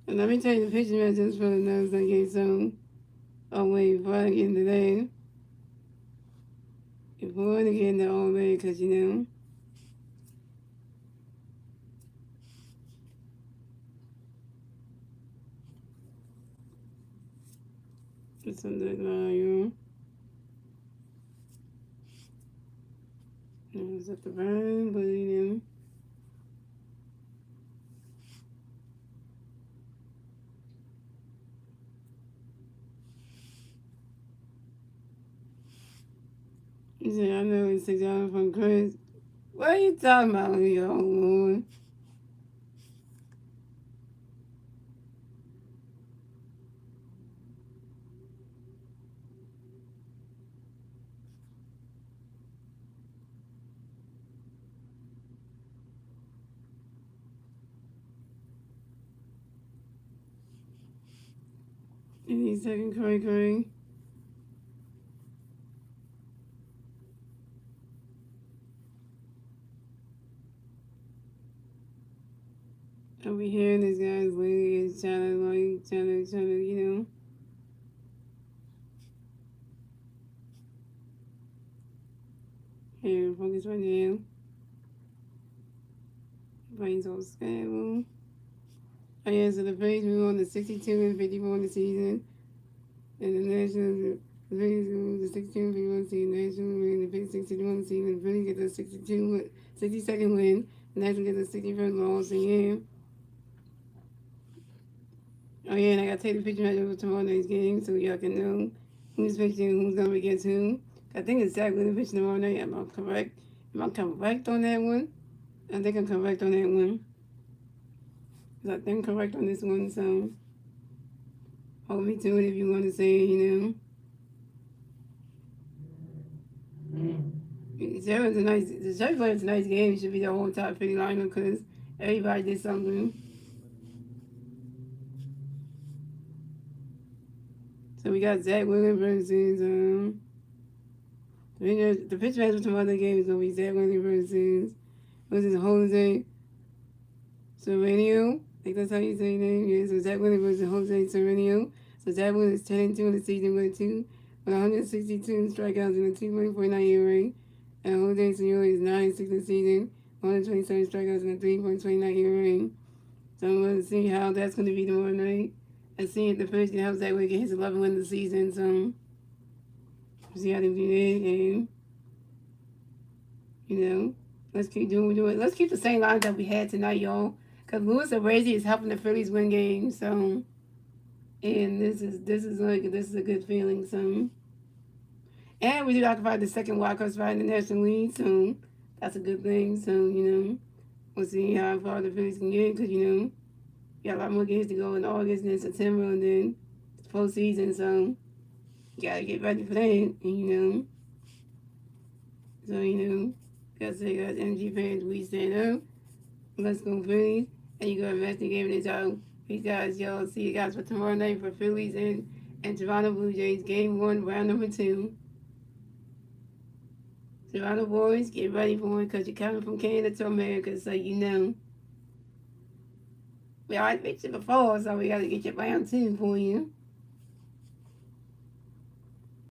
And let me tell you the picture messages for the nose I gave so wait, before I get into that. Before I get into all that, because it's something volume. It's at the bottom, but you say, I know it's $6 from Chris. What are you talking about, yo, Lord? Any second, Curry. Over here, this guy's lady is trying to, here, focus right now. Brains all scrambled. Oh yeah, so the Braves move on to 62 and 54 in the season. And the Nationals The Phillies lose the 62-51 seed. The Nationals win the 56-61 seed. The Phillies get the 62nd win. The Nationals get the 61st loss. And yeah. Oh yeah, and I gotta take the picture right over tomorrow night's game so y'all can know who's pitching, who's going against who. I think it's Zach Williams pitching tomorrow night. Am I correct? Am I correct on that one? I think I'm correct on that one. I think I'm correct on this one, so hold me to it if you want to say, the Judge playing tonight's game should be the whole top 50 lineup because everybody did something. So we got Zach Williams versus the pitch match for tomorrow game is gonna be Zach Williams versus Jose Serrano. I think that's how you say his name. Yeah, so Zach Williams versus Jose Serrano. So Zach Williams is 10-2 in the season with 162 strikeouts and a 2.49 ERA. And Jose Serrano is 9-6 in the season, 127 strikeouts and a 3.29 ERA. So I'm going to see how that's going to be tomorrow night. And see if the Phillies can help Zach Williams get his 11th win of the season. So see how they do that. And, let's keep doing what we're doing. Let's keep the same lines that we had tonight, y'all. Because Luis Arrazi is helping the Phillies win games. So, and this is a good feeling. So, and we do occupy the second wildcard spot in the National League. So, that's a good thing. So, we'll see how far the Phillies can get. Because, you got a lot more games to go in August and then September and then it's postseason. So, you got to get ready for that. And, so, gotta say, guys, MG fans, we stand up. Let's go Phillies. And you go investigating it, y'all. Peace, guys. Y'all see you guys for tomorrow night for Phillies and Toronto Blue Jays. Game 1, round number 2. Toronto boys, get ready for it because you're coming from Canada to America, so We already fixed it before, so we got to get your round 2 for you.